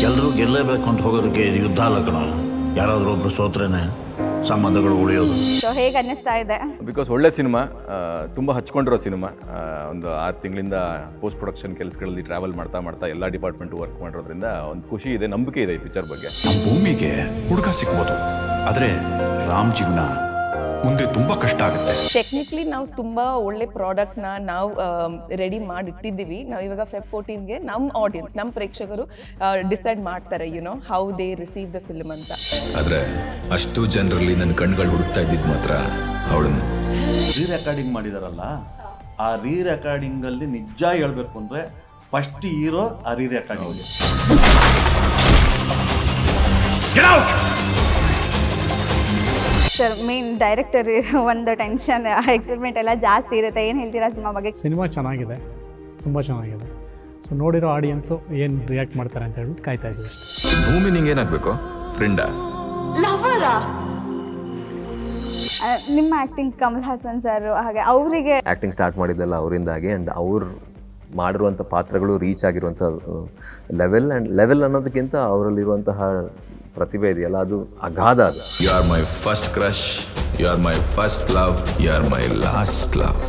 ಎಲ್ಲರೂ ಗೆಲ್ಲೇಬೇಕು ಅಂತ ಹೋಗೋದಕ್ಕೆ ಇದು ಯುದ್ಧ ಅಲ್ಲ ಕಣ. ಯಾರಾದರೂ ಒಬ್ರು ಸೋತ್ರೇನೆ ಸಂಬಂಧಗಳು ಉಳಿಯೋದು. ಸೊ ಹೇಗೆ ಅನ್ನಿಸ್ತಾ ಇದೆ? ಬಿಕಾಸ್ ಒಳ್ಳೆ ಸಿನಿಮಾ, ತುಂಬ ಹಚ್ಕೊಂಡಿರೋ ಸಿನಿಮಾ. ಒಂದು 6 ತಿಂಗಳಿಂದ ಪೋಸ್ಟ್ ಪ್ರೊಡಕ್ಷನ್ ಕೆಲಸಗಳಲ್ಲಿ ಟ್ರಾವೆಲ್ ಮಾಡ್ತಾ ಎಲ್ಲ ಡಿಪಾರ್ಟ್ಮೆಂಟು ವರ್ಕ್ ಮಾಡಿರೋದ್ರಿಂದ ಒಂದು ಖುಷಿ ಇದೆ, ನಂಬಿಕೆ ಇದೆ ಈ ಪಿಕ್ಚರ್ ಬಗ್ಗೆ. ನಮ್ಮ ಭೂಮಿಗೆ ಹುಡುಗ ಸಿಗ್ಬೋದು, ಆದರೆ ರಾಮ್ ಜೀವನ ಮುಂದೆ ತುಂಬ ಕಷ್ಟ ಆಗುತ್ತೆ. ಟೆಕ್ನಿಕಲಿ ನಾವು ತುಂಬ ಒಳ್ಳೆ ಪ್ರಾಡಕ್ಟ್ನ ನಾವು ರೆಡಿ ಮಾಡಿ ಇಟ್ಟಿದ್ದೀವಿ. ನಾವು ಇವಾಗ Feb 14ಗೆ ನಮ್ಮ ಆಡಿಯನ್ಸ್, ನಮ್ಮ ಪ್ರೇಕ್ಷಕರು ಡಿಸೈಡ್ ಮಾಡ್ತಾರೆ how they receive the film ಅಂತ. ಆದರೆ ಅಷ್ಟು ಜನರಲ್ಲಿ ನನ್ನ ಕಣ್ಗಳು ಹುಡುಕ್ತಾ ಇದ್ದಿದ್ದು ಮಾತ್ರ ಅವಳನ್ನು. ರೀ ರೆಕಾರ್ಡಿಂಗ್ ಮಾಡಿದಾರಲ್ಲ, ಆ ರೀ ರೆಕಾರ್ಡಿಂಗಲ್ಲಿ ನಿಜ ಹೇಳ್ಬೇಕು ಅಂದರೆ ಫಸ್ಟ್ ಹೀರೋ ಆ re recording. Sir, main director ಒಂದು ಟೆನ್ಷನ್, ಎಕ್ಸೈಟ್ಮೆಂಟ್ ಎಲ್ಲ ಜಾಸ್ತಿ ಇರುತ್ತೆ. ಏನು ಹೇಳ್ತೀರಾ ಸಿನಿಮಾ ಬಗ್ಗೆ? ಸಿನಿಮಾ ಚೆನ್ನಾಗಿದೆ, ತುಂಬ ಚೆನ್ನಾಗಿದೆ. ಸೊ ನೋಡಿರೋ ಆಡಿಯನ್ಸು ಏನು ರಿಯಾಕ್ಟ್ ಮಾಡ್ತಾರೆ ಅಂತ ಹೇಳ್ಬಿಟ್ಟು ಕಾಯ್ತಾ ಇದ್ದೀವಿ ಅಷ್ಟೇ. ಭೂಮಿ ನಿಂಗೆ ಏನಾಗಬೇಕು? ಫ್ರೆಂಡಾ? ನಿಮ್ಮ ಆ್ಯಕ್ಟಿಂಗ್ ಕಮಲ್ ಹಾಸನ್ ಸರ್, ಹಾಗೆ ಅವರಿಗೆ ಆ್ಯಕ್ಟಿಂಗ್ ಸ್ಟಾರ್ಟ್ ಮಾಡಿದ್ದೆಲ್ಲ ಅವರಿಂದಾಗಿ. ಆ್ಯಂಡ್ ಅವ್ರು ಮಾಡಿರುವಂಥ ಪಾತ್ರಗಳು ರೀಚ್ ಆಗಿರುವಂಥ ಲೆವೆಲ್ ಅನ್ನೋದಕ್ಕಿಂತ ಅವರಲ್ಲಿರುವಂತಹ ಪ್ರತಿಭೆ ಇದೆಯಲ್ಲ, ಅದು ಅಗಾಧ. ಅದು you are my first crush, you are my first love, you are my last love.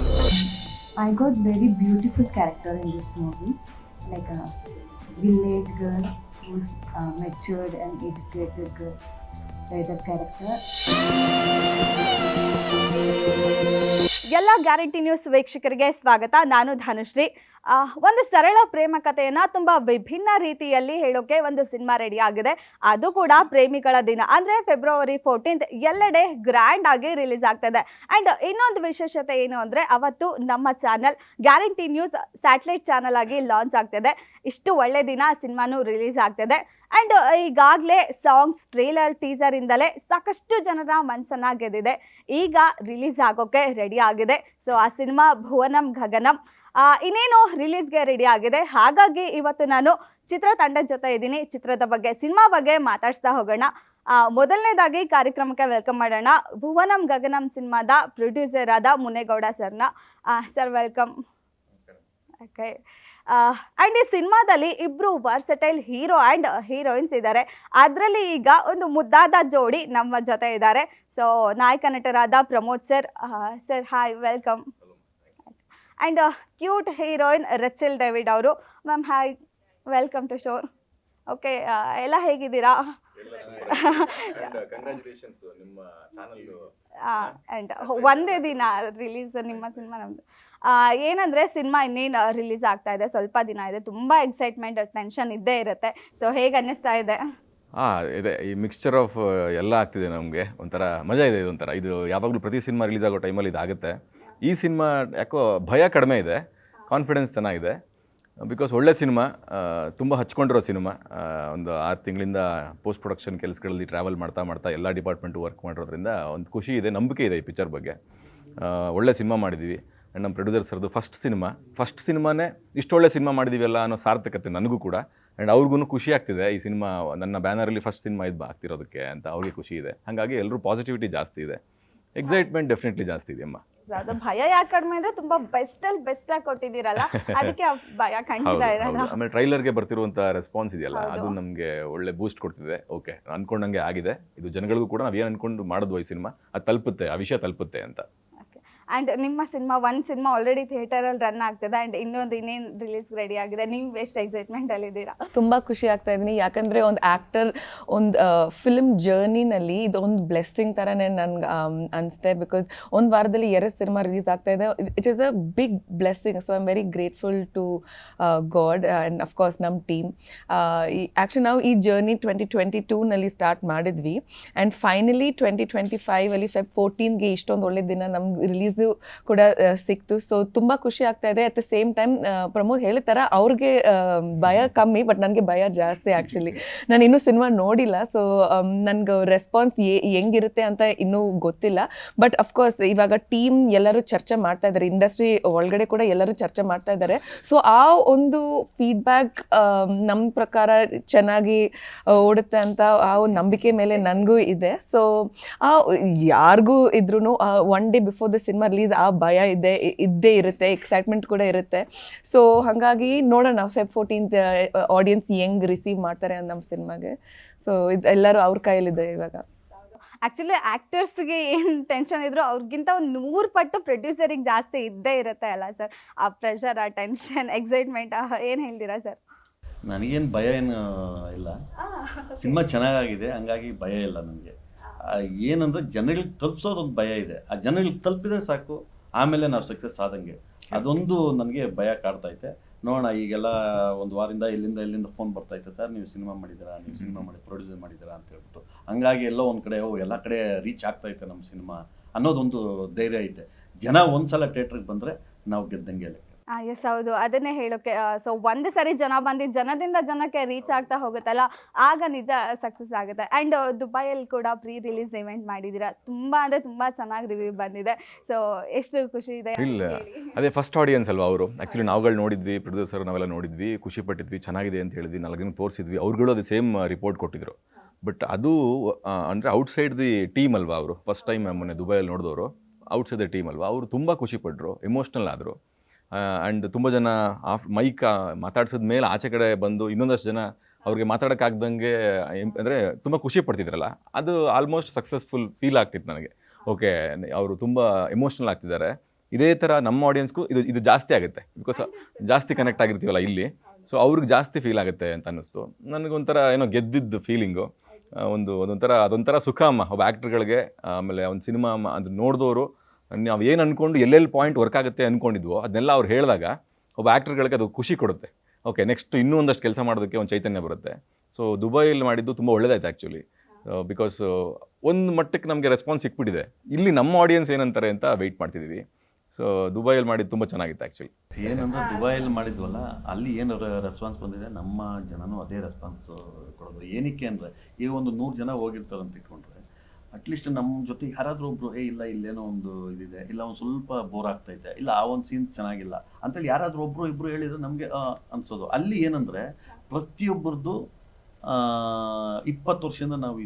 I got very beautiful character in this movie, like a village girl who's matured and educated girl. That character. ಎಲ್ಲ guarantee news ವೀಕ್ಷಕರಿಗೆ ಸ್ವಾಗತ. ನಾನು ಧನುಶ್ರೀ. ಒಂದು ಸರಳ ಪ್ರೇಮ ಕಥೆಯನ್ನು ತುಂಬ ವಿಭಿನ್ನ ರೀತಿಯಲ್ಲಿ ಹೇಳೋಕೆ ಒಂದು ಸಿನಿಮಾ ರೆಡಿ ಆಗಿದೆ. ಅದು ಕೂಡ ಪ್ರೇಮಿಗಳ ದಿನ ಅಂದರೆ February 14th ಎಲ್ಲೆಡೆ ಗ್ರ್ಯಾಂಡ್ ಆಗಿ ರಿಲೀಸ್ ಆಗ್ತದೆ. ಆ್ಯಂಡ್ ಇನ್ನೊಂದು ವಿಶೇಷತೆ ಏನು ಅಂದರೆ, ಅವತ್ತು ನಮ್ಮ channel guarantee news satellite channel ಆಗಿ ಲಾಂಚ್ ಆಗ್ತದೆ. ಇಷ್ಟು ಒಳ್ಳೆ ದಿನ ಸಿನಿಮಾನು ರಿಲೀಸ್ ಆಗ್ತದೆ. ಆ್ಯಂಡ್ ಈಗಾಗಲೇ ಸಾಂಗ್ಸ್, ಟ್ರೇಲರ್, ಟೀಸರಿಂದಲೇ ಸಾಕಷ್ಟು ಜನರ ಮನಸ್ಸನ್ನು ಗೆದ್ದಿದೆ. ಈಗ ರಿಲೀಸ್ ಆಗೋಕ್ಕೆ ರೆಡಿ ಆಗಿದೆ. ಸೊ ಆ ಸಿನಿಮಾ ಭುವನಂ ಗಗನಂ ಇನ್ನೇನು ರಿಲೀಸ್ಗೆ ರೆಡಿ ಆಗಿದೆ. ಹಾಗಾಗಿ ಇವತ್ತು ನಾನು ಚಿತ್ರತಂಡದ ಜೊತೆ ಇದ್ದೀನಿ. ಚಿತ್ರದ ಬಗ್ಗೆ, ಸಿನಿಮಾ ಬಗ್ಗೆ ಮಾತಾಡ್ಸ್ತಾ ಹೋಗೋಣ. ಮೊದಲನೇದಾಗಿ ಕಾರ್ಯಕ್ರಮಕ್ಕೆ ವೆಲ್ಕಮ್ ಮಾಡೋಣ ಭುವನಂ ಗಗನಂ ಸಿನಿಮಾದ ಪ್ರೊಡ್ಯೂಸರ್ ಆದ ಮುನೇಗೌಡ ಸರ್ನ. Sir, welcome. ಓಕೆ. ಆ್ಯಂಡ್ ಈ ಸಿನಿಮಾದಲ್ಲಿ ಇಬ್ಬರು ವರ್ಸಟೈಲ್ ಹೀರೋ ಆ್ಯಂಡ್ ಹೀರೋಯಿನ್ಸ್ ಇದ್ದಾರೆ. ಅದರಲ್ಲಿ ಈಗ ಒಂದು ಮುದ್ದಾದ ಜೋಡಿ ನಮ್ಮ ಜೊತೆ ಇದ್ದಾರೆ. ಸೊ ನಾಯಕ ನಟರಾದ Pramod sir. Sir, hi, welcome. And cute heroine Rachel David ಅವರು. Ma'am, hi, welcome to show. Okay, ಎಲ್ಲ ಹೇಗಿದ್ದೀರಾ? ಆ್ಯಂಡ್ ಒಂದೇ ದಿನ ರಿಲೀಸ್ ನಿಮ್ಮ ಸಿನಿಮಾ. ನಮ್ಮದು ಏನಂದರೆ, ಸಿನಿಮಾ ಇನ್ನೇನು ರಿಲೀಸ್ ಆಗ್ತಾ ಇದೆ, ಸ್ವಲ್ಪ ದಿನ ಇದೆ. ತುಂಬ ಎಕ್ಸೈಟ್ಮೆಂಟ್, ಟೆನ್ಷನ್ ಇದ್ದೇ ಇರುತ್ತೆ. ಸೊ ಹೇಗೆ ಅನ್ನಿಸ್ತಾ ಇದೆ? ಇದೆ, ಈ ಮಿಕ್ಸ್ಚರ್ ಆಫ್ ಎಲ್ಲ ಆಗ್ತಿದೆ ನಮಗೆ. ಒಂಥರ ಮಜಾ ಇದೆ. ಇದೊಂಥರ, ಇದು ಯಾವಾಗಲೂ ಪ್ರತಿ ಸಿನಿಮಾ ರಿಲೀಸ್ ಆಗೋ ಟೈಮಲ್ಲಿ ಇದಾಗುತ್ತೆ. ಈ ಸಿನಿಮಾ ಯಾಕೋ ಭಯ ಕಡಿಮೆ ಇದೆ, ಕಾನ್ಫಿಡೆನ್ಸ್ ಚೆನ್ನಾಗಿದೆ. ಬಿಕಾಸ್ ಒಳ್ಳೆ ಸಿನಿಮಾ, ತುಂಬ ಹಚ್ಕೊಂಡಿರೋ ಸಿನಿಮಾ. ಒಂದು 6 ತಿಂಗಳಿಂದ ಪೋಸ್ಟ್ ಪ್ರೊಡಕ್ಷನ್ ಕೆಲಸಗಳಲ್ಲಿ ಟ್ರಾವೆಲ್ ಮಾಡ್ತಾ ಎಲ್ಲ ಡಿಪಾರ್ಟ್ಮೆಂಟು ವರ್ಕ್ ಮಾಡಿರೋದ್ರಿಂದ ಒಂದು ಖುಷಿ ಇದೆ, ನಂಬಿಕೆ ಇದೆ ಈ ಪಿಕ್ಚರ್ ಬಗ್ಗೆ. ಒಳ್ಳೆ ಸಿನಿಮಾ ಮಾಡಿದ್ದೀವಿ. ಆ್ಯಂಡ್ ನಮ್ಮ ಪ್ರೊಡ್ಯೂಸರ್ ಸರ್ದು ಫಸ್ಟ್ ಸಿನಿಮಾನೇ ಇಷ್ಟೊಳ್ಳೆ ಸಿನಿಮಾ ಮಾಡಿದ್ದೀವಲ್ಲ ಅನ್ನೋ ಸಾರ್ಥಕತೆ ನನಗೂ ಕೂಡ. ಆ್ಯಂಡ್ ಅವ್ರಿಗೂ ಖುಷಿ ಆಗ್ತಿದೆ, ಈ ಸಿನಿಮಾ ನನ್ನ ಬ್ಯಾನರಲ್ಲಿ ಫಸ್ಟ್ ಸಿನಿಮಾ ಆಗ್ತಿರೋದಕ್ಕೆ ಅಂತ ಅವ್ರಿಗೆ ಖುಷಿ ಇದೆ. ಹಾಗಾಗಿ ಎಲ್ಲರೂ ಪಾಸಿಟಿವಿಟಿ ಜಾಸ್ತಿ ಇದೆ, ಎಕ್ಸೈಟ್ಮೆಂಟ್ ಡೆಫಿನೆಟ್ಲಿ ಜಾಸ್ತಿ ಇದೆ ಅಮ್ಮ. ಅದು ಭಯ ಯಾಕೆ ಕಡಿಮೆ ಅಂದರೆ ತುಂಬ ಬೆಸ್ಟಾಗಿ ಕೊಟ್ಟಿದ್ದೀರಲ್ಲ, ಅದಕ್ಕೆ ಭಯ ಖಂಡಿತ ಇರಲ್ಲ. ಆಮೇಲೆ ಟ್ರೈಲರ್ಗೆ ಬರ್ತಿರುವಂಥ ರೆಸ್ಪಾನ್ಸ್ ಇದೆಯಲ್ಲ, ಅದು ನಮಗೆ ಒಳ್ಳೆ ಬೂಸ್ಟ್ ಕೊಡ್ತಿದೆ. ಓಕೆ, ಅನ್ಕೊಂಡಂಗೆ ಆಗಿದೆ. ಇದು ಜನಗಳಿಗೂ ಕೂಡ ನಾವು ಏನು ಅನ್ಕೊಂಡು ಮಾಡಿದ್ವು ಈ ಸಿನಿಮಾ, ಅದು ತಲುಪುತ್ತೆ, ಆ ವಿಷಯ ತಲುಪುತ್ತೆ ಅಂತ. ಆ್ಯಂಡ್ ನಿಮ್ಮ ಸಿನಿಮಾ, ಒಂದು ಸಿನಿಮಾ ಆಲ್ರೆಡಿ ಥಿಯೇಟರಲ್ಲಿ ರನ್ ಆಗ್ತದೆ ಆ್ಯಂಡ್ ಇನ್ನೇನು ರಿಲೀಸ್ ರೆಡಿ ಆಗಿದೆ. ನೀವು ಎಷ್ಟು ಎಕ್ಸೈಟ್ಮೆಂಟಲ್ಲಿದ್ದೀರಾ? ತುಂಬ ಖುಷಿ ಆಗ್ತಾ ಇದ್ದೀನಿ. ಯಾಕಂದರೆ ಒಂದು ಆ್ಯಕ್ಟರ್ ಒಂದು ಫಿಲ್ಮ್ ಜರ್ನಿನಲ್ಲಿ ಇದೊಂದು ಬ್ಲೆಸ್ಸಿಂಗ್ ಥರನೇ ನನಗೆ ಅನಿಸುತ್ತೆ. ಬಿಕಾಸ್ ಒಂದು ವಾರದಲ್ಲಿ 2 ಸಿನಿಮಾ ರಿಲೀಸ್ ಆಗ್ತಾ ಇದೆ. It is a big blessing. So I am very grateful to god and of course ನಮ್ಮ ಟೀಮ್. ಆ್ಯಕ್ಚುಲಿ ನಾವು ಈ ಜರ್ನಿ 2022ನಲ್ಲಿ ಸ್ಟಾರ್ಟ್ ಮಾಡಿದ್ವಿ. ಆ್ಯಂಡ್ ಫೈನಲಿ 2025ಅಲ್ಲಿ Feb 14ಗೆ ಇಷ್ಟೊಂದು ಒಳ್ಳೆ ದಿನ ನಮ್ಗೆ ರಿಲೀಸ್ ಕೂಡ ಸಿಕ್ತು. ಸೊ ತುಂಬ ಖುಷಿ ಆಗ್ತಾ ಇದೆ. At the same time Pramod ಹೇಳಿದ ಅವ್ರಿಗೆ ಭಯ ಕಮ್ಮಿ, ಬಟ್ ನನಗೆ ಭಯ ಜಾಸ್ತಿ. ಆ್ಯಕ್ಚುಲಿ ನಾನು ಇನ್ನೂ ಸಿನಿಮಾ ನೋಡಿಲ್ಲ. ಸೊ ನನಗೆ ರೆಸ್ಪಾನ್ಸ್ ಹೆಂಗಿರುತ್ತೆ ಅಂತ ಇನ್ನೂ ಗೊತ್ತಿಲ್ಲ. ಬಟ್ ಅಫ್ಕೋರ್ಸ್ ಇವಾಗ ಟೀಮ್ ಎಲ್ಲರೂ ಚರ್ಚೆ ಮಾಡ್ತಾ ಇದ್ದಾರೆ, ಇಂಡಸ್ಟ್ರಿ ಒಳಗಡೆ ಕೂಡ ಎಲ್ಲರೂ ಚರ್ಚೆ ಮಾಡ್ತಾ ಇದ್ದಾರೆ. ಸೊ ಆ ಒಂದು ಫೀಡ್ಬ್ಯಾಕ್ ನಮ್ಮ ಪ್ರಕಾರ ಚೆನ್ನಾಗಿ ಓಡುತ್ತೆ ಅಂತ ಆ ಒಂದು ನಂಬಿಕೆ ಮೇಲೆ ನನಗೂ ಇದೆ. ಸೊ ಯಾರಿಗೂ ಇದ್ರೂ 1 day before the cinema cinema release ಆ ಭಯ ಇದ್ದೇ ಇರುತ್ತೆ, ಎಕ್ಸೈಟ್ಮೆಂಟ್ ಕೂಡ ಇರುತ್ತೆ. ಸೊ ಹಾಗಾಗಿ ನೋಡೋಣ Feb 14th ಆಡಿಯನ್ಸ್ ಹೆಂಗ್ ರಿಸೀವ್ ಮಾಡ್ತಾರೆ ನಮ್ಮ ಸಿನಿಮಾಗೆ. ಸೊ ಇದು ಎಲ್ಲರೂ ಅವ್ರ ಕೈಯಲ್ಲಿದೆ ಇವಾಗ. ಆ್ಯಕ್ಚುಲಿ ಆ್ಯಕ್ಟರ್ಸ್ಗೆ ಏನು ಟೆನ್ಷನ್ ಇದ್ರು ಅವ್ರಿಗಿಂತ ಒಂದು 100 ಪಟ್ಟು ಪ್ರೊಡ್ಯೂಸರಿಗೆ ಜಾಸ್ತಿ ಇದ್ದೇ ಇರುತ್ತೆ ಅಲ್ಲ ಸರ್? ಆ ಪ್ರೆಷರ್, ಆ ಟೆನ್ಷನ್, ಎಕ್ಸೈಟ್ಮೆಂಟ್ ಏನು ಹೇಳ್ತೀರಾ ಸರ್? ನನಗೇನು ಭಯ ಏನು ಇಲ್ಲ, ಸಿನಿಮಾ ಚೆನ್ನಾಗಿದೆ ಹಂಗಾಗಿ ಭಯ ಇಲ್ಲ ನನಗೆ. ಏನಂದರೆ ಜನಗಳಿಗೆ ತಲುಪಿಸೋದೊಂದು ಭಯ ಇದೆ. ಆ ಜನಗಳಿಗೆ ತಲುಪಿದ್ರೆ ಸಾಕು, ಆಮೇಲೆ ನಾವು ಸಕ್ಸಸ್ ಆದಂಗೆ. ಅದೊಂದು ನನಗೆ ಭಯ ಕಾಡ್ತೈತೆ. ನೋಡೋಣ, ಈಗೆಲ್ಲ ಒಂದು ವಾರದಿಂದ ಎಲ್ಲಿಂದ ಫೋನ್ ಬರ್ತೈತೆ, ಸರ್ ನೀವು ಸಿನಿಮಾ ಮಾಡಿದ್ದೀರಾ, ನೀವು ಸಿನಿಮಾ ಮಾಡಿ ಪ್ರೊಡ್ಯೂಸರ್ ಮಾಡಿದ್ದೀರಾ ಅಂತ ಹೇಳ್ಬಿಟ್ಟು. ಹಂಗಾಗಿ ಎಲ್ಲೋ ಒಂದು ಕಡೆ ಎಲ್ಲ ಕಡೆ ರೀಚ್ ಆಗ್ತೈತೆ ನಮ್ಮ ಸಿನಿಮಾ ಅನ್ನೋದೊಂದು ಧೈರ್ಯ ಐತೆ. ಜನ ಒಂದು ಸಲ ಥಿಯೇಟ್ರಿಗೆ ಬಂದರೆ ನಾವು ಗೆದ್ದಂಗೆ ಲೆಕ್ಕ. ಎಸ್, ಹೌದು, ಅದನ್ನೇ ಹೇಳೋಕ್ಕೆ. ಸೊ ಒಂದು ಸರಿ ಜನ ಬಂದು ಜನದಿಂದ ಜನಕ್ಕೆ ರೀಚ್ ಆಗ್ತಾ ಹೋಗುತ್ತಲ್ಲ, ಆಗ ನಿಜ ಸಕ್ಸಸ್ ಆಗುತ್ತೆ. ಆ್ಯಂಡ್ ದುಬೈಯಲ್ಲಿ ಕೂಡ ಪ್ರೀ ರಿಲೀಸ್ ಇವೆಂಟ್ ಮಾಡಿದ್ದೀರಾ, ತುಂಬ ಅಂದರೆ ತುಂಬ ಚೆನ್ನಾಗಿ ರಿವ್ಯೂ ಬಂದಿದೆ. ಸೊ ಎಷ್ಟು ಖುಷಿ ಇದೆ. ಇಲ್ಲ, ಅದೇ ಫಸ್ಟ್ ಆಡಿಯನ್ಸ್ ಅಲ್ವಾ ಅವರು. ಆ್ಯಕ್ಚುಲಿ ನಾವುಗಳು ನೋಡಿದ್ವಿ, ಪ್ರೊಡ್ಯೂಸರ್ ನಾವೆಲ್ಲ ನೋಡಿದ್ವಿ, ಖುಷಿ ಪಟ್ಟಿದ್ವಿ, ಚೆನ್ನಾಗಿದೆ ಅಂತ ಹೇಳಿದ್ವಿ, 4 ದಿನ ತೋರಿಸಿದ್ವಿ. ಅವ್ರುಗಳು ಅದು ಸೇಮ್ ರಿಪೋರ್ಟ್ ಕೊಟ್ಟಿದ್ರು. ಬಟ್ ಅದು ಅಂದರೆ ಔಟ್ಸೈಡ್ ದಿ ಟೀಮ್ ಅಲ್ವಾ ಅವರು. ಫಸ್ಟ್ ಟೈಮ್ ಮೊನ್ನೆ ದುಬೈಯಲ್ಲಿ ನೋಡಿದವರು ಔಟ್ಸೈಡ್ ದ ಟೀಮ್ ಅಲ್ವಾ, ಅವರು ತುಂಬ ಖುಷಿಪಟ್ಟರು, ಎಮೋಷ್ನಲ್ ಆದರು. ಆ್ಯಂಡ್ ತುಂಬ ಜನ ಮೈಕ್ ಮಾತಾಡ್ಸಿದ ಮೇಲೆ ಆಚೆ ಕಡೆ ಬಂದು ಇನ್ನೊಂದಷ್ಟು ಜನ ಅವ್ರಿಗೆ ಮಾತಾಡೋಕ್ಕಾಗ್ದಂಗೆ ಅಂದರೆ ತುಂಬ ಖುಷಿ ಪಡ್ತಿದ್ರಲ್ಲ, ಅದು ಆಲ್ಮೋಸ್ಟ್ ಸಕ್ಸಸ್ಫುಲ್ ಫೀಲ್ ಆಗ್ತಿತ್ತು ನನಗೆ. ಓಕೆ, ಅವರು ತುಂಬ ಎಮೋಷ್ನಲ್ ಆಗ್ತಿದ್ದಾರೆ. ಇದೇ ಥರ ನಮ್ಮ ಆಡಿಯನ್ಸ್ಗೂ ಇದು ಜಾಸ್ತಿ ಆಗುತ್ತೆ, ಬಿಕಾಸ್ ಜಾಸ್ತಿ ಕನೆಕ್ಟ್ ಆಗಿರ್ತೀವಲ್ಲ ಇಲ್ಲಿ. ಸೊ ಅವ್ರಿಗೆ ಜಾಸ್ತಿ ಫೀಲ್ ಆಗುತ್ತೆ ಅಂತ ಅನ್ನಿಸ್ತು. ನನಗೊಂಥರ ಏನೋ ಗೆದ್ದಿದ್ದು ಫೀಲಿಂಗು, ಅದೊಂಥರ ಸುಖ ಅಮ್ಮ ಒಬ್ಬ ಆ್ಯಕ್ಟ್ರ್ಗಳಿಗೆ. ಆಮೇಲೆ ಒಂದು ಸಿನಿಮಾ ಅದು ನೋಡಿದವರು ನಾವು ಏನು ಅಂದ್ಕೊಂಡು ಎಲ್ಲೆಲ್ಲಿ ಪಾಯಿಂಟ್ ವರ್ಕ್ ಆಗುತ್ತೆ ಅಂದ್ಕೊಂಡಿದ್ವೋ ಅದನ್ನೆಲ್ಲ ಅವ್ರು ಹೇಳಿದಾಗ ಒಬ್ಬ ಆ್ಯಕ್ಟ್ರ್ಗಳಿಗೆ ಅದು ಖುಷಿ ಕೊಡುತ್ತೆ. ಓಕೆ, ನೆಕ್ಸ್ಟ್ ಇನ್ನೂ ಒಂದಷ್ಟು ಕೆಲಸ ಮಾಡೋದಕ್ಕೆ ಒಂದು ಚೈತನ್ಯ ಬರುತ್ತೆ. ಸೊ ದುಬೈಯಲ್ಲಿ ಮಾಡಿದ್ದು ತುಂಬ ಒಳ್ಳೆಯದಾಯ್ತು ಆ್ಯಕ್ಚುಲಿ, ಬಿಕಾಸ್ ಒಂದು ಮಟ್ಟಕ್ಕೆ ನಮಗೆ ರೆಸ್ಪಾನ್ಸ್ ಸಿಕ್ಬಿಟ್ಟಿದೆ. ಇಲ್ಲಿ ನಮ್ಮ ಆಡಿಯನ್ಸ್ ಏನಂತಾರೆ ಅಂತ ವೆಯ್ಟ್ ಮಾಡ್ತಿದ್ದೀವಿ. ಸೊ ದುಬೈಯಲ್ಲಿ ಮಾಡಿದ್ದು ತುಂಬ ಚೆನ್ನಾಗಿತ್ತು ಆ್ಯಕ್ಚುಲಿ. ಏನಂದ್ರೆ ದುಬೈಯಲ್ಲಿ ಮಾಡಿದ್ವಲ್ಲ, ಅಲ್ಲಿ ಏನು ರೆಸ್ಪಾನ್ಸ್ ಬಂದಿದೆ, ನಮ್ಮ ಜನನೂ ಅದೇ ರೆಸ್ಪಾನ್ಸ್ ಕೊಡೋದು. ಏನಕ್ಕೆ ಅಂದರೆ ಈಗ ಒಂದು 100 ಜನ ಹೋಗಿರ್ತಾರಂತ ಇಟ್ಕೊಂಡ್ರೆ, ಅಟ್ಲೀಸ್ಟ್ ನಮ್ಮ ಜೊತೆ ಯಾರಾದರೂ ಒಬ್ಬರು ಇಲ್ಲ ಇಲ್ಲೇನೋ ಒಂದು ಇದಿದೆ, ಇಲ್ಲ ಒಂದು ಸ್ವಲ್ಪ ಬೋರ್ ಆಗ್ತೈತೆ, ಇಲ್ಲ ಆ ಒಂದು ಸೀನ್ ಚೆನ್ನಾಗಿಲ್ಲ ಅಂತೇಳಿ ಯಾರಾದರೂ ಒಬ್ಬರು ಇಬ್ಬರು ಹೇಳಿದರೆ ನಮಗೆ ಅನಿಸೋದು. ಅಲ್ಲಿ ಏನಂದರೆ ಪ್ರತಿಯೊಬ್ಬರದ್ದು 20 ವರ್ಷದಿಂದ ನಾವು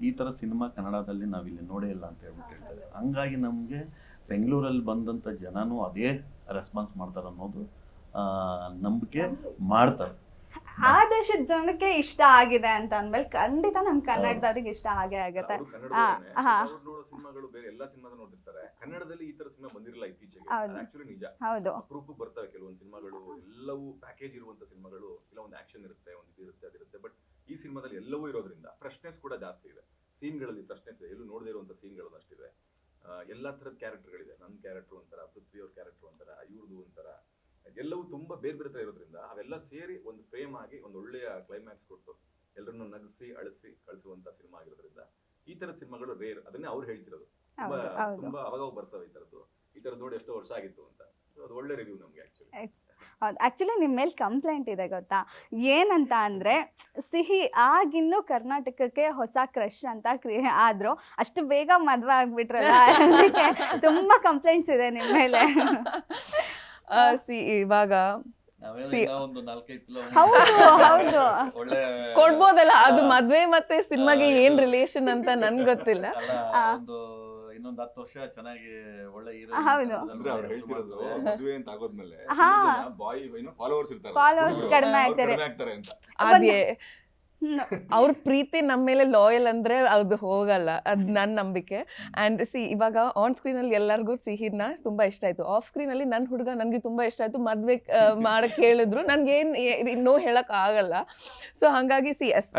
ಈ ಥರ ಸಿನಿಮಾ ಕನ್ನಡದಲ್ಲಿ ನಾವಿಲ್ಲಿ ನೋಡೇ ಇಲ್ಲ ಅಂತ ಹೇಳ್ಬಿಟ್ಟು ಹೇಳ್ತಾರೆ. ಹಂಗಾಗಿ ನಮಗೆ ಬೆಂಗಳೂರಲ್ಲಿ ಬಂದಂಥ ಜನನೂ ಅದೇ ರೆಸ್ಪಾನ್ಸ್ ಮಾಡ್ತಾರೆ ಅನ್ನೋದು ನಂಬಿಕೆ ಮಾಡ್ತಾರೆ. ಆ ದೇಶದ ಜನಕ್ಕೆ ಇಷ್ಟ ಆಗಿದೆ ಅಂತ ಅಂದ್ಮೇಲೆ ಖಂಡಿತ ನಮ್ಮ ಕನ್ನಡದವ್ರಿಗೆ ಇಷ್ಟ ಆಗೇ ಆಗುತ್ತೆ. ಸಿನಿಮಾಗಳು ಬೇರೆ ಎಲ್ಲ ಸಿನಿಮಾ ನೋಡಿರ್ತಾರೆ, ಕನ್ನಡದಲ್ಲಿ ಈ ತರ ಸಿನಿಮಾ ಬಂದಿರಲ್ಲ ಇತ್ತೀಚೆಗೆ. ಆಕ್ಚುಲಿ ನಿಜ, ಹೌದು, ಅಪರೂಪಕ್ಕೆ ಬರ್ತವೆ ಕೆಲವೊಂದು ಸಿನಿಮಾಗಳು. ಎಲ್ಲವೂ ಪ್ಯಾಕೇಜ್ ಇರುವಂತ ಸಿನಿಮಾಗಳು, ಇಲ್ಲ ಒಂದು ಆಕ್ಷನ್ ಇರುತ್ತೆ, ಒಂದು ಇದಿರುತ್ತೆ, ಅದಿರುತ್ತೆ. ಬಟ್ ಈ ಸಿನಿಮಾದಲ್ಲಿ ಎಲ್ಲವೂ ಇರೋದ್ರಿಂದ ಫ್ರೆಶ್ನೆಸ್ ಕೂಡ ಜಾಸ್ತಿ ಇದೆ. ಸೀನ್ಗಳಲ್ಲಿ ಫ್ರೆಶ್ನೆಸ್ ಇದೆ, ಎಲ್ಲೂ ನೋಡದೇ ಇರುವಂತ ಸೀನ್ಗಳು ಅಷ್ಟಿದೆ. ಎಲ್ಲ ಥರದ ಕ್ಯಾರೆಕ್ಟರ್ಗಳಿದೆ. ನನ್ನ ಕ್ಯಾರೆಕ್ಟರ್ ಒಂಥರ, ಪೃಥ್ವಿ ಅವ್ರ ಕ್ಯಾರೆಕ್ಟರ್ ಒಂಥರ, ಇವ್ರದ್ದು ಒಂಥರ, ಎಲ್ಲವೂ ತುಂಬಾ ಬೇರೆ ಬೇರೆ ತರ ಇರೋದ್ರಿಂದ ಅವೆಲ್ಲ ಸೇರಿ ಒಂದು ಫ್ರೇಮ್ ಆಗಿ ಒಂದು ಒಳ್ಳೆಯ ಕ್ಲೈಮ್ಯಾಕ್ಸ್ ಕೊಟ್ಟು ಎಲ್ಲರನ್ನು ನಗಿಸಿ ಅಳಿಸಿ ಕಳಿಸುವಂತ ಸಿನಿಮಾ ಆಗಿರೋದ್ರಿಂದ ಈ ತರದ ಸಿನಿಮಾಗಳು ರೇರ್. ಅದನ್ನೇ ಅವ್ರು ಹೇಳ್ತಿರೋದು, ತುಂಬಾ ಅವಾಗ ಬರ್ತವೆ ಈ ತರದ್ದು ನೋಡಿ ಎಷ್ಟೋ ವರ್ಷ ಆಗಿತ್ತು ಅಂತ. ಅದು ಒಳ್ಳೆ ರಿವ್ಯೂ ನಮ್ಗೆ ಆಕ್ಚುಲಿ. ಹೌದು, ಆ್ಯಕ್ಚುಲಿ ನಿಮ್ಮ ಮೇಲೆ ಕಂಪ್ಲೇಂಟ್ ಇದೆ ಗೊತ್ತಾ, ಏನಂತ ಅಂದರೆ ಸಿಹಿ ಆಗಿನ್ನೂ ಕರ್ನಾಟಕಕ್ಕೆ ಹೊಸ ಕ್ರಶ್ ಅಂತ ಆದರೂ ಅಷ್ಟು ಬೇಗ ಮದುವೆ ಆಗಿಬಿಟ್ರಲ್ಲ, ಅದಕ್ಕೆ ತುಂಬ ಕಂಪ್ಲೇಂಟ್ಸ್ ಇದೆ ನಿಮ್ಮ ಮೇಲೆ. ಇವಾಗ ಹೌದು ಕೊಡ್ಬೋದಲ್ಲ, ಅದು ಮದ್ವೆ ಮತ್ತೆ ಸಿನಿಮಾಗೆ ಏನ್ ರಿಲೇಷನ್ ಅಂತ ನನ್ಗೆ ಗೊತ್ತಿಲ್ಲ. ಇನ್ನೊಂದು 10 ವರ್ಷ ಚೆನ್ನಾಗಿ ಒಳ್ಳೆ ಹೌದು, ಅಂದ್ರೆ ಅವ್ರು ಹೇಳ್ತಿರೋದು ಮದುವೆ ಅಂತ ಆಗೋದ್ಮೇಲೆ ಬಾಯ್ ಫಾಲೋವರ್ಸ್ ಇರ್ತಾರೆ, ಫಾಲೋವರ್ಸ್ ಕಡಿಮೆ ಆಗ್ತಾರೆ ಅಂತ. ಅದೇ ಅವ್ರ ಪ್ರೀತಿ ನಮ್ಮ ಮೇಲೆ ಲಾಯಲ್ ಅಂದ್ರೆ ಅದು ಹೋಗಲ್ಲ, ಅದು ನನ್ನ ನಂಬಿಕೆ. ಆ್ಯಂಡ್ ಇವಾಗ ಆನ್ ಸ್ಕ್ರೀನಲ್ಲಿ ಎಲ್ಲರಿಗೂ ಸಿಹಿನ ತುಂಬಾ ಇಷ್ಟ ಆಯ್ತು, ಆಫ್ ಸ್ಕ್ರೀನಲ್ಲಿ ನನ್ನ ಹುಡುಗ ನನಗೆ ತುಂಬಾ ಇಷ್ಟ ಆಯ್ತು, ಮದ್ವೆ ಮಾಡಕ್ ಹೇಳಿದ್ರು, ನನ್ಗೇನು ಇನ್ನೂ ಹೇಳಕ್ ಆಗಲ್ಲ. ಸೊ ಹಾಗಾಗಿ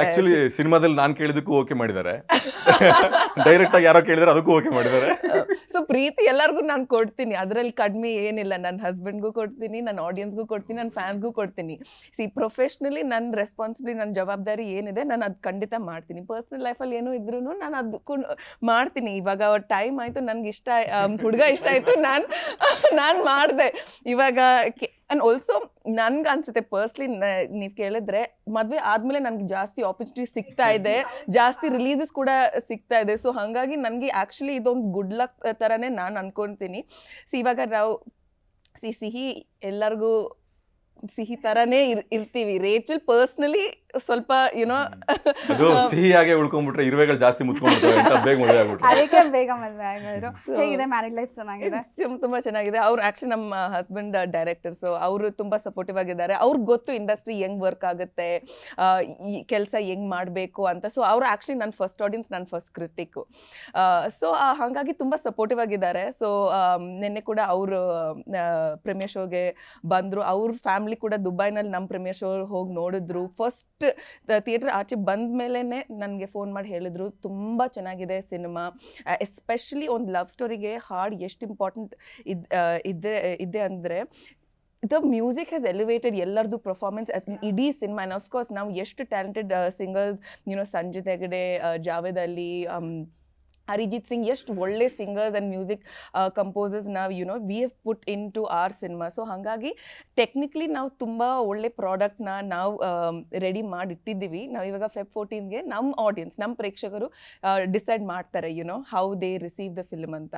ಆಕ್ಚುಲಿ ಸಿನಿಮಾದಲ್ಲಿ ನಾನು ಕೇಳಿದಕ್ಕೂ ಓಕೆ ಮಾಡಿದ್ದಾರೆ, ಡೈರೆಕ್ಟ್ ಆಗಿ ಯಾರೋ ಕೇಳಿದ್ರೆ ಅದಕ್ಕೂ ಓಕೆ ಮಾಡಿದ್ದಾರೆ. ಸೊ ಪ್ರೀತಿ ಎಲ್ಲರಿಗೂ ನಾನು ಕೊಡ್ತೀನಿ, ಅದರಲ್ಲಿ ಕಡಿಮೆ ಏನಿಲ್ಲ. ನನ್ನ ಹಸ್ಬೆಂಡ್ಗೂ ಕೊಡ್ತೀನಿ, ನನ್ನ ಆಡಿಯನ್ಸ್ಗೂ ಕೊಡ್ತೀನಿ, ನನ್ನ ಫ್ಯಾನ್ಸ್ಗೂ ಕೊಡ್ತೀನಿ. ಪ್ರೊಫೆಷ್ನಲಿ ನನ್ನ ರೆಸ್ಪಾನ್ಸಿಬಿಲಿಟಿ, ನನ್ನ ಜವಾಬ್ದಾರಿ ಏನಿದೆ ನಾನು ಅದು ಖಂಡಿತ ಮಾಡ್ತೀನಿ. ಪರ್ಸನಲ್ ಲೈಫಲ್ಲಿ ಏನೋ ಇದ್ರೂ ನಾನು ಅದಕ್ಕೂ ಮಾಡ್ತೀನಿ. ಇವಾಗ ಟೈಮ್ ಆಯಿತು, ನನಗೆ ಇಷ್ಟ ಹುಡುಗ ಇಷ್ಟ ಆಯಿತು, ನಾನು ಮಾಡಿದೆ ಇವಾಗ. ಆ್ಯಂಡ್ ಆಲ್ಸೋ ನನ್ಗೆ ಅನ್ಸುತ್ತೆ ಪರ್ಸ್ನಲಿ, ನೀವು ಕೇಳಿದ್ರೆ ಮದುವೆ ಆದಮೇಲೆ ನನಗೆ ಜಾಸ್ತಿ ಆಪರ್ಚುನಿಟಿ ಸಿಗ್ತಾ ಇದೆ, ಜಾಸ್ತಿ ರಿಲೀಸಸ್ ಕೂಡ ಸಿಗ್ತಾ ಇದೆ. ಸೊ ಹಾಗಾಗಿ ನನಗೆ ಆ್ಯಕ್ಚುಲಿ ಇದೊಂದು ಗುಡ್ ಲಕ್ ಥರನೇ ನಾನು ಅನ್ಕೊತೀನಿ. ಇವಾಗ ನಾವು ಸಿಹಿ ಎಲ್ಲರಿಗೂ ಸಿಹಿ ಥರನೇ ಇರ್ತೀವಿ. ರೇಚಲ್ ಪರ್ಸ್ನಲಿ ಸ್ವಲ್ಪ ಯುನೋ ಅದು ಸಿಹಿಯಾಗೆ ಉಳ್ಕೊಂಡ್ಬಿಟ್ರೆ ಇರುವೆಗಳು ಜಾಸ್ತಿ ಮುತ್ಕೊಂಡ್ಬಿಡ್ತವೆ ಅಂತ ಬೇಗ ಮದುವೆ ಆಗ್ಬಿಟ್ರು. ಅದಕ್ಕೆ ಬೇಗ ಮದುವೆ ಆಗೋರು. ಹೇಗಿದೆ ಮ್ಯಾರಿಡ್ ಲೈಫ್? ಚೆನ್ನಾಗಿದೆ, ತುಂಬಾ ಚೆನ್ನಾಗಿದೆ. ಅವ್ರು ಆಕ್ಚುಲಿ ನಮ್ಮ ಹಸ್ಬೆಂಡ್ ಡೈರೆಕ್ಟರ್, ಸೊ ಅವರು ತುಂಬಾ ಸಪೋರ್ಟಿವ್ ಆಗಿದ್ದಾರೆ. ಅವ್ರಿಗೆ ಗೊತ್ತು ಇಂಡಸ್ಟ್ರಿ ಹೆಂಗ್ ವರ್ಕ್ ಆಗುತ್ತೆ, ಈ ಕೆಲಸ ಹೆಂಗ್ ಮಾಡಬೇಕು ಅಂತ. ಸೊ ಅವ್ರು ಆಕ್ಚುಲಿ ನನ್ನ ಫಸ್ಟ್ ಆಡಿಯನ್ಸ್, ನನ್ನ ಫಸ್ಟ್ ಕ್ರಿಟಿಕ್. ಸೊ ಹಾಗಾಗಿ ತುಂಬಾ ಸಪೋರ್ಟಿವ್ ಆಗಿದ್ದಾರೆ. ಸೊ ನಿನ್ನೆ ಕೂಡ ಅವರು ಪ್ರೀಮಿಯರ್ ಶೋಗೆ ಬಂದ್ರು. ಅವ್ರ ಫ್ಯಾಮಿಲಿ ಕೂಡ ದುಬೈನಲ್ಲಿ ನಮ್ಮ ಪ್ರೀಮಿಯರ್ ಶೋ ಹೋಗಿ ನೋಡಿದ್ರು. ಫಸ್ಟ್ ಥಿಯೇಟರ್ ಆಚೆ ಬಂದ ಮೇಲೆನೆ ನನಗೆ ಫೋನ್ ಮಾಡಿ ಹೇಳಿದ್ರು ತುಂಬಾ ಚೆನ್ನಾಗಿದೆ ಸಿನಿಮಾ, ಎಸ್ಪೆಷಲಿ ಒಂದು ಲವ್ ಸ್ಟೋರಿಗೆ ಹಾಡು ಎಷ್ಟು ಇಂಪಾರ್ಟೆಂಟ್ ಇದೆ ಅಂದರೆ ದ ಮ್ಯೂಸಿಕ್ ಹ್ಯಾಸ್ ಎಲಿವೇಟೆಡ್ ಎಲ್ಲರದು ಪರ್ಫಾರ್ಮೆನ್ಸ್ ಇಡೀ ಸಿನಿಮಾ. ಆ್ಯಂಡ್ ಆಫ್ಕೋರ್ಸ್ ನಾವು ಎಷ್ಟು ಟ್ಯಾಲೆಂಟೆಡ್ ಸಿಂಗರ್ಸ್, ಸಂಜಿತ್ ಹೆಗಡೆ, ಜಾವೇದ್ ಅಲಿ, ಅರಿಜಿತ್ ಸಿಂಗ್, ಎಷ್ಟು ಒಳ್ಳೆ ಸಿಂಗರ್ಸ್ ಆ್ಯಂಡ್ ಮ್ಯೂಸಿಕ್ ಕಂಪೋಸರ್ಸ್ ನಾವು we have put in to our cinema. So ಹಾಗಾಗಿ ಟೆಕ್ನಿಕಲಿ ನಾವು ತುಂಬ ಒಳ್ಳೆ ಪ್ರಾಡಕ್ಟ್ನ ನಾವು ರೆಡಿ ಮಾಡಿಟ್ಟಿದ್ದೀವಿ. ನಾವು ಇವಾಗ Feb 14ಗೆ ನಮ್ಮ ಆಡಿಯನ್ಸ್, ನಮ್ಮ ಪ್ರೇಕ್ಷಕರು ಡಿಸೈಡ್ ಮಾಡ್ತಾರೆ how they receive the film ಅಂತ.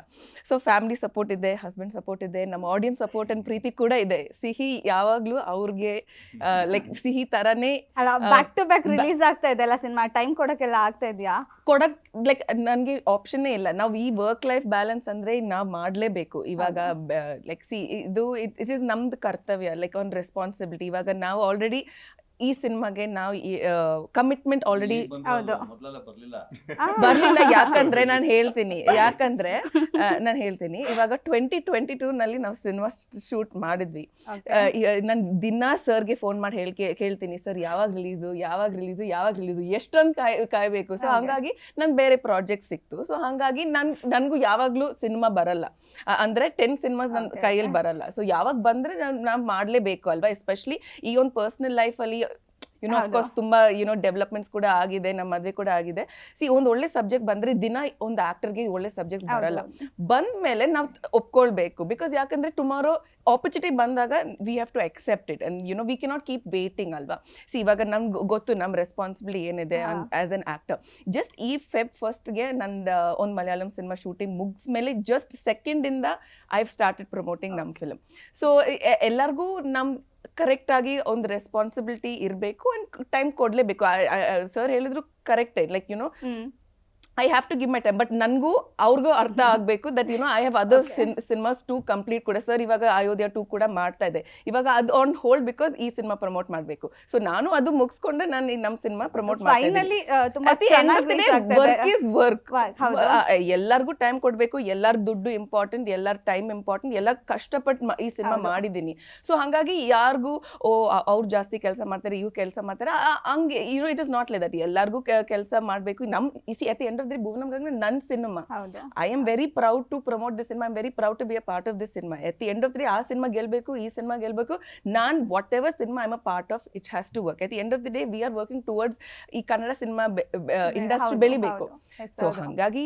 ಸೊ ಫ್ಯಾಮಿಲಿ ಸಪೋರ್ಟ್ ಇದೆ, ಹಸ್ಬೆಂಡ್ ಸಪೋರ್ಟ್ ಇದೆ, ನಮ್ಮ ಆಡಿಯನ್ಸ್ ಸಪೋರ್ಟ್ ಆ್ಯಂಡ್ ಪ್ರೀತಿ ಕೂಡ ಇದೆ. ಸಿಹಿ ಯಾವಾಗಲೂ ಅವ್ರಿಗೆ ಲೈಕ್ ಸಿಹಿ ಥರನೇ ಬ್ಯಾಕ್ ಟು ಬ್ಯಾಕ್ ರಿಲೀಸ್ ಆಗ್ತಾ ಇದೆ ಅಲ್ಲ ಸಿನಿಮಾ, ಟೈಮ್ ಕೊಡೋಕ್ಕೆಲ್ಲ ಆಗ್ತಾ ಇದೆಯಾ? ಕೊಡಕ್ ಲೈಕ್ ನನಗೆ ಆಪ್ಷನ್ನೇ ಇಲ್ಲ. ನಾವು ಈ ವರ್ಕ್ ಲೈಫ್ ಬ್ಯಾಲೆನ್ಸ್ ಅಂದರೆ ನಾವು ಮಾಡಲೇಬೇಕು ಇವಾಗ. ಲೈಕ್ ಇದು ಇಟ್ ಈಸ್ ನಮ್ದು ಕರ್ತವ್ಯ, ಲೈಕ್ ಆನ್ ರೆಸ್ಪಾನ್ಸಿಬಿಲಿಟಿ. ಇವಾಗ ನಾವು ಆಲ್ರೆಡಿ ಈ ಸಿನಿಮಾಗೆ ನಾವು ಕಮಿಟ್ಮೆಂಟ್ ಆಲ್ರೆಡಿ ಬರ್ಲಿಲ್ಲ. ಯಾಕಂದ್ರೆ ನಾನು ಹೇಳ್ತೀನಿ ಇವಾಗ 2022ನಲ್ಲಿ ನಾವು ಸಿನಿಮಾ ಶೂಟ್ ಮಾಡಿದ್ವಿ. ನಾನು ದಿನಾ ಸರ್ಗೆ ಫೋನ್ ಮಾಡಿ ಕೇಳ್ತೀನಿ, ಸರ್ ಯಾವಾಗ ರಿಲೀಸು ಎಷ್ಟೊಂದು ಕಾಯ್ಬೇಕು. ಸೊ ಹಂಗಾಗಿ ನನ್ ಬೇರೆ ಪ್ರಾಜೆಕ್ಟ್ ಸಿಕ್ತು. ಸೊ ಹಂಗಾಗಿ ನನ್ಗೂ ಯಾವಾಗ್ಲೂ ಸಿನಿಮಾ ಬರಲ್ಲ, ಅಂದ್ರೆ 10 ಸಿನಿಮಾಸ್ ನನ್ನ ಕೈಯಲ್ಲಿ ಬರಲ್ಲ. ಸೊ ಯಾವಾಗ ಬಂದ್ರೆ ನಾವು ಮಾಡ್ಲೇಬೇಕು ಅಲ್ವಾ. ಎಸ್ಪೆಷಲಿ ಈ ಒಂದು ಪರ್ಸನಲ್ ಲೈಫಲ್ಲಿ ಅಫ್ಕೋರ್ಸ್ ತುಂಬಾ ಡೆವಲಪ್ಮೆಂಟ್ಸ್ ಕೂಡ ಆಗಿದೆ, ನಮ್ಮ ಮದುವೆ ಕೂಡ ಆಗಿದೆ. ಒಂದು ಒಳ್ಳೆ ಸಬ್ಜೆಕ್ಟ್ ಬಂದ್ರೆ ದಿನ ಒಂದು ಆಕ್ಟರ್ಗೆ ಒಳ್ಳೆ ಸಬ್ಜೆಕ್ಟ್ಸ್ ಬರಲ್ಲ. ಬಂದ ಮೇಲೆ ನಾವು ಒಪ್ಕೊಳ್ಬೇಕು. ಬಿಕಾಸ್ ಯಾಕಂದ್ರೆ ಟುಮಾರೋ ಆಪರ್ಚುನಿಟಿ ಬಂದಾಗ we have to accept it and we cannot keep waiting ಅಲ್ವಾ. ನಮ್ಗೆ ಗೊತ್ತು ನಮ್ಮ ರೆಸ್ಪಾನ್ಸಿಬಿಲಿಟಿ ಏನಿದೆ ಆಸ್ ಅನ್ ಆಕ್ಟರ್. ಜಸ್ಟ್ ಈ Feb 1ಗೆ ನಂದು ಒಂದು ಮಲಯಾಳಂ ಸಿನಿಮಾ ಶೂಟಿಂಗ್ ಮುಗಿಸ್ಮೇಲೆ ಜಸ್ಟ್ 2nd ಇಂದ ಐ ಹ್ಯಾವ್ ಸ್ಟಾರ್ಟೆಡ್ ಪ್ರಮೋಟಿಂಗ್ ನಮ್ಮ ಫಿಲ್ಮ್. ಸೊ ಎಲ್ಲರಿಗೂ ಕರೆಕ್ಟಾಗಿ ಒಂದು ರೆಸ್ಪಾನ್ಸಿಬಿಲಿಟಿ ಇರಬೇಕು ಆ್ಯಂಡ್ ಟೈಮ್ ಕೊಡಲೇಬೇಕು. ಸರ್ ಹೇಳಿದ್ರು correct, like I have to give my time. But ನನಗೂ ಅವ್ರಿಗೂ ಅರ್ಥ ಆಗಬೇಕು that I have other cinemas to complete ಕೂಡ. ಸರ್ ಇವಾಗ ಅಯೋಧ್ಯ 2 ಕೂಡ ಮಾಡ್ತಾ ಇದೆ, ಇವಾಗ ಅದು ಆನ್ ಹೋಲ್ಡ್ ಬಿಕಾಸ್ ಈ ಸಿನಿಮಾ ಪ್ರಮೋಟ್ ಮಾಡಬೇಕು. ಸೊ ನಾನು ಅದು ಮುಗಿಸ್ಕೊಂಡೆ ನಾನು ನಮ್ಮ ಸಿನಿಮಾ ಪ್ರಮೋಟ್ ಮಾಡ್ತೀನಿ. Work is work. ಎಲ್ಲರಿಗೂ ಟೈಮ್ ಕೊಡಬೇಕು, ಎಲ್ಲರ ದುಡ್ಡು ಇಂಪಾರ್ಟೆಂಟ್, ಎಲ್ಲರ ಟೈಮ್ ಇಂಪಾರ್ಟೆಂಟ್, ಎಲ್ಲ ಕಷ್ಟಪಟ್ಟು ಈ ಸಿನಿಮಾ ಮಾಡಿದ್ದೀನಿ. ಸೊ ಹಾಗಾಗಿ ಯಾರಿಗೂ ಅವ್ರು ಜಾಸ್ತಿ ಕೆಲಸ ಮಾಡ್ತಾರೆ, ಇವ್ರು ಕೆಲಸ ಮಾಡ್ತಾರೆ ಹಂಗೆ it is not like that. ಎಲ್ಲರಿಗೂ ಕೆಲಸ ಮಾಡಬೇಕು. at the end of the day Bhuvanam Gangan ನನ್ನ cinema. I am very proud to promote this cinema. I am very proud to be a part of this cinema. At the end of the day ಆ cinema ಗೆಲ್ಬೇಕು, ಈ cinema ಗೆಲ್ಬೇಕು. ನಾನು whatever cinema I am a part of, it has to work. At the end of the day we are working towards ಈ Kannada cinema industry ಬೆಳಿಬೇಕು. So ಹಾಗಾಗಿ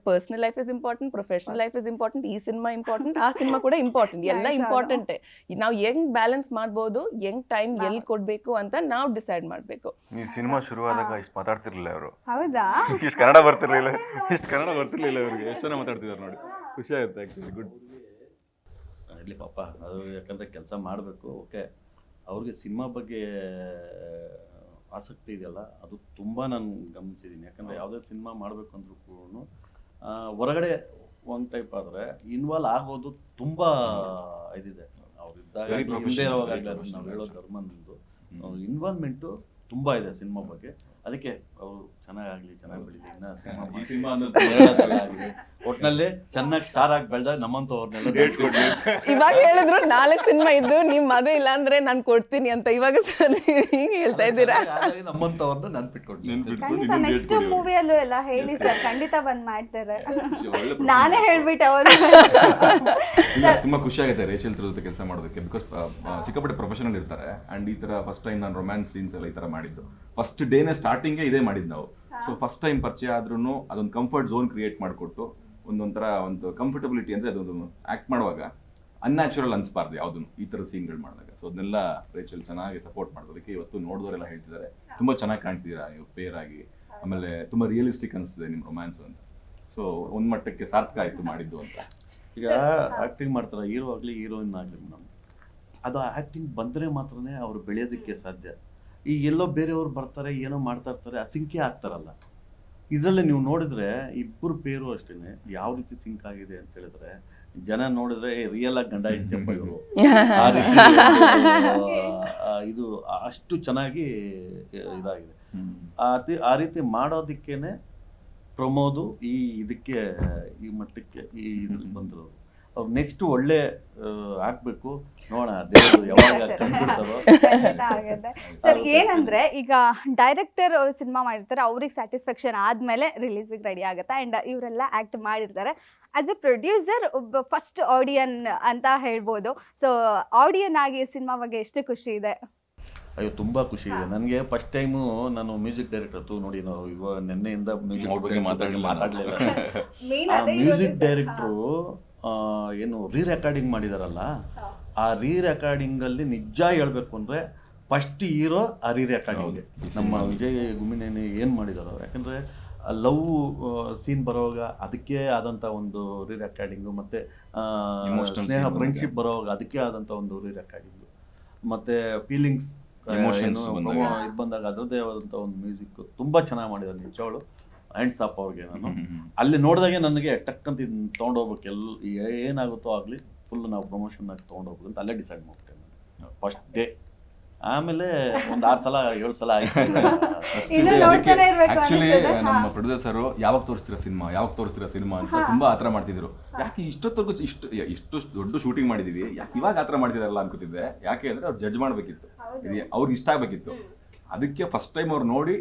personal life is important, professional life is important, ಈ cinema important, ಆ cinema ಕೂಡ important. ಎಲ್ಲ ಇಂಪಾರ್ಟೆಂಟೇ. ನಾವು ಹೆಂಗ್ balance ಮಾಡ್ಬೋದು, ಹೆಂಗ್ ಟೈಮ್ ಎಲ್ಲಿ ಕೊಡ್ಬೇಕು ಅಂತ ನಾವು ಡಿಸೈಡ್ ಮಾಡ್ಬೇಕು. ಈ ಸಿನಿಮಾ ಶುರುವಾದಾಗ ಇಷ್ಟು ಮಾತಾಡ್ತಿರ್ಲಿಲ್ಲ ಅವರು. ಹೌದಾ? ಇಷ್ಟು ಕನ್ನಡ ಬರ್ತಿರ್ಲಿಲ್ಲ ಅವ್ರಿಗೆ. ಎಷ್ಟು ಜನ ಮಾತಾಡ್ತಿದ್ದಾರೆ ನೋಡಿ, ಖುಷಿ ಆಗುತ್ತೆ ಆ್ಯಕ್ಚುಲಿ. ಗುಡ್ ಇರಲಿ ಪಾಪ, ಅದು ಯಾಕಂದರೆ ಕೆಲಸ ಮಾಡಬೇಕು. ಓಕೆ, ಅವ್ರಿಗೆ ಸಿನಿಮಾ ಬಗ್ಗೆ ಆಸಕ್ತಿ ಇದೆಯಲ್ಲ, ಅದು ತುಂಬ ನಾನು ಗಮನಿಸಿದ್ದೀನಿ. ಯಾಕಂದರೆ ಯಾವುದೇ ಸಿನಿಮಾ ಮಾಡಬೇಕು ಅಂದ್ರೂ ಕೂಡ ಹೊರಗಡೆ ಒಂದು ಟೈಪ್ ಆದರೆ ಇನ್ವಾಲ್ವ್ ಆಗೋದು ತುಂಬ ಇದಿದೆ. ಅವ್ರು ಇದ್ದಾಗ ಹಿಂದೆ ಇರೋವಾಗಲೇ ನಾವು ಹೇಳೋ ಧರ್ಮ ನಿಮ್ಮದು ಇನ್ವಾಲ್ವ್ಮೆಂಟು ತುಂಬ ಇದೆ ಸಿನಿಮಾ ಬಗ್ಗೆ. ಅದಕ್ಕೆ ಅವರು ಚೆನ್ನಾಗಾಗಲಿ, ಚೆನ್ನಾಗಿ ಬೆಳೀಲಿ. ಇನ್ನು ಸಿನಿಮಾ ಅನ್ನೋದು ಒಟ್ಟಿನಲ್ಲಿ ಚೆನ್ನಾಗಿ ಸ್ಟಾರ್ ಆಗಿ ಬೆಳೆದ ನಮ್ಮಂತವ್ರನ್ನೆಲ್ಲ ಇವಾಗ ಹೇಳಿದ್ರು 4 ಸಿನಿಮಾ ಇದ್ದು ನಿಮ್ ಮದುವೆ ಇಲ್ಲ ಅಂದ್ರೆ ನಾನು ಕೊಡ್ತೀನಿ ಅಂತ. ಇವಾಗ ಸರ್ ಹೀಗೆ ಹೇಳ್ತಾ ಇದ್ದೀರಾ? ನಮ್ಮಂತವ್ರನ್ನ ನೆನ್ಪಿಟ್ಕೊಡ್ತೀನಿ. ನೆಕ್ಸ್ಟ್ ಮೂವಿಯಲ್ಲೂ ಎಲ್ಲ ಹೇಳಿ ಸರ್, ಖಂಡಿತ ಬಂದ್ ಮಾಡ್ತಾರೆ. ನಾನೇ ಹೇಳ್ಬಿಟ್ಟೆ ಅವರು. ತುಂಬಾ ಖುಷಿ ಆಗುತ್ತೆ ರೇಷಲ್ ಜೊತೆ ಕೆಲಸ ಮಾಡೋದಕ್ಕೆ. ಬಿಕಾಸ್ ಸಿಕ್ಕಾಪಟ್ಟೆ ಪ್ರೊಫೆಷನಲ್ ಇರ್ತಾರೆ. ಅಂಡ್ ಈ ತರ ಫಸ್ಟ್ ಟೈಮ್ ನಾನು ರೊಮ್ಯಾನ್ಸ್ ಸೀನ್ಸ್ ಎಲ್ಲ ಈ ತರ ಮಾಡಿದ್ದು. ಫಸ್ಟ್ ಡೇನೇ ಸ್ಟಾರ್ಟಿಂಗೇ ಇದೇ ಮಾಡಿದ್ದು ನಾವು. ಸೊ ಫಸ್ಟ್ ಟೈಮ್ ಪರಿಚಯ ಆದ್ರೂ ಅದೊಂದು ಕಂಫರ್ಟ್ ಝೋನ್ ಕ್ರಿಯೇಟ್ ಮಾಡಿಕೊಟ್ಟು ಒಂದೊಂಥರ ಒಂದು ಕಂಫರ್ಟಬಿಲಿಟಿ, ಅಂದರೆ ಅದೊಂದು ಆ್ಯಕ್ಟ್ ಮಾಡುವಾಗ ಅನ್ಯಾಚುರಲ್ ಅನ್ಸ್ಬಾರ್ದು ಯಾವುದನ್ನು ಈ ಥರ ಸೀನ್ಗಳು ಮಾಡಿದಾಗ. ಸೊ ಅದನ್ನೆಲ್ಲ ರೇಚಲ್ ಚೆನ್ನಾಗಿ ಸಪೋರ್ಟ್ ಮಾಡೋದಕ್ಕೆ ಇವತ್ತು ನೋಡಿದವರೆಲ್ಲ ಹೇಳ್ತಿದ್ದಾರೆ ತುಂಬ ಚೆನ್ನಾಗಿ ಕಾಣ್ತಿದ್ದೀರಾ ನೀವು ಪೇರ್ ಆಗಿ. ಆಮೇಲೆ ತುಂಬ ರಿಯಲಿಸ್ಟಿಕ್ ಅನಿಸ್ತಿದೆ ನಿಮ್ಮ ರೊಮ್ಯಾನ್ಸ್ ಅಂತ. ಸೊ ಒಂದು ಮಟ್ಟಕ್ಕೆ ಸಾರ್ಥಕ ಆಯಿತು ಮಾಡಿದ್ದು ಅಂತ. ಈಗ ಆ್ಯಕ್ಟಿಂಗ್ ಮಾಡ್ತಾರೆ, ಹೀರೋ ಆಗಲಿ ಹೀರೋಯಿನ್ ಆಗಲಿ ಮೇಡಮ್, ಅದು ಆ್ಯಕ್ಟಿಂಗ್ ಬಂದರೆ ಮಾತ್ರನೇ ಅವರು ಬೆಳೆಯೋದಕ್ಕೆ ಸಾಧ್ಯ. ಈಗ ಎಲ್ಲೋ ಬೇರೆಯವ್ರು ಬರ್ತಾರೆ ಏನೋ ಮಾಡ್ತಾ ಇರ್ತಾರೆ ಸಿಂಕೇ ಆಗ್ತಾರಲ್ಲ. ಇದರಲ್ಲಿ ನೀವು ನೋಡಿದ್ರೆ ಇಬ್ಬರು ಪೇರು ಅಷ್ಟೇ ಯಾವ ರೀತಿ ಸಿಂಕ್ ಆಗಿದೆ ಅಂತ ಹೇಳಿದ್ರೆ ಜನ ನೋಡಿದ್ರೆ ರಿಯಲ್ ಆಗಿ ಗಂಡ ಹೆಂಡತಿಯಪ್ಪ ಇವರು ಆ ರೀತಿ ಇದು ಅಷ್ಟು ಚೆನ್ನಾಗಿ ಇದಾಗಿದೆ. ಆ ರೀತಿ ಮಾಡೋದಕ್ಕೇನೆ ಪ್ರಮೋದು ಈ ಮಟ್ಟಕ್ಕೆ ಈ ಇದ್ರಲ್ಲಿ ಬಂದಿರೋದು. ಅವ್ರು ನೆಕ್ಸ್ಟ್ ಒಳ್ಳೆ ಆಗ್ಬೇಕು ನೋಡೋಣ ದೇವರು ಯಾವಾಗ ಕಂಡ್ಬಿಡ್ತಾರೋ. ಸರ್ ಏನಂದ್ರೆ ಈಗ ಡೈರೆಕ್ಟರ್ ಸಿನಿಮಾ ಮಾಡಿರ್ತಾರೆ, ಅವ್ರಿಗೆ ಸ್ಯಾಟಿಸ್ಫ್ಯಾಕ್ಷನ್ ಆದ್ಮೇಲೆ ರಿಲೀಸಿಗೆ ರೆಡಿ ಆಗುತ್ತೆ ಅಂಡ್ ಇವರೆಲ್ಲ ಆಕ್ಟ್ ಮಾಡಿರ್ತಾರೆ. ಆಸ್ ಎ ಪ್ರೊಡ್ಯೂಸರ್ ಒಬ್ಬ ಫಸ್ಟ್ ಆಡಿಯನ್ ಅಂತ ಹೇಳ್ಬೋದು. ಸೊ ಆಡಿಯನ್ ಆಗಿ ಸಿನಿಮಾ ಬಗ್ಗೆ ಎಷ್ಟು ಖುಷಿ ಇದೆ? ಅಯ್ಯೋ ತುಂಬ ಖುಷಿ ಇದೆ ನನಗೆ. ಫಸ್ಟ್ ಟೈಮು ನಾನು ಮ್ಯೂಸಿಕ್ ಡೈರೆಕ್ಟರ್ ನೋಡಿ, ನಾವು ಇವಾಗ ನಿನ್ನೆಯಿಂದ ಮ್ಯೂಸಿಕ್ ಬಗ್ಗೆ ಮಾತಾಡಲಿಲ್ಲ. ಆ ಮ್ಯೂಸಿಕ್ ಡೈರೆಕ್ಟ್ರು ಏನು ರೆಕಾರ್ಡಿಂಗ್ ಮಾಡಿದಾರಲ್ಲ, ಆ ರೆಕಾರ್ಡಿಂಗಲ್ಲಿ ನಿಜ ಹೇಳ್ಬೇಕು ಅಂದರೆ ಫಸ್ಟ್ ಹೀರೋ ಆ ರೆಕಾರ್ಡಿಂಗ್ ನಮ್ಮ ವಿಜಯ್ ಗುಮ್ಮಿನೇನಿ ಏನು ಮಾಡಿದಾರೋ. ಯಾಕಂದರೆ ಲವ್ ಸೀನ್ ಬರೋವಾಗ ಅದಕ್ಕೆ ಆದಂಥ ಒಂದು ರೆಕಾರ್ಡಿಂಗು, ಮತ್ತು ಸ್ನೇಹ ಫ್ರೆಂಡ್ಶಿಪ್ ಬರೋವಾಗ ಅದಕ್ಕೆ ಆದಂಥ ಒಂದು ರೆಕಾರ್ಡಿಂಗು, ಮತ್ತು ಫೀಲಿಂಗ್ಸ್ ಇದು ಬಂದಾಗ ಅದರದ್ದೇ ಆದಂಥ ಒಂದು ಮ್ಯೂಸಿಕ್ ತುಂಬ ಚೆನ್ನಾಗಿ ಮಾಡಿದ್ದಾರೆ ನಿಜವಾಳು. ಹ್ಯಾಂಡ್ಸ್ ಅಪ್ ಅವ್ರಿಗೆ. ನಾನು ಅಲ್ಲಿ ನೋಡಿದಾಗೆ ನನಗೆ ಟಕ್ ಅಂತ ಇದನ್ನ ತೊಗೊಂಡೋಗ್ಬೇಕು, ಏನಾಗುತ್ತೋ ಆಗಲಿ ಫುಲ್ ನಾವು ಪ್ರಮೋಷನ್ ಆಗಿ ತೊಗೊಂಡೋಗ್ಬೇಕು ಅಂತ ಅಲ್ಲೇ ಡಿಸೈಡ್ ಮಾಡ್ಬಿಟ್ಟೆ ನಾನು ಫಸ್ಟ್ ಡೇ. ಆಮೇಲೆ ಒಂದು 6 ಸಲ 7 ಸಲ ಆಯ್ತು. ಆಕ್ಚುಲಿ ನಮ್ಮ ಪ್ರೊಡ್ಯೂಸರು ಯಾವಾಗ ತೋರಿಸ್ತಿರೋ ಸಿನಿಮಾ ಅಂತ ತುಂಬಾ ಆತರ ಮಾಡ್ತಿದ್ರು. ಯಾಕೆ ಇಷ್ಟೊತ್ತವರೆಗೂ ಇಷ್ಟು ದೊಡ್ಡ ಶೂಟಿಂಗ್ ಮಾಡಿದೀವಿ, ಯಾಕೆ ಇವಾಗ ಆತರ ಮಾಡ್ತಿದಾರಲ್ಲ ಅನ್ಕೋತಿದ್ದೆ. ಯಾಕೆ ಅಂದ್ರೆ ಅವ್ರು ಜಡ್ಜ್ ಮಾಡ್ಬೇಕಿತ್ತು, ಅವ್ರಿಗೆ ಇಷ್ಟ ಆಗ್ಬೇಕಿತ್ತು. ಅದಕ್ಕೆ ಫಸ್ಟ್ ಟೈಮ್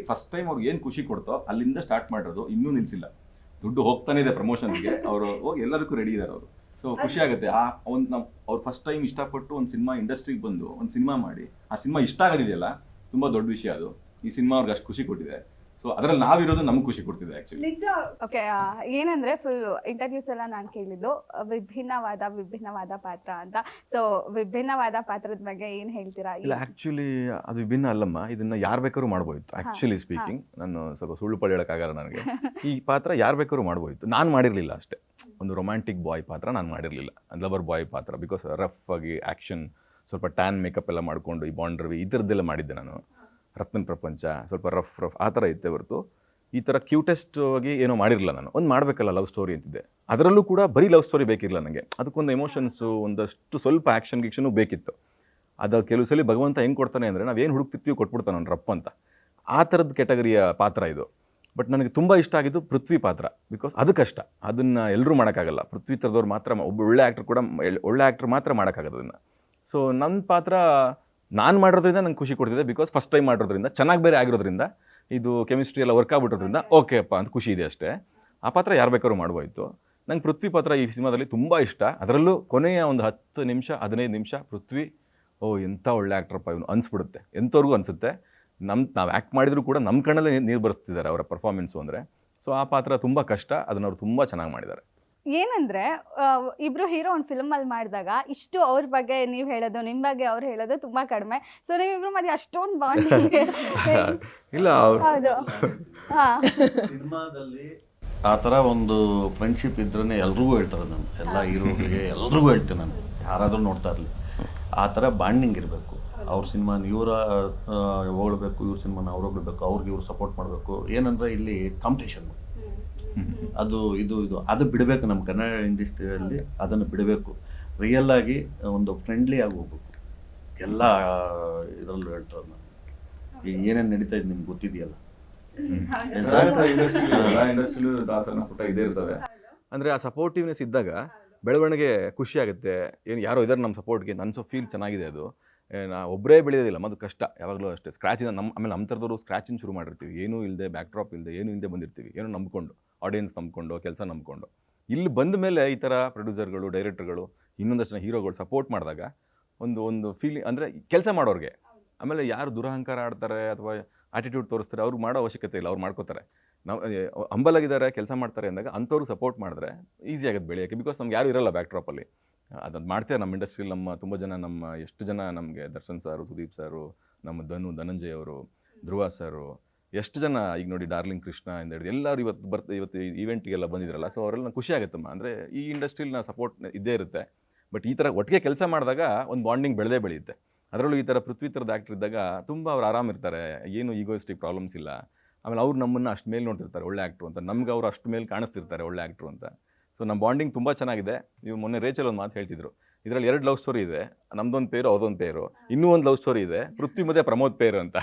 ಅವ್ರಿಗೆ ಏನು ಖುಷಿ ಕೊಡ್ತೋ ಅಲ್ಲಿಂದ ಸ್ಟಾರ್ಟ್ ಮಾಡಿರೋದು, ಇನ್ನೂ ನಿಲ್ಸಿಲ್ಲ. ದುಡ್ಡು ಹೋಗ್ತಾನೆ ಇದೆ ಪ್ರಮೋಷನ್ಸ್ಗೆ, ಅವರು ಹೋಗಿ ಎಲ್ಲದಕ್ಕೂ ರೆಡಿ ಇದ್ದಾರೆ ಅವರು. ಸೊ ಖುಷಿ ಆಗುತ್ತೆ. ಅವ್ರು ಫಸ್ಟ್ ಟೈಮ್ ಇಷ್ಟಪಟ್ಟು ಒಂದು ಸಿನಿಮಾ ಇಂಡಸ್ಟ್ರಿಗೆ ಬಂದು ಒಂದು ಸಿನಿಮಾ ಮಾಡಿ ಆ ಸಿನಿಮಾ ಇಷ್ಟ ಆಗೋದಿದೆಯಲ್ಲ, ತುಂಬ ದೊಡ್ಡ ವಿಷಯ ಅದು. ಈ ಸಿನಿಮಾ ಅವ್ರಿಗೆ ಅಷ್ಟು ಖುಷಿ ಕೊಟ್ಟಿದೆ. ಸೊ ಅದರಲ್ಲಿ ನಾವಿರೋದು ನಮ್ಗೆ ಖುಷಿ ಕೊಡ್ತಿದೆ ಆಕ್ಚುಲಿ. ಓಕೆ, ಏನಂದ್ರೆ ಫುಲ್ ಇಂಟರ್ವ್ಯೂಸ್ ಎಲ್ಲ ನಾನು ಕೇಳಿದ್ದು ವಿಭಿನ್ನವಾದ ಪಾತ್ರ ಅಂತ. ಸೊ ವಿಭಿನ್ನವಾದ ಪಾತ್ರದ ಬಗ್ಗೆ ಏನ್ ಹೇಳ್ತೀರಾ? ಇಲ್ಲ, ಆಕ್ಚುಲಿ ಅದು ವಿಭಿನ್ನ ಅಲ್ಲಮ್ಮ, ಇದನ್ನ ಯಾರು ಬೇಕಾದ್ರೂ ಮಾಡ್ಬೋಯಿತ್ತು. ಆಕ್ಚುಲಿ ಸ್ಪೀಕಿಂಗ್, ನಾನು ಸ್ವಲ್ಪ ಸುಳ್ಳು ಪಳ್ಳು ಹೇಳೋಕ್ಕಾಗಲ್ಲ ನನಗೆ. ಈ ಪಾತ್ರ ಯಾರು ಬೇಕಾದ್ರೂ ಮಾಡ್ಬೋಯಿತ್ತು, ನಾನು ಮಾಡಿರಲಿಲ್ಲ ಅಷ್ಟೇ. ಒಂದು ರೊಮ್ಯಾಂಟಿಕ್ ಬಾಯ್ ಪಾತ್ರ ನಾನು ಮಾಡಿರಲಿಲ್ಲ, ಲವರ್ ಬಾಯ್ ಪಾತ್ರ. ಬಿಕಾಸ್ ರಫ್ ಆಗಿ ಆ್ಯಕ್ಷನ್, ಸ್ವಲ್ಪ ಟ್ಯಾನ್ ಮೇಕಪ್ ಎಲ್ಲ ಮಾಡಿಕೊಂಡು ಈ ಬಾಂಡ್ರವಿ ಈ ಥರದ್ದೆಲ್ಲ ಮಾಡಿದ್ದೆ ನಾನು. ರತ್ನನ್ ಪ್ರಪಂಚ ಸ್ವಲ್ಪ ರಫ್ ಆ ಥರ ಇತ್ತೆ ಹೊರತು ಈ ಥರ ಕ್ಯೂಟೆಸ್ಟ್ ಆಗಿ ಏನೋ ಮಾಡಿರಲಿಲ್ಲ ನಾನು. ಒಂದು ಮಾಡಬೇಕಲ್ಲ ಲವ್ ಸ್ಟೋರಿ ಅಂತಿದ್ದೆ, ಅದರಲ್ಲೂ ಕೂಡ ಬರೀ ಲವ್ ಸ್ಟೋರಿ ಬೇಕಿರಲಿಲ್ಲ ನನಗೆ. ಅದಕ್ಕೊಂದು ಎಮೋಷನ್ಸು, ಒಂದಷ್ಟು ಸ್ವಲ್ಪ ಗಿಕ್ಷನು ಬೇಕಿತ್ತು. ಅದು ಕೆಲವು ಸಲ ಭಗವಂತ ಹೆಂಗೆ ಕೊಡ್ತಾನೆ ಅಂದರೆ ನಾವೇನು ಹುಡುಕ್ತಿರ್ತೀವಿ ಕೊಟ್ಬಿಡ್ತಾನೆ ಅವ್ನು ರಪ್ ಅಂತ. ಆ ಥರದ ಕೆಟಗರಿಯ ಪಾತ್ರ ಇದು. ಬಟ್ ನನಗೆ ತುಂಬ ಇಷ್ಟ ಆಗಿದ್ದು ಪೃಥ್ವಿ ಪಾತ್ರ. ಬಿಕಾಸ್ ಅದು ಕಷ್ಟ, ಅದನ್ನು ಎಲ್ಲರೂ ಮಾಡೋಕ್ಕಾಗಲ್ಲ. ಪೃಥ್ವಿ ಥರದವ್ರು ಮಾತ್ರ, ಒಬ್ಬ ಒಳ್ಳೆ ಆ್ಯಕ್ಟ್ರ್ ಮಾತ್ರ ಮಾಡೋಕ್ಕಾಗೋದು ಅದನ್ನು. ಸೊ ನನ್ನ ಪಾತ್ರ ನಾನು ಮಾಡಿರೋದ್ರಿಂದ ನಂಗೆ ಖುಷಿ ಕೊಡ್ತಿದೆ. ಬಿಕಾಸ್ ಫಸ್ಟ್ ಟೈಮ್ ಮಾಡಿರೋದ್ರಿಂದ, ಚೆನ್ನಾಗಿ ಬೇರೆ ಆಗಿರೋದ್ರಿಂದ, ಇದು ಕೆಮಿಸ್ಟ್ರಿ ಎಲ್ಲ ವರ್ಕ್ ಆಗ್ಬಿಟ್ಟಿರೋದ್ರಿಂದ ಓಕೆ ಅಪ್ಪ ಅಂತ ಖುಷಿ ಇದೆ ಅಷ್ಟೇ. ಆ ಪಾತ್ರ ಯಾರು ಬೇಕಾದ್ರೂ ಮಾಡ್ಬೋಯಿತ್ತು. ನಂಗೆ ಪೃಥ್ವಿ ಪಾತ್ರ ಈ ಸಿನಿಮಾದಲ್ಲಿ ತುಂಬ ಇಷ್ಟ. ಅದರಲ್ಲೂ ಕೊನೆಯ ಒಂದು 10 ನಿಮಿಷ 15 ನಿಮಿಷ ಪೃಥ್ವಿ ಎಂಥ ಒಳ್ಳೆ ಆ್ಯಕ್ಟ್ರಪ್ಪ ಇವನು ಅನಿಸ್ಬಿಡುತ್ತೆ. ಎಂಥವ್ರಿಗೂ ಅನಿಸುತ್ತೆ. ನಾವು ಆ್ಯಕ್ಟ್ ಮಾಡಿದರೂ ಕೂಡ ನಮ್ಮ ಕಣ್ಣಲ್ಲೇ ನೀರು ಬರೆಸ್ತಿದ್ದಾರೆ ಅವರ ಪರ್ಫಾರ್ಮೆನ್ಸು ಅಂದರೆ. ಸೊ ಆ ಪಾತ್ರ ತುಂಬ ಕಷ್ಟ, ಅದನ್ನು ಅವ್ರು ತುಂಬ ಚೆನ್ನಾಗಿ ಮಾಡಿದ್ದಾರೆ. ಏನಂದ್ರೆ ಇಬ್ರು ಹೀರೋ ಒಂದು ಫಿಲ್ಮ್ ಅಲ್ಲಿ ಮಾಡಿದಾಗ ಇಷ್ಟು ಅವ್ರ ಬಗ್ಗೆ ನೀವು ಹೇಳೋದು, ನಿಮ್ಮ ಬಗ್ಗೆ ಅವ್ರು ಹೇಳೋದು ತುಂಬಾ ಕಡಿಮೆ. ಸೊ ನೀವಿಬ್ರು ಮಧ್ಯೆ ಅಷ್ಟೊಂದು ಬಾಂಡಿಂಗ್ ಇಲ್ಲ. ಹೌದು. ಸಿನಿಮಾದಲ್ಲಿ ಆ ಥರ ಒಂದು ಫ್ರೆಂಡ್ಶಿಪ್ ಇದ್ರೇ ಎಲ್ರಿಗೂ ಹೇಳ್ತಾರೆ. ನಾನು ಎಲ್ಲ ಹೀರೋಗಳಿಗೆ ಎಲ್ರಿಗೂ ಹೇಳ್ತೀನಿ, ನಾನು ಯಾರಾದರೂ ನೋಡ್ತಾ ಇರಲಿ ಆ ಥರ ಬಾಂಡಿಂಗ್ ಇರಬೇಕು. ಅವ್ರ ಸಿನಿಮಾನ ಇವರ ಹೊಗಳ್ಬೇಕು, ಇವ್ರ ಸಿನಿಮಾನ ಅವ್ರು ಹೊಗಳ್ಬೇಕು, ಅವ್ರಿಗೆ ಇವ್ರು ಸಪೋರ್ಟ್ ಮಾಡಬೇಕು. ಏನಂದರೆ ಇಲ್ಲಿ ಕಾಂಪಿಟೇಷನ್, ಅದು ಬಿಡಬೇಕು. ನಮ್ಮ ಕನ್ನಡ ಇಂಡಸ್ಟ್ರಿಯಲ್ಲಿ ಅದನ್ನು ಬಿಡಬೇಕು. ರಿಯಲ್ ಆಗಿ ಒಂದು ಫ್ರೆಂಡ್ಲಿ ಆಗಿ ಹೋಗ್ಬೇಕು. ಎಲ್ಲ ಇದರಲ್ಲೂ ಹೇಳ್ತಾರೆ. ನಾನು ಈಗ ಏನೇನು ನಡೀತಾ ಇದೆ ನಿಮ್ಗೆ ಗೊತ್ತಿದೆಯಲ್ಲ. ಇದೇ ಇರ್ತವೆ ಅಂದರೆ ಆ ಸಪೋರ್ಟಿವ್ನೆಸ್ ಇದ್ದಾಗ ಬೆಳವಣಿಗೆ ಖುಷಿ ಆಗುತ್ತೆ. ಏನು ಯಾರೋ ಇದ್ದಾರೆ ನಮ್ಮ ಸಪೋರ್ಟ್ಗೆ, ನನ್ನ ಫೀಲ್ ಚೆನ್ನಾಗಿದೆ. ಅದು ಒಬ್ಬರೇ ಬೆಳೆಯೋದಿಲ್ಲ, ಅದು ಕಷ್ಟ ಯಾವಾಗಲೂ ಅಷ್ಟೇ. ಸ್ಕ್ರ್ಯಾಚಿಂದ ಆಮೇಲೆ ನಮ್ಮ ಥರದವರು ಸ್ಕ್ರ್ಯಾಚಿಂದ ಶುರು ಮಾಡಿರ್ತೀವಿ. ಏನೂ ಇಲ್ಲದೆ, ಬ್ಯಾಕ್ ಡ್ರಾಪ್ ಇಲ್ಲದೆ, ಏನೂ ಇಲ್ಲದೆ ಬಂದಿರ್ತೀವಿ. ಏನೋ ನಂಬ್ಕೊಂಡು, ಆಡಿಯನ್ಸ್ ನಂಬ್ಕೊಂಡು, ಕೆಲಸ ನಂಬ್ಕೊಂಡು. ಇಲ್ಲಿ ಬಂದ ಮೇಲೆ ಈ ಥರ ಪ್ರೊಡ್ಯೂಸರ್ಗಳು, ಡೈರೆಕ್ಟರ್ಗಳು, ಇನ್ನೊಂದಷ್ಟು ಜನ ಹೀರೋಗಳು ಸಪೋರ್ಟ್ ಮಾಡಿದಾಗ ಒಂದು ಫೀಲಿಂಗ್ ಅಂದರೆ ಕೆಲಸ ಮಾಡೋರಿಗೆ. ಆಮೇಲೆ ಯಾರು ದುರಹಂಕಾರ ಆಡ್ತಾರೆ ಅಥವಾ ಆಟಿಟ್ಯೂಡ್ ತೋರಿಸ್ತಾರೆ ಅವ್ರಿಗೆ ಮಾಡೋ ಅವಶ್ಯಕತೆ ಇಲ್ಲ, ಅವ್ರು ಮಾಡ್ಕೋತಾರೆ. ನಾವು ಹಂಬಲಾಗಿದ್ದಾರೆ, ಕೆಲಸ ಮಾಡ್ತಾರೆ ಅಂದಾಗ ಅಂಥವ್ರು ಸಪೋರ್ಟ್ ಮಾಡಿದ್ರೆ ಈಸಿ ಆಗುತ್ತೆ ಬೆಳೆಯೋಕ್ಕೆ. ಬಿಕಾಸ್ ನಮ್ಗೆ ಯಾರು ಇರಲ್ಲ ಬ್ಯಾಕ್ ಡ್ರಾಪಲ್ಲಿ. ಅದನ್ನು ಮಾಡ್ತಾರೆ ನಮ್ಮ ಇಂಡಸ್ಟ್ರಿಯಲ್ಲಿ. ತುಂಬ ಜನ, ಎಷ್ಟು ಜನ ನಮಗೆ ದರ್ಶನ್ ಸಾರು, ಸುದೀಪ್ ಸಾರು, ನಮ್ಮ ಧನಂಜಯ್ ಅವರು, ಧ್ರುವ ಸರು, ಎಷ್ಟು ಜನ ಈಗ ನೋಡಿ ಡಾರ್ಲಿಂಗ್ ಕೃಷ್ಣ ಇಂದ ಹಿಡಿದು ಎಲ್ಲರೂ ಇವತ್ತು ಈವೆಂಟಿಗೆಲ್ಲ ಬಂದಿದ್ರಲ್ಲ. ಸೊ ಅವರೆಲ್ಲ ಖುಷಿ ಆಗುತ್ತಮ್ಮ. ಅಂದರೆ ಈ ಇಂಡಸ್ಟ್ರಿಯಲ್ಲಿ ಸಪೋರ್ಟ್ ಇದ್ದೇ ಇರುತ್ತೆ. ಬಟ್ ಈ ಥರ ಒಟ್ಟಿಗೆ ಕೆಲಸ ಮಾಡಿದಾಗ ಒಂದು ಬಾಂಡಿಂಗ್ ಬೆಳೆಯುತ್ತೆ. ಅದರಲ್ಲೂ ಈ ಥರ ಪೃಥ್ವಿ ಥರದ ಆ್ಯಕ್ಟರ್ ಇದ್ದಾಗ ತುಂಬ ಅವ್ರು ಆರಾಮಿರ್ತಾರೆ, ಏನು ಈಗೋಯಿಸ್ಟಿಕ್ ಪ್ರಾಬ್ಲಮ್ಸ್ ಇಲ್ಲ. ಆಮೇಲೆ ಅವ್ರು ನಮ್ಮನ್ನು ಅಷ್ಟು ಮೇಲೆ ನೋಡ್ತಿರ್ತಾರೆ ಒಳ್ಳೆ ಆ್ಯಕ್ಟ್ರು ಅಂತ, ನಮ್ಗೆ ಅವ್ರು ಅಷ್ಟು ಮೇಲೆ ಕಾಣಿಸ್ತಿರ್ತಾರೆ ಒಳ್ಳೆ ಆ್ಯಕ್ಟ್ರು ಅಂತ. ಸೊ ನಮ್ಮ ಬಾಂಡಿಂಗ್ ತುಂಬ ಚೆನ್ನಾಗಿದೆ. ನೀವು ಮೊನ್ನೆ ರೇಚಲ್ ಒಂದು ಮಾತು ಹೇಳ್ತಿದ್ರು, ಇದರಲ್ಲಿ 2 ಲವ್ ಸ್ಟೋರಿ ಇದೆ, ನಮ್ದೊಂದು ಪೇರು ಅವ್ರದೊಂದು ಪೇರು, ಇನ್ನೂ ಒಂದು ಲವ್ ಸ್ಟೋರಿ ಇದೆ ಪೃಥ್ವಿ ಮತ್ತೆ ಪ್ರಮೋದ್ ಪೇರು ಅಂತ.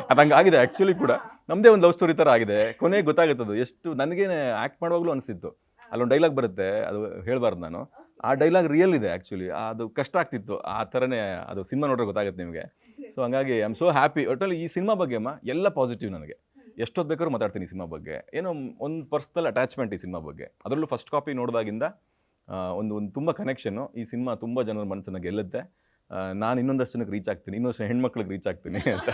ಅದು ಹಂಗಾಗಿದೆ ಆ್ಯಕ್ಚುಲಿ ಕೂಡ ನಮ್ಮದೇ ಒಂದು ಲವ್ ಸ್ಟೋರಿ ಥರ ಆಗಿದೆ. ಕೊನೆಗೆ ಗೊತ್ತಾಗುತ್ತದು ಎಷ್ಟು ನನಗೇನೆ ಆ್ಯಕ್ಟ್ ಮಾಡುವಾಗಲೂ ಅನಿಸ್ತಿತ್ತು. ಅಲ್ಲೊಂದು ಡೈಲಾಗ್ ಬರುತ್ತೆ, ಅದು ಹೇಳ್ಬಾರ್ದು ನಾನು, ಆ ಡೈಲಾಗ್ ರಿಯಲ್ ಇದೆ ಆ್ಯಕ್ಚುಲಿ. ಅದು ಕಷ್ಟ ಆಗ್ತಿತ್ತು, ಆ ಥರನೇ ಅದು ಸಿನಿಮಾ ನೋಡ್ರೆ ಗೊತ್ತಾಗುತ್ತೆ ನಿಮಗೆ. ಸೊ ಹಂಗಾಗಿ ಐ ಆಮ್ ಸೋ ಹ್ಯಾಪಿ. ಒಟ್ಟಲ್ಲಿ ಈ ಸಿನಿಮಾ ಬಗ್ಗೆ ಎಲ್ಲ ಪಾಸಿಟಿವ್. ನನಗೆ ಎಷ್ಟೊತ್ತು ಬೇಕಾದ್ರೂ ಮಾತಾಡ್ತೀನಿ ಈ ಸಿನಿಮಾ ಬಗ್ಗೆ. ಏನೋ ಒಂದು ಪರ್ಸ್ನಲ್ ಅಟ್ಯಾಚ್ಮೆಂಟ್ ಈ ಸಿನಿಮಾ ಬಗ್ಗೆ. ಅದರಲ್ಲೂ ಫಸ್ಟ್ ಕಾಪಿ ನೋಡಿದಾಗಿಂದ ಒಂದು ತುಂಬ ಕನೆಕ್ಷನ್ನು. ಈ ಸಿನಿಮಾ ತುಂಬ ಜನರ ಮನಸ್ಸನ್ನು ಗೆಲ್ಲುತ್ತೆ. ನಾನು ಇನ್ನೊಂದಷ್ಟು ಜನಕ್ಕೆ ರೀಚ್ ಆಗ್ತೀನಿ, ಇನ್ನೊಂದಷ್ಟು ಹೆಣ್ಮಕ್ಳಿಗೆ ರೀಚ್ ಆಗ್ತೀನಿ ಅಂತ.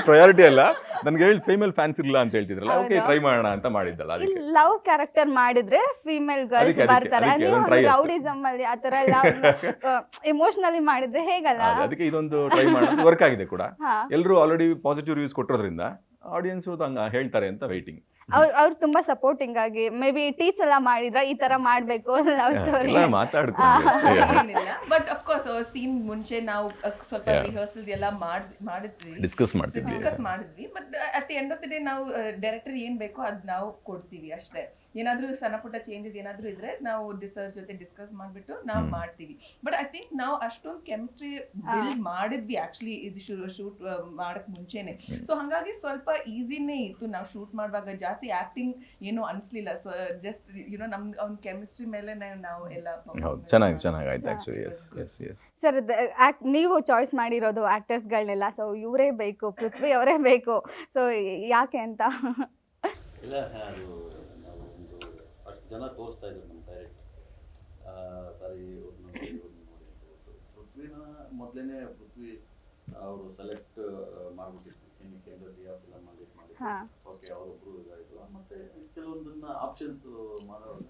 ಪ್ರಯಾರಿಟಿ ಅಲ್ಲ, ನನಗೆ ಹೇಳಿ ಫೀಮೇಲ್ ಫ್ಯಾನ್ಸ್ ಇಲ್ಲ ಅಂತ ಹೇಳ್ತಿದ್ರಲ್ಲ, ಓಕೆ ಟ್ರೈ ಮಾಡೋಣ ಅಂತ ಮಾಡಿದ್ದಲ್ಲ. ಅದಕ್ಕೆ ಲವ್ ಕ್ಯಾರೆಕ್ಟರ್ ಮಾಡಿದ್ರೆ ಫೀಮೇಲ್ ಗರ್ಲ್ಸ್ ಬರ್ತಾರೆ, ರೌಡಿಸಮ್ ಅಲ್ಲಿ ಆತರ ಎಮೋಷನಲಿ ಮಾಡಿದ್ರೆ ಹೇಗಲ್ಲ. ಅದಕ್ಕೆ ಇದೊಂದು ಟ್ರೈ ಮಾಡೋಣ, ವರ್ಕ್ ಆಗಿದೆ ಕೂಡ. ಎಲ್ಲರೂ ಆಲ್ರೆಡಿ ಪಾಸಿಟಿವ್ ರಿವ್ಯೂಸ್ ಕೊಟ್ಟಿರೋದ್ರಿಂದ ಆಡಿಯನ್ಸ್ ಹಂಗ ಹೇಳ್ತಾರೆ ಅಂತ ವೈಟಿಂಗ್. ಅವ್ರು ತುಂಬಾ ಸಪೋರ್ಟಿಂಗ್ ಆಗಿ ಮೇ ಬಿ ಟೀಚ್ ಎಲ್ಲ ಮಾಡಿದ್ರ ಈ ತರ ಮಾಡ್ಬೇಕು ಲವ್ ಸ್ಟೋರಿ ಮಾತಾಡ್ತೀನಿ. ಬಟ್ ಅಫ್ ಕೋರ್ಸ್ ಸೀನ್ ಮುಂಚೆ ನಾವು ಸ್ವಲ್ಪ ರಿಹರ್ಸಲ್ಸ್ ಎಲ್ಲ ಮಾಡಿದ್ವಿ, ಡಿಸ್ಕಸ್ ಮಾಡಿದ್ವಿ. But at the end of the day ನಾವು ಡೈರೆಕ್ಟರ್ ಏನ್ ಬೇಕೋ ಅದ್ ನಾವು ಕೊಡ್ತೀವಿ ಅಷ್ಟೇ. ಏನಾದ್ರೂ ಸಣ್ಣ ಪುಟ್ಟ ಚೇಂಜಸ್ ಏನಾದ್ರೂ ಇದ್ರೆ ನಾವು ಸರ್ ಜೊತೆ ಡಿಸ್ಕಸ್ ಮಾಡ್ಬಿಟ್ಟು ನಾವು ಮಾಡ್ತೀವಿ. ಬಟ್ ಐ ಥಿಂಕ್ ನಾವು ಅಷ್ಟೊಂದು ಕೆಮಿಸ್ಟ್ರಿ ಬಿಲ್ಡ್ ಮಾಡಿದ್ವಿ ಆಕ್ಚುಲಿ ಇದು ಶೂಟ್ ಮಾಡಕ್ ಮುಂಚೆನೆ. ಸೊ ಹಂಗಾಗಿ ಸ್ವಲ್ಪ ಈಸಿನೇ ಇತ್ತು. ನಾವು ಶೂಟ್ ಮಾಡುವಾಗ ಜಾಸ್ತಿ ಆಕ್ಟಿಂಗ್ ಏನು ಅನ್ಸ್ಲಿಲ್ಲ. ಸೊ ಜಸ್ಟ್ ಯುನೋ ನಮ್ ಅವ್ನ ಕೆಮಿಸ್ಟ್ರಿ ಮೇಲೆ ನಾವು ಎಲ್ಲ ಚೆನ್ನಾಗಾಯ್ತು ಆಕ್ಚುಲಿ. ಸರ್ ನೀವು ಚಾಯ್ಸ್ ಮಾಡಿರೋದು ಆಕ್ಟರ್ಸ್ಗಳನ್ನೆಲ್ಲ, ಸೊ ಇವರೇ ಬೇಕು, ಪೃಥ್ವಿ ಅವರೇ ಬೇಕು, ಸೊ ಯಾಕೆ ಅಂತ? ಇಲ್ಲ, ಅದು ನಾವು ಒಂದು ಅಷ್ಟು ಜನ ತೋರಿಸ್ತಾ ಇದ್ರು ನಮ್ಮ ಡೈರೆಕ್ಟ್. ಸಾರಿ ಪೃಥ್ವಿನ ಮೊದಲೇ ಪೃಥ್ವಿ ಅವರು ಸೆಲೆಕ್ಟ್ ಮಾಡಿಬಿಟ್ಟಿದ್ರು ಕೇಂದ್ರೀಯ ಫಿಲಮ್ ಮಾಡಿ ಓಕೆ ಅವರೊಬ್ಬರು ಇದಾಯಿತು. ಮತ್ತು ಕೆಲವೊಂದನ್ನ ಆಪ್ಷನ್ಸ್ ಮಾಡೋವಾಗ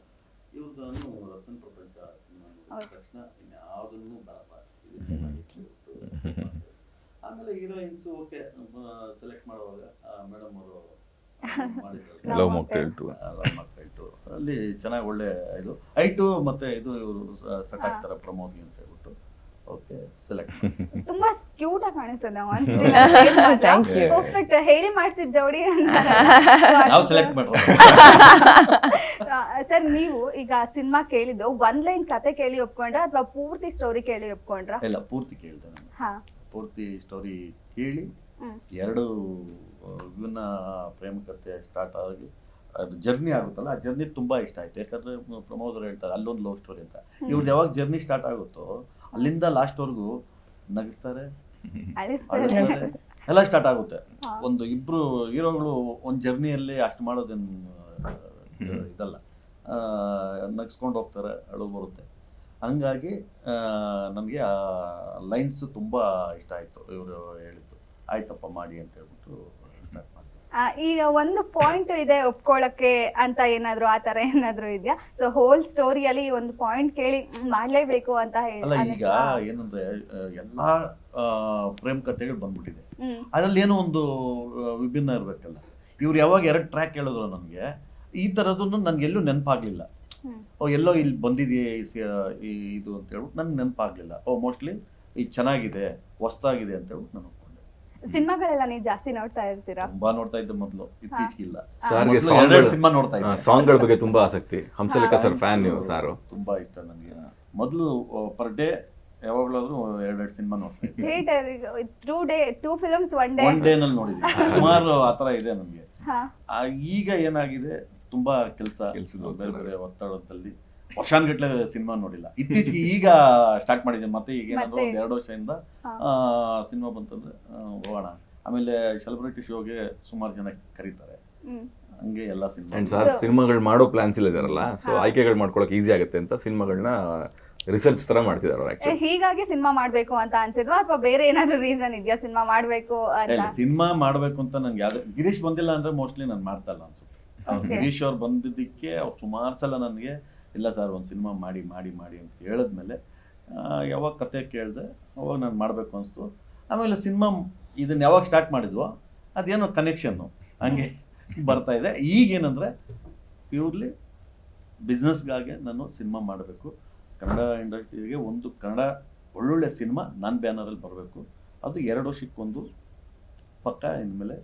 ಇವ್ರದ್ದು ರತನ್ ಪ್ರಪಂಚ ಸಿನಿಮಾ ನೋಡಿದ ತಕ್ಷಣ ಇನ್ಯಾವುದನ್ನು ಬೇಡಪ್ಪ ಆಮೇಲೆ ಹೀರೋಯಿನ್ಸು ಓಕೆ ಸೆಲೆಕ್ಟ್ ಮಾಡುವಾಗ ಮೇಡಮ್ ಅವರು ಲವ್ ಮಾಕ್ಟೇಲ್ 2 ಅಲ್ಲಿ ಚೆನ್ನಾಗಿ ಒಳ್ಳೆ ಇದು ಐಟು ಮತ್ತೆ ಇದು ಇವರು ಸೆಟ್ ಆಗ್ತಾರೆ ಪ್ರಮೋದ್ಗೆ ಅಂತ ಹೇಳ್ಬಿಟ್ಟು ಓಕೆ ಸೆಲೆಕ್ಟ್. ತುಂಬಾ ಕ್ಯೂಟ್ ಆಗಿ ಕಾಣಿಸ್ತದೆ ಪರ್ಫೆಕ್ಟ್ ಹೇಳಿ ಮಾಡಿಸಿದ ಜೋಡಿ ನಾವು ಸೆಲೆಕ್ಟ್ ಮಾಡ್ತೀವಿ. ಸರ್ ನೀವು ಈಗ ಸಿನಿಮಾ ಕೇಳಿದ್ದು ಒಂದ್ ಲೈನ್ ಕತೆ ಕೇಳಿ ಒಪ್ಕೊಂಡ್ರ ಅಥವಾ ಪೂರ್ತಿ ಸ್ಟೋರಿ ಕೇಳಿ ಒಪ್ಕೊಂಡ್ರ? ಇಲ್ಲ, ಪೂರ್ತಿ ಕೇಳಿದೆ ನಾನು. ಪೂರ್ತಿ ಸ್ಟೋರಿ ಕೇಳಿ 2 ವಿಭಿನ್ನ ಪ್ರೇಮ ಕಥೆ ಸ್ಟಾರ್ಟ್ ಆಗಿ ಅದು ಜರ್ನಿ ಆಗುತ್ತಲ್ಲ, ಆ ಜರ್ನಿ ತುಂಬ ಇಷ್ಟ ಆಯ್ತು. ಯಾಕಂದರೆ ಪ್ರಮೋದ್ ಅವರು ಹೇಳ್ತಾರೆ ಅಲ್ಲೊಂದು ಲವ್ ಸ್ಟೋರಿ ಅಂತ. ಇವ್ರದ್ದು ಯಾವಾಗ ಜರ್ನಿ ಸ್ಟಾರ್ಟ್ ಆಗುತ್ತೋ ಅಲ್ಲಿಂದ ಲಾಸ್ಟ್ವರೆಗೂ ನಗಿಸ್ತಾರೆ, ಅಳಿಸ್ತಾರೆ, ಎಲ್ಲ ಸ್ಟಾರ್ಟ್ ಆಗುತ್ತೆ. ಒಂದು ಇಬ್ಬರು ಹೀರೋಗಳು ಒಂದು ಜರ್ನಿಯಲ್ಲಿ ಅಷ್ಟು ಮಾಡೋದೇನು ಇದಲ್ಲ, ನಗಿಸ್ಕೊಂಡು ಹೋಗ್ತಾರೆ, ಅಳು ಬರುತ್ತೆ. ಹಂಗಾಗಿ ನನಗೆ ಆ ಲೈನ್ಸ್ ತುಂಬ ಇಷ್ಟ ಆಯಿತು. ಇವರು ಹೇಳಿದ್ದು ಆಯ್ತಪ್ಪ ಮಾಡಿ ಅಂತ ಹೇಳ್ಬಿಟ್ಟು ಸ್ಟಾರ್ಟ್ ಮಾಡಿ. ಈಗ ಒಂದು ಪಾಯಿಂಟ್ ಇದೆ ಒಪ್ಕೊಳ್ಳಕ್ಕೆ ಅಂತ ಏನಾದ್ರು ಆ ತರ ಏನಾದ್ರು ಇದೆಯಾ? ಸೊ ಹೋಲ್ ಸ್ಟೋರಿಯಲ್ಲಿ ಒಂದು ಪಾಯಿಂಟ್ ಕೇಳಿ ಮಾಡ್ಲೇಬೇಕು ಅಂತ ಹೇಳಿ ಅಲ್ಲ. ಈಗ ಏನಂದ್ರೆ ಎಲ್ಲಾ ಪ್ರೇಮ್ ಕಥೆಗಳು ಬಂದ್ಬಿಟ್ಟಿದೆ, ಅದ್ರಲ್ಲಿ ಏನೋ ಒಂದು ವಿಭಿನ್ನ ಇರ್ಬೇಕಲ್ಲ. ಇವ್ರು ಯಾವಾಗ 2 ಟ್ರ್ಯಾಕ್ ಹೇಳಿದ್ರು ನನಗೆ ಈ ತರದನ್ನು ನನ್ಗೆ ಎಲ್ಲೂ ನೆನಪಾಗ್ಲಿಲ್ಲ. ಎಲ್ಲೋ ಇಲ್ಲಿ ಬಂದಿದೆಯೇ ಇದು ಅಂತ ಹೇಳ್ಬಿಟ್ಟು ನನ್ಗೆ ನೆನಪಾಗ್ಲಿಲ್ಲ. ಮೋಸ್ಟ್ಲಿ ಇದು ಚೆನ್ನಾಗಿದೆ, ಹೊಸ್ತಾಗಿದೆ ಅಂತ ಹೇಳ್ಬಿಟ್ಟು ನಾನು ಒಪ್ಕೊಂಡೆ. ಸಿನಿಮಾಗಳೆಲ್ಲ ನೀವು ಜಾಸ್ತಿ ನೋಡ್ತಾ ಇರ್ತೀರಾ? ತುಂಬಾ ನೋಡ್ತಾ ಇದ್ದೆ ಮೊದಲು, ಇತ್ತೀಚೆಗಿಲ್ಲ. ಸಿನಿಮಾ ನೋಡ್ತಾ ಇದ್ದೆ. ಸಾಂಗ್ಗಳ ಬಗ್ಗೆ ತುಂಬಾ ಆಸಕ್ತಿ. ಹಂಸಲೇಖ ಸರ್ ಫ್ಯಾನ್ ನೀವು ಸಾರು. ತುಂಬಾ ಇಷ್ಟ ನನಗೆ. ಮೊದಲು ಪರ್ ಡೇ ಯಾವಾಗಲಾದ್ರೂ 2 ಸಿನಿಮಾ ನೋಡ್ತಾ ಇದ್ದೆ. ಥಿಯೇಟರ್ 2 ಫಿಲ್ಮ್ಸ್ ಒನ್ ಡೇ ನಲ್ಲಿ ನೋಡಿದ್ದೀನಿ. ಸುಮಾರು ಆತರ ಇದೆ ನನಗೆ. ಈಗ ಏನಾಗಿದೆ, ತುಂಬಾ ಕೆಲಸದ ಬೇರೆ ಬೇರೆ ಒತ್ತಡದಲ್ಲಿ ವರ್ಷಾನ್ಗಟ್ಲೆ ಸಿನಿಮಾ ನೋಡಿಲ್ಲ. ಇತ್ತೀಚೆಗೆ ಈಗ ಸ್ಟಾರ್ಟ್ ಮಾಡಿದ್ದೀನಿ ಮತ್ತೆ. ಈಗ ಏನಾದ್ರು 2 ವರ್ಷದಿಂದ ಸಿನಿಮಾ ಬಂತಂದ್ರೆ ಹೋಗೋಣ. ಆಮೇಲೆ ಸೆಲೆಬ್ರಿಟಿ ಶೋಗೆ ಸುಮಾರು ಜನ ಕರೀತಾರೆ, ಹಂಗೆ ಎಲ್ಲ ಸಿನಿಮಾಗಳು ಮಾಡೋ ಪ್ಲಾನ್ಸ್ ಇದ್ದಾರಲ್ಲ, ಸೊ ಆಯ್ಕೆಗಳು ಮಾಡ್ಕೊಳಕ್ ಈಸಿ ಆಗುತ್ತೆ ಅಂತ ಸಿನಿಮಾಗಳನ್ನ ರಿಸರ್ಚ್ ತರ ಮಾಡ್ತಿದ್ದಾರೆ. ಹೀಗಾಗಿ ಸಿನಿಮಾ ಮಾಡ್ಬೇಕು ಅಂತ ಅನ್ಸಿದ್ವಾ ಅಥವಾ ಬೇರೆ ಏನಾದ್ರು ರೀಸನ್ ಇದೆಯಾ ಸಿನಿಮಾ ಮಾಡ್ಬೇಕು ಅಂತ? ಸಿನಿಮಾ ಮಾಡ್ಬೇಕು ಅಂತ ನನ್ಗೆ ಯಾವ್ದು ಗಿರೀಶ್ ಬಂದಿಲ್ಲ ಅಂದ್ರೆ ಮೋಸ್ಟ್ಲಿ ನಾನು ಮಾಡ್ತಾ ಇಲ್ಲ ಅನ್ಸುತ್ತೆ. ಗಿರೀಶ್ ಅವ್ರು ಬಂದಿದ್ದಕ್ಕೆ ಅವ್ರು ಸುಮಾರು ಸಲ ನನಗೆ ಇಲ್ಲ ಸರ್ ಒಂದು ಸಿನಿಮಾ ಮಾಡಿ ಮಾಡಿ ಮಾಡಿ ಅಂತ ಹೇಳಿದ್ಮೇಲೆ ಯಾವಾಗ ಕತೆ ಕೇಳಿದೆ ಅವಾಗ ನಾನು ಮಾಡಬೇಕು ಅನಿಸ್ತು. ಆಮೇಲೆ ಸಿನಿಮಾ ಇದನ್ನು ಯಾವಾಗ ಸ್ಟಾರ್ಟ್ ಮಾಡಿದ್ವೋ ಅದೇನೋ ಕನೆಕ್ಷನ್ನು ಹಂಗೆ ಬರ್ತಾ ಇದೆ. ಈಗೇನಂದರೆ ಪ್ಯೂರ್ಲಿ ಬಿಸ್ನೆಸ್ಗಾಗೆ ನಾನು ಸಿನಿಮಾ ಮಾಡಬೇಕು, ಕನ್ನಡ ಇಂಡಸ್ಟ್ರಿಗೆ ಒಂದು ಕನ್ನಡ ಒಳ್ಳೊಳ್ಳೆ ಸಿನಿಮಾ ನನ್ನ ಬ್ಯಾನರಲ್ಲಿ ಬರಬೇಕು. ಅದು 2 ವರ್ಷಕ್ಕೊಂದು ಪಕ್ಕ ಇನ್ಮೇಲೆ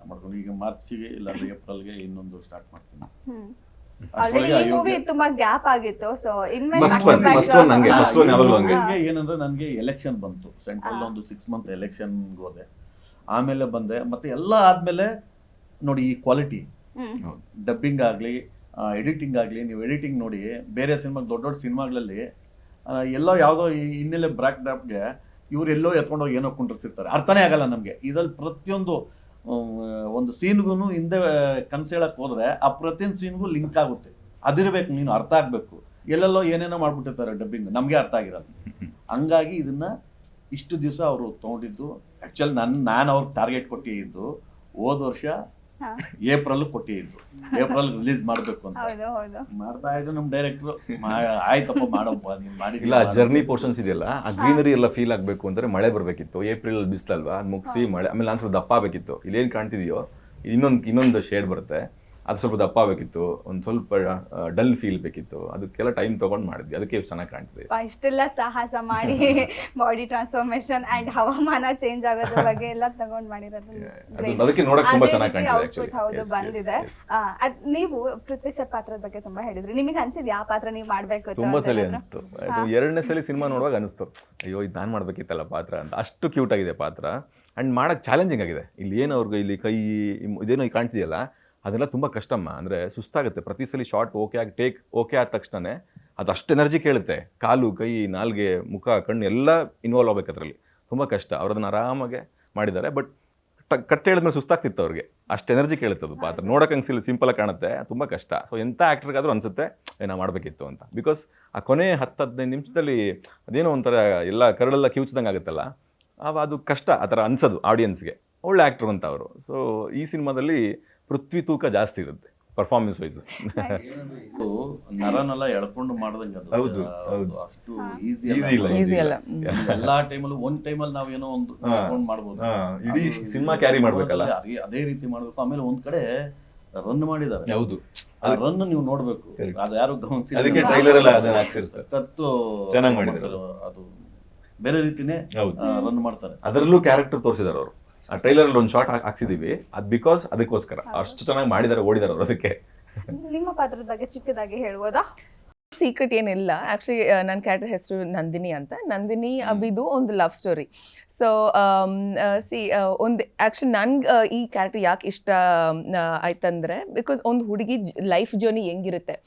ಮಾಡ್ಕೊಂಡು, ಈಗ ಮಾರ್ಚಿಗೆ ಇಲ್ಲ ಏಪ್ರಿಲ್ಗೆ ಇನ್ನೊಂದು ಸ್ಟಾರ್ಟ್ ಮಾಡ್ತೀನಿ. ಆಲ್ರೆಡಿ ಈ ಮೂವಿ ತುಂಬಾ ಗ್ಯಾಪ್ ಆಗಿತ್ತು, ಸೊ ಫಸ್ಟ್ ಒನ್ ಹಂಗೆ, ಫಸ್ಟ್ ಒನ್ ಯಾವಾಗಲೂ ಹಂಗೆ. ನನಗೆ ಏನಂದ್ರೆ ನನಗೆ ಎಲೆಕ್ಷನ್ ಬಂತು, ಸೆಂಟ್ರಲ್ ಒಂದು 6 ಮಂತ್ ಎಲೆಕ್ಷನ್ಗೆ ಹೋದೆ, ಆಮೇಲೆ ಬಂದೆ. ಮತ್ತೆ ಎಲ್ಲ ಆದ್ಮೇಲೆ ನೋಡಿ ಈ ಕ್ವಾಲಿಟಿ ಡಬ್ಬಿಂಗ್ ಆಗಲಿ ಎಡಿಟಿಂಗ್ ಆಗಲಿ, ನೀವು ಎಡಿಟಿಂಗ್ ನೋಡಿ ಬೇರೆ ಸಿನಿಮಾ ದೊಡ್ಡ ದೊಡ್ಡ ಸಿನಿಮಾಗಳಲ್ಲಿ ಎಲ್ಲೋ ಯಾವುದೋ ಹಿನ್ನೆಲೆ ಬ್ರಾಕ್ ಡ್ರಾಪ್ಗೆ ಇವ್ರು ಎಲ್ಲೋ ಎತ್ಕೊಂಡೋಗಿ ಏನೋ ಕುಂಡಿರ್ತಿರ್ತಾರೆ, ಅರ್ಥನೇ ಆಗಲ್ಲ ನಮಗೆ. ಇದ್ರಲ್ಲಿ ಪ್ರತಿಯೊಂದು ಒಂದು ಸೀನ್ಗೂ ಹಿಂದೆ ಕನ್ಸೇಳಕ್ಕೆ ಹೋದ್ರೆ ಆ ಪ್ರತಿಯೊಂದು ಸೀನ್ಗೂ ಲಿಂಕ್ ಆಗುತ್ತೆ, ಅದಿರಬೇಕು, ನೀನು ಅರ್ಥ ಆಗಬೇಕು. ಎಲ್ಲೆಲ್ಲೋ ಏನೇನೋ ಮಾಡ್ಬಿಟ್ಟಿರ್ತಾರೆ ಡಬ್ಬಿಂಗ್, ನಮಗೆ ಅರ್ಥ ಆಗಿರಲ್ಲ. ಹಂಗಾಗಿ ಇದನ್ನ ಇಷ್ಟು ದಿವಸ ಅವರು ತೊಗೊಂಡಿದ್ದು, ಆ್ಯಕ್ಚುಲಿ ನಾನು ಅವ್ರಿಗೆ ಟಾರ್ಗೆಟ್ ಕೊಟ್ಟಿದ್ದು ಹೋದ ವರ್ಷ ಏಪ್ರಿಲ್ ಕೊಟ್ಟಿದ್ದು, ಏಪ್ರಿಲ್ ರಿಲೀಸ್ ಮಾಡಬೇಕು ಅಂತ ಮಾಡ್ತಾ ಇದ್ರು ನಮ್ಮ ಡೈರೆಕ್ಟ್ರು. ಆಯ್ತಪ್ಪ ಮಾಡಪ್ಪ, ನೀನು ಮಾಡಿಲ್ಲ. ಜರ್ನಿ ಪೋರ್ಷನ್ಸ್ ಇದೆಯಲ್ಲ, ಆ ಗ್ರೀನರಿ ಎಲ್ಲ ಫೀಲ್ ಆಗಬೇಕು ಅಂದರೆ ಮಳೆ ಬರಬೇಕಿತ್ತು. ಏಪ್ರಿಲ್ ಬಿಸಿಲಲ್ವಾ, ಅದು ಮುಗಿಸಿ ಮಳೆ, ಆಮೇಲೆ ನಾನು ಸ್ವಲ್ಪ ದಪ್ಪ ಆಗಬೇಕಿತ್ತು. ಇಲ್ಲೇನು ಕಾಣ್ತಿದೆಯೋ ಇನ್ನೊಂದು ಶೇಡ್ ಬರುತ್ತೆ, ಅದು ಸ್ವಲ್ಪ ದಪ್ಪ ಆಗಬೇಕಿತ್ತು, ಒಂದು ಸ್ವಲ್ಪ ಡಲ್ ಫೀಲ್ ಬೇಕಿತ್ತು. ಅದಕ್ಕೆಲ್ಲ ಟೈಮ್ ತೊಗೊಂಡು ಮಾಡಿದ್ವಿ, ಅದಕ್ಕೆ ಚೆನ್ನಾಗಿ ಕಾಣ್ತಿದೆ. ಇಷ್ಟೆಲ್ಲ ಸಾಹಸ ಮಾಡಿ ಬಾಡಿ ಟ್ರಾನ್ಸ್ಫಾರ್ಮೇಶನ್ ಅಂಡ್ ಹವಾಮಾನ ಚೇಂಜ್ ಆಗೋದ್ರ ಬಗ್ಗೆ ಎಲ್ಲ ತಗೊಂಡ್ ಮಾಡಿರೋದು, ಅದಕ್ಕೆ ನೋಡಕ್ಕೆ ತುಂಬಾ ಚೆನ್ನಾಗಿ ಕಾಣ್ತಿದೆ. ಹೌದು, ಬಂದಿದೆ. ನೀವು ಪೃಥ್ವಿ ಸರ್ ಪಾತ್ರದ ಬಗ್ಗೆ ತುಂಬಾ ಹೇಳಿದ್ರಿ, ನಿಮಗೆ ಅನ್ಸಿದ್ ಯಾವ ಪಾತ್ರ ನೀವು ಮಾಡ್ಬೇಕು? ತುಂಬಾ ಸಲ ಅನಿಸ್ತು. ಅದು 2ನೇ ಸಲ ಸಿನಿಮಾ ನೋಡುವಾಗ ಅನಿಸ್ತು, ಅಯ್ಯೋ ಇದು ನಾನು ಮಾಡ್ಬೇಕಿತ್ತಲ್ಲ ಪಾತ್ರ ಅಂತ. ಅಷ್ಟು ಕ್ಯೂಟ್ ಆಗಿದೆ ಪಾತ್ರ, ಅಂಡ್ ಮಾಡಕ್ ಚಾಲೆಂಜಿಂಗ್ ಆಗಿದೆ. ಇಲ್ಲಿ ಏನು ಅವ್ರಿಗೆ ಇಲ್ಲಿ ಕೈ ಇದೇನೋ ಕಾಣ್ತಿದೆಯಲ್ಲ, ಅದೆಲ್ಲ ತುಂಬ ಕಷ್ಟಮ್ಮ. ಅಂದರೆ ಸುಸ್ತಾಗುತ್ತೆ ಪ್ರತಿ ಸಲ. ಶಾರ್ಟ್ ಓಕೆ ಆಗಿ ಟೇಕ್ ಓಕೆ ಆದ ತಕ್ಷಣ ಅದು ಅಷ್ಟು ಎನರ್ಜಿ ಕೇಳುತ್ತೆ. ಕಾಲು, ಕೈ, ನಾಲ್ಗೆ, ಮುಖ, ಕಣ್ಣು ಎಲ್ಲ ಇನ್ವಾಲ್ವ್ ಆಗ್ಬೇಕು ಅದರಲ್ಲಿ. ತುಂಬ ಕಷ್ಟ. ಅವ್ರು ಅದನ್ನು ಆರಾಮಾಗೆ ಮಾಡಿದ್ದಾರೆ. ಬಟ್ ಕಟ್ ಹೇಳಿದ್ಮೇಲೆ ಸುಸ್ತಾಗ್ತಿತ್ತು ಅವ್ರಿಗೆ, ಅಷ್ಟು ಎನರ್ಜಿ ಕೇಳುತ್ತೆ ಅದು ಪಾತ್ರ. ನೋಡೋಕೆ ಹಂಗೆ ಸಿಂಪಲಾಗಿ ಕಾಣುತ್ತೆ, ತುಂಬ ಕಷ್ಟ. ಸೊ ಎಂಥ ಆ್ಯಕ್ಟ್ರಿಗಾದರೂ ಅನಿಸುತ್ತೆ ನಾವು ಮಾಡಬೇಕಿತ್ತು ಅಂತ. ಬಿಕಾಸ್ ಆ ಕೊನೆ 10-15 ನಿಮಿಷದಲ್ಲಿ ಅದೇನೋ ಒಂಥರ ಎಲ್ಲ ಕರಳೆಲ್ಲ ಕಿವುಚ್ದಂಗೆ ಆಗುತ್ತಲ್ಲ, ಅದು ಕಷ್ಟ ಆ ಥರ ಅನ್ಸೋದು ಆಡಿಯನ್ಸ್ಗೆ. ಒಳ್ಳೆ ಆ್ಯಕ್ಟ್ರು ಅಂತ ಅವರು. ಸೊ ಈ ಸಿನಿಮಾದಲ್ಲಿ ಪೃಥ್ವಿ ತೂಕ ಜಾಸ್ತಿ ಇರುತ್ತೆ ಪರ್ಫಾರ್ಮೆನ್ಸ್ ವೈಸ್. ನರನೆಲ್ಲ ಎಳ್ಕೊಂಡು ಮಾಡ್ದಂಗೆ ಅದು. ಹೌದು, ಹೌದು. ಅಷ್ಟು ಈಸಿ ಅಲ್ಲ. ಎಲ್ಲಾ ಟೈಮಲ್ಲೂ ಒಂದ್ ಟೈಮಲ್ಲಿ ನಾವೇನೋ ಒಂದು ಮಾಡ್ಬೋದು, ಇಡೀ ಸಿನಿಮಾ ಕ್ಯಾರಿ ಮಾಡ್ಬೇಕಲ್ಲ, ಅದೇ ರೀತಿ ಮಾಡ್ಬೇಕು. ಆಮೇಲೆ ಒಂದ್ ಕಡೆ ರನ್ ಮಾಡಿದ್ದಾರೆ. ಹೌದು, ಆ ರನ್ ನೀವು ನೋಡ್ಬೇಕು, ಅದು ಯಾರು ಗಮನಿಸಿಲ್ಲ. ಅದಕ್ಕೆ ಟ್ರೈಲರ್ ಎಲ್ಲ ಅದನ್ನ ಹಾಕ್ಸಿರ್ತಾರೆ, ತತ್ತು ಚೆನ್ನಾಗಿ ಮಾಡಿದ್ದಾರೆ. ಅದು ಬೇರೆ ರೀತಿನೇ ರನ್ ಮಾಡ್ತಾರೆ. ಅದರಲ್ಲೂ ಕ್ಯಾರೆಕ್ಟರ್ ತೋರಿಸಿದಾರೆ ಅವರು. ಆ ಟ್ರೈಲರ್ ಅಲ್ಲಿ ಒಂದು ಶಾರ್ಟ್ ಹಾಕ್ಸಿದೀವಿ, ಅದು ಬಿಕಾಸ್ ಅದಕ್ಕೋಸ್ಕರ ಅಷ್ಟು ಚೆನ್ನಾಗಿ ಮಾಡಿದ್ದಾರೆ, ಓಡಿದಾರೆ ಅವರು. ಅದಕ್ಕೆ ನಿಮ್ಮ ಪಾತ್ರದ ಬಗ್ಗೆ ಚಿಕ್ಕದಾಗಿ ಹೇಳ್ಬೋದಾ? ಸೀಕ್ರೆಟ್ ಏನಿಲ್ಲ. ಆ್ಯಕ್ಚುಲಿ ನನ್ನ ಕ್ಯಾರೆಕ್ಟರ್ ಹೆಸರು ನಂದಿನಿ ಅಂತ. ನಂದಿನಿ ಅಬಿದು ಒಂದು ಲವ್ ಸ್ಟೋರಿ. ಸೊ ಒಂದು ಆ್ಯಕ್ಚುಲಿ ನನ್ಗೆ ಈ ಕ್ಯಾರೆಕ್ಟರ್ ಯಾಕೆ ಇಷ್ಟ ಆಯ್ತಂದರೆ, ಬಿಕಾಸ್ ಒಂದು ಹುಡುಗಿ ಲೈಫ್ ಜರ್ನಿ ಹೆಂಗಿರುತ್ತೆ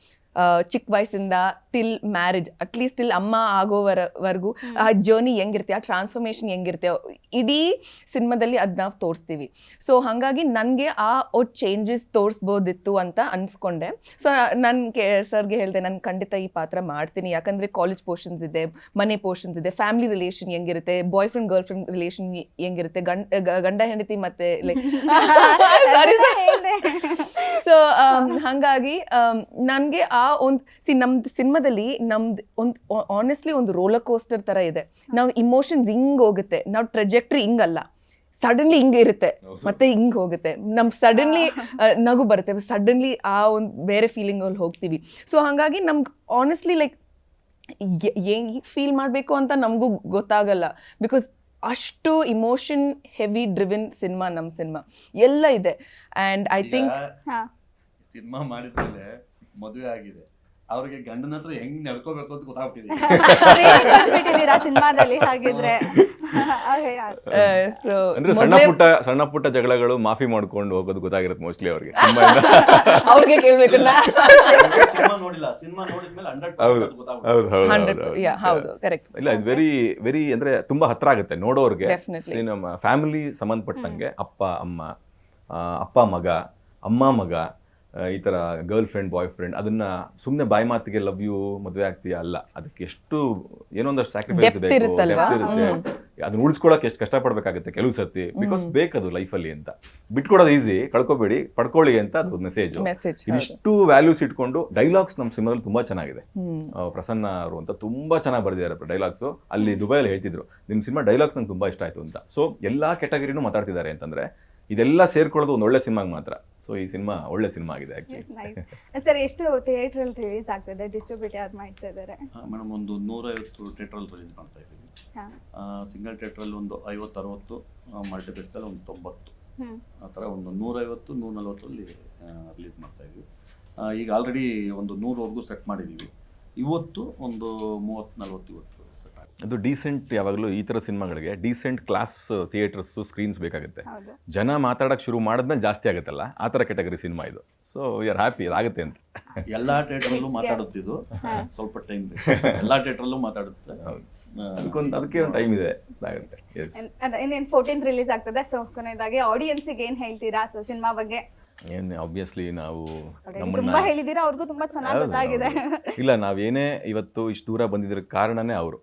ಚಿಕ್ಕ ವಯಸ್ಸಿಂದ ಟಿಲ್ ಮ್ಯಾರೇಜ್, ಅಟ್ಲೀಸ್ಟ್ ಟಿಲ್ ಅಮ್ಮ ಆಗೋವರೆಗೂ ಆ ಜರ್ನಿ ಹೆಂಗಿರುತ್ತೆ, ಆ ಟ್ರಾನ್ಸ್ಫಾರ್ಮೇಷನ್ ಹೆಂಗಿರುತ್ತೆ, ಇಡೀ ಸಿನಿಮಾದಲ್ಲಿ ಅದು ನಾವು ತೋರಿಸ್ತೀವಿ. ಸೊ ಹಾಗಾಗಿ ನನಗೆ ಆ ಚೇಂಜಸ್ ತೋರಿಸ್ಬೋದಿತ್ತು ಅಂತ ಅನ್ಸ್ಕೊಂಡೆ. ಸೊ ನಾನು ಸರ್ಗೆ ಹೇಳಿದೆ, ನಾನು ಖಂಡಿತ ಈ ಪಾತ್ರ ಮಾಡ್ತೀನಿ. ಯಾಕಂದರೆ ಕಾಲೇಜ್ ಪೋರ್ಷನ್ಸ್ ಇದೆ, ಮನೆ ಪೋರ್ಷನ್ಸ್ ಇದೆ, ಫ್ಯಾಮಿಲಿ ರಿಲೇಷನ್ ಹೆಂಗಿರುತ್ತೆ, boy friend girl friend relation ಹೆಂಗಿರುತ್ತೆ, ಗಂಡ ಹೆಂಡತಿ ಮತ್ತೆ ಸೊ ಹಾಗಾಗಿ ನನಗೆ ಆ ಒಂದು ನಮ್ದು ಸಿನಿಮಾದಲ್ಲಿ ನಮ್ದು ಒಂದು ಆನೆಸ್ಟ್ಲಿ ಒಂದು ರೋಲರ್ ಕೋಸ್ಟರ್ ಥರ ಇದೆ. ನಾವು ಇಮೋಷನ್ಸ್ ಹಿಂಗೆ ಹೋಗುತ್ತೆ, ನಾವು ಟ್ರೆಜೆಕ್ಟ್ರಿ ಹಿಂಗಲ್ಲ, ಸಡನ್ಲಿ ಹಿಂಗೆ ಇರುತ್ತೆ ಮತ್ತೆ ಹಿಂಗೆ ಹೋಗುತ್ತೆ. ನಮ್ಗೆ ಸಡನ್ಲಿ ನಗು ಬರುತ್ತೆ, ಸಡನ್ಲಿ ಆ ಒಂದು ಬೇರೆ ಫೀಲಿಂಗಲ್ಲಿ ಹೋಗ್ತೀವಿ. ಸೊ ಹಾಗಾಗಿ ನಮ್ಗೆ ಆನೆಸ್ಟ್ಲಿ ಲೈಕ್ ಹೆಂಗೆ ಫೀಲ್ ಮಾಡಬೇಕು ಅಂತ ನಮಗೂ ಗೊತ್ತಾಗಲ್ಲ. ಬಿಕಾಸ್ ಅಷ್ಟು ಇಮೋಷನ್ ಹೆವಿ ಡ್ರಿವನ್ ಸಿನಿಮಾ ನಮ್ಮ ಸಿನಿಮಾ ಎಲ್ಲ ಇದೆ. ಆ್ಯಂಡ್ ಐ ಥಿಂಕ್ ಸಿನಿಮಾ ಮಾಡಿದ್ಮೇಲೆ ಮದುವೆ ಆಗಿದೆ, ಅವ್ರಿಗೆ ಗಂಡನ ಹತ್ರ ಹೆಂಗ್ ನಡ್ಕೋಬೇಕು ಅಂತ ಗೊತ್ತಾಗ್ಬಿಟ್ಟಿದೆ ಸಿನಿಮಾದಲ್ಲಿ. ಹಾಗಿದ್ರೆ ಅಂದ್ರೆ ಸಣ್ಣ ಪುಟ್ಟ ಜಗಳಗಳು ಮಾಫಿ ಮಾಡ್ಕೊಂಡು ಹೋಗೋದು ಗೊತ್ತಾಗಿರುತ್ತೆ ಮೋಸ್ಟ್ಲಿ ಅವ್ರಿಗೆ. ಅವ್ರಿಗೆ ಕೇಳ್ಬೇಕು. ಸಿನಿಮಾ ನೋಡಿಲ್ಲ, ಸಿನಿಮಾ ನೋಡಿದ್ಮೇಲೆ 100% ಹೌದು, ಕರೆಕ್ಟ್. ಇಲ್ಲ, ಇದು ವೆರಿ ವೆರಿ ಅಂದ್ರೆ ತುಂಬಾ ಹತ್ರ ಆಗುತ್ತೆ ನೋಡೋರ್ಗೆ. ಸಿನಿಮಾ ಫ್ಯಾಮಿಲಿ ಸಂಬಂಧಪಟ್ಟಂಗೆ ಅಪ್ಪ ಅಮ್ಮ, ಅಪ್ಪ ಮಗ, ಅಮ್ಮ ಮಗ, ಈ ಥರ ಗರ್ಲ್ ಫ್ರೆಂಡ್ ಬಾಯ್ ಫ್ರೆಂಡ್, ಅದನ್ನ ಸುಮ್ಮನೆ ಬಾಯಿ ಮಾತಿಗೆ ಲವ್ ಯು ಮದುವೆ ಆಗ್ತೀಯಾ ಅಲ್ಲ, ಅದಕ್ಕೆ ಎಷ್ಟು ಏನೊಂದಷ್ಟು ಸ್ಯಾಕ್ರಿಫೈಸ್ ಬೇಕು, ಇರುತ್ತೆ. ಅದನ್ನ ಉಳಿಸ್ಕೊಳಕ್ಕೆ ಎಷ್ಟು ಕಷ್ಟಪಡಬೇಕಾಗುತ್ತೆ ಕೆಲವು ಸರ್ತಿ. ಬಿಕಾಸ್ ಬೇಕದು ಲೈಫಲ್ಲಿ ಅಂತ. ಬಿಟ್ಕೊಡೋದು ಈಸಿ, ಕಳ್ಕೊಬೇಡಿ, ಪಡ್ಕೊಳ್ಳಿ ಅಂತ ಅದು ಮೆಸೇಜ್. ಇದಿಷ್ಟು ವ್ಯಾಲ್ಯೂಸ್ ಇಟ್ಕೊಂಡು ಡೈಲಾಗ್ಸ್ ನಮ್ಮ ಸಿನಿಮಾದಲ್ಲಿ ತುಂಬಾ ಚೆನ್ನಾಗಿದೆ. ಪ್ರಸನ್ನ ಅವರು ಅಂತ ತುಂಬಾ ಚೆನ್ನಾಗಿ ಬರೆದಿದ್ದಾರೆ ಡೈಲಾಗ್ಸ್. ಅಲ್ಲಿ ದುಬೈಯಲ್ಲಿ ಹೇಳ್ತಿದ್ರು, ನಿಮ್ಮ ಸಿನಿಮಾ ಡೈಲಾಗ್ಸ್ ನಂಗೆ ತುಂಬಾ ಇಷ್ಟ ಆಯ್ತು ಅಂತ. ಸೊ ಎಲ್ಲಾ ಕ್ಯಾಟಗರಿನೂ ಮಾತಾಡ್ತಿದ್ದಾರೆ ಅಂತಂದ್ರೆ ಇದೆಲ್ಲ ಸೇರ್ಕೊಳ್ಳೋದು ಒಂದು ಒಳ್ಳೆ ಸಿನಿಮಾಗೆ ಮಾತ್ರ. ಸೊ ಈ ಸಿನಿಮಾ ಒಳ್ಳೆ ಸಿನಿಮಾ ಆಗಿದೆ ಆ್ಯಕ್ಚುಲಿ. ಸರ್ ಎಷ್ಟು ಥಿಯೇಟ್ರಲ್ಲಿ ರಿಲೀಸ್ ಆಗ್ತದೆ, ಡಿಸ್ಟ್ರಿಬ್ಯೂಟ್ ಯಾರು ಮಾಡ್ತಾ ಇದ್ದಾರೆ? ಮೇಡಮ್ ಒಂದು 150 ಥಿಯೇಟ್ರಲ್ಲಿ ರಿಲೀಸ್ ಮಾಡ್ತಾ ಇದ್ದೀವಿ. ಸಿಂಗಲ್ ಥಿಯೇಟ್ರಲ್ಲಿ ಒಂದು 50-60, ಮಲ್ಟಿಪ್ಲೆಕ್ಸಲ್ಲಿ ಒಂದು 90, ಆ ಥರ ಒಂದು 150-140ರಲ್ಲಿ ರಿಲೀಸ್ ಮಾಡ್ತಾ ಇದ್ವಿ. ಈಗ ಆಲ್ರೆಡಿ ಒಂದು 100ವರೆಗೂ ಸೆಟ್ ಮಾಡಿದ್ದೀವಿ. ಇವತ್ತು ಒಂದು 30-40 ಇವತ್ತು ಸೆಟ್ ಆಗಿದೆ. ಅದು ಡೀಸೆಂಟ್, ಯಾವಾಗಲೂ ಈ ಥರ ಸಿನಿಮಾಗಳಿಗೆ ಡೀಸೆಂಟ್ ಕ್ಲಾಸ್ ಥಿಯೇಟರ್ಸು ಸ್ಕ್ರೀನ್ಸ್ ಬೇಕಾಗುತ್ತೆ. ಜನ ಮಾತಾಡೋಕ್ಕೆ ಶುರು ಮಾಡಿದ್ಮೇಲೆ ಜಾಸ್ತಿ ಆಗುತ್ತಲ್ಲ, ಆ ಥರ ಕೆಟಗರಿ ಸಿನಿಮಾ ಇದು. ಸೊ ಯು ಆರ್ ಹ್ಯಾಪಿ ಅದಾಗುತ್ತೆ ಅಂತ. ಎಲ್ಲ ಥಿಯೇಟ್ರಲ್ಲೂ ಮಾತಾಡುತ್ತಿದ್ದು ಸ್ವಲ್ಪ ಟೈಮ್ ಬೇಕು. ಎಲ್ಲ ಥಿಯೇಟ್ರಲ್ಲೂ ಮಾತಾಡುತ್ತೆ. ಅದಕ್ಕೆ ಒಂದು ಟೈಮ್ ಇದೆ, ಅದಾಗುತ್ತೆ. ಇನ್ನೇನು 14th ರಿಲೀಸ್ ಆಗ್ತದೆ. ಸೊ ಕೊನೆಯದಾಗಿ ಆಡಿಯನ್ಸಿಗೆ ಏನು ಹೇಳ್ತೀರಾ ಸೊ ಸಿನಿಮಾ ಬಗ್ಗೆ? ಏನು ಆಬ್ವಿಯಸ್ಲಿ ನಾವು ತುಂಬಾ ಹೇಳಿದೀರಾ, ಅವ್ರಿಗೂ ತುಂಬಾ ಚೆನ್ನಾಗಿ ಗೊತ್ತಾಗಿದೆ. ಇಲ್ಲ, ನಾವೇನೇ ಇವತ್ತು ಇಷ್ಟು ದೂರ ಬಂದಿದ್ರ ಕಾರಣನೇ ಅವರು.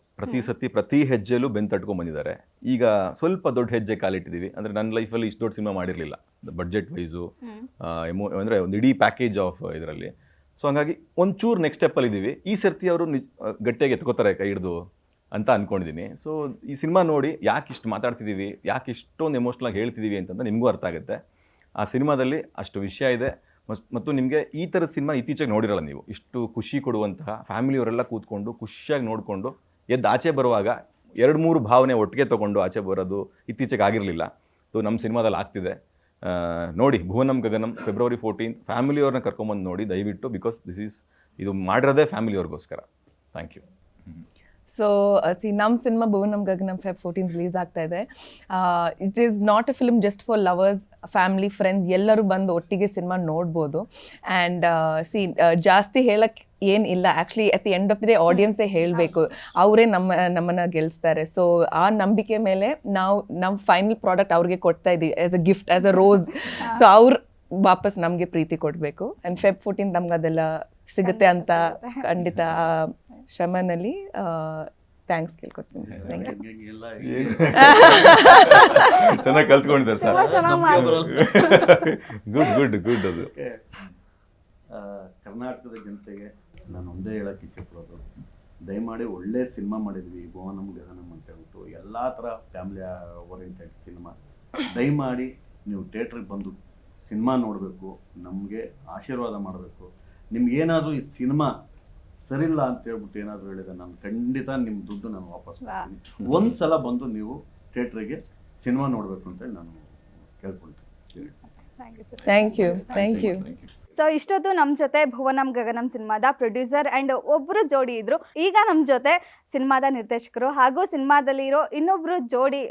ಪ್ರತಿ ಹೆಜ್ಜೆಲೂ ಬೆನ್ನು ತಟ್ಕೊಂಡ್ ಬಂದಿದ್ದಾರೆ. ಈಗ ಸ್ವಲ್ಪ ದೊಡ್ಡ ಹೆಜ್ಜೆ ಕಾಲಿಟ್ಟಿದ್ದೀವಿ. ಅಂದರೆ ನನ್ನ ಲೈಫಲ್ಲಿ ಇಷ್ಟು ದೊಡ್ಡ ಸಿನಿಮಾ ಮಾಡಿರಲಿಲ್ಲ, ಬಡ್ಜೆಟ್ ವೈಸು, ಅಂದರೆ ಒಂದು ಇಡೀ ಪ್ಯಾಕೇಜ್ ಆಫ್ ಇದರಲ್ಲಿ. ಸೊ ಹಂಗಾಗಿ ಒಂಚೂರು ನೆಕ್ಸ್ಟ್ ಸ್ಟೆಪ್ಪಲ್ಲಿ ಇದ್ದೀವಿ. ಈ ಸರ್ತಿ ಅವರು ಗಟ್ಟಿಯಾಗಿ ಎತ್ಕೋತಾರೆ ಕೈ ಹಿಡಿದು ಅಂತ ಅಂದ್ಕೊಂಡಿದ್ದೀನಿ. ಸೊ ಈ ಸಿನಿಮಾ ನೋಡಿ ಯಾಕೆ ಇಷ್ಟು ಮಾತಾಡ್ತಿದ್ದೀವಿ, ಯಾಕೆ ಇಷ್ಟೊಂದು ಎಮೋಷ್ನಲಾಗಿ ಹೇಳ್ತಿದ್ದೀವಿ ಅಂತಂತ ನಿಮಗೂ ಅರ್ಥ ಆಗುತ್ತೆ. ಆ ಸಿನಿಮಾದಲ್ಲಿ ಅಷ್ಟು ವಿಷಯ ಇದೆ. ಮತ್ತು ನಿಮಗೆ ಈ ಥರದ ಸಿನಿಮಾ ಇತ್ತೀಚೆಗೆ ನೋಡಿರಲ್ಲ ನೀವು. ಇಷ್ಟು ಖುಷಿ ಕೊಡುವಂತಹ, ಫ್ಯಾಮಿಲಿಯವರೆಲ್ಲ ಕೂತ್ಕೊಂಡು ಖುಷಿಯಾಗಿ ನೋಡಿಕೊಂಡು ಎದ್ದು ಆಚೆ ಬರುವಾಗ 2-3 ಭಾವನೆ ಒಟ್ಟಿಗೆ ತೊಗೊಂಡು ಆಚೆ ಬರೋದು ಇತ್ತೀಚೆಗೆ ಆಗಿರಲಿಲ್ಲ. ಸೊ ನಮ್ಮ ಸಿನಿಮಾದಲ್ಲಿ ಆಗ್ತಿದೆ. ನೋಡಿ, ಭುವನಂ ಗಗನಂ February 14th ಫ್ಯಾಮಿಲಿಯವ್ರನ್ನ ಕರ್ಕೊಂಬಂದು ನೋಡಿ ದಯವಿಟ್ಟು. ಬಿಕಾಸ್ ಇದು ಮಾಡಿರೋದೇ ಫ್ಯಾಮಿಲಿಯವ್ರಿಗೋಸ್ಕರ. Thank you. ಸೊ ನಮ್ಮ cinema Bhuvanam Gaganam Feb 14 release ಆಗ್ತಾ ಇದೆ. It is not a film just for lovers, family, friends ಎಲ್ಲರೂ ಬಂದು ಒಟ್ಟಿಗೆ ಸಿನಿಮಾ ನೋಡ್ಬೋದು. ಆ್ಯಂಡ್ ಜಾಸ್ತಿ ಹೇಳಕ್ಕೆ ಏನಿಲ್ಲ. Actually at the end of the day ಆಡಿಯನ್ಸೇ ಹೇಳಬೇಕು, ಅವರೇ ನಮ್ಮನ್ನು ಗೆಲ್ಲಿಸ್ತಾರೆ. ಸೊ ಆ ನಂಬಿಕೆ ಮೇಲೆ ನಾವು ನಮ್ಮ ಫೈನಲ್ ಪ್ರಾಡಕ್ಟ್ ಅವ್ರಿಗೆ ಕೊಡ್ತಾ ಇದ್ದೀವಿ as a gift, as a rose. So ಅವ್ರು ವಾಪಸ್ ನಮಗೆ ಪ್ರೀತಿ ಕೊಡಬೇಕು. ಆ್ಯಂಡ್ Feb 14 ನಮ್ಗೆ ಅದೆಲ್ಲ ಸಿಗುತ್ತೆ ಅಂತ ಖಂಡಿತ ಶ್ರಮನಲ್ಲಿ ಥ್ಯಾಂಕ್ಸ್ ಕೇಳ್ಕೊತೀನಿ. Thank you. ಚೆನ್ನಾಗಿ ಕಲ್ತ್ಕೊಂಡಿದ್ದಾರೆ ಸರ್. ಗುಡ್. ಅದು ಕರ್ನಾಟಕದ ಜನತೆಗೆ ನಾನು ಒಂದೇ ಹೇಳಕ್ಕೆ ಇಚ್ಛೆಪಡೋದು, ದಯಮಾಡಿ ಒಳ್ಳೆ ಸಿನಿಮಾ ಮಾಡಿದ್ವಿ ಭುವನಂ ಗಗನಂ ಅಂತ ಹೇಳ್ಬಿಟ್ಟು. ಎಲ್ಲ ಥರ ಫ್ಯಾಮಿಲಿ ಓರಿಯೆಂಟೆಡ್ ಸಿನಿಮಾ. ದಯಮಾಡಿ ನೀವು ಥಿಯೇಟ್ರಿಗೆ ಬಂದು ಸಿನಿಮಾ ನೋಡಬೇಕು, ನಮಗೆ ಆಶೀರ್ವಾದ ಮಾಡಬೇಕು. ನಿಮ್ಗೇನಾದರೂ ಈ ಸಿನಿಮಾ ಸರಿಯಿಲ್ಲ ಅಂತ ಹೇಳ್ಬಿಟ್ಟು ಏನಾದರೂ ಹೇಳಿದ್ರೆ ನಾನು ಖಂಡಿತ ನಿಮ್ಮ ದುಡ್ಡು ನಾನು ವಾಪಸ್ ಮಾಡ್ತೀನಿ. ಒಂದು ಸಲ ಬಂದು ನೀವು ಥಿಯೇಟ್ರಿಗೆ ಸಿನಿಮಾ ನೋಡಬೇಕು ಅಂತೇಳಿ ನಾನು ಕೇಳ್ಕೊಳ್ತೀನಿ. Thank you. ಸೊ ಇಷ್ಟೊತ್ತು ನಮ್ಮ ಜೊತೆ ಭುವನಂ ಗಗನಂ ಸಿನಿಮಾದ ಪ್ರೊಡ್ಯೂಸರ್ ಆ್ಯಂಡ್ ಒಬ್ಬರು ಜೋಡಿ ಇದ್ರು. ಈಗ ನಮ್ಮ ಜೊತೆ ಸಿನಿಮಾದ ನಿರ್ದೇಶಕರು ಹಾಗೂ ಸಿನಿಮಾದಲ್ಲಿರೋ ಇನ್ನೊಬ್ಬರು ಜೋಡಿ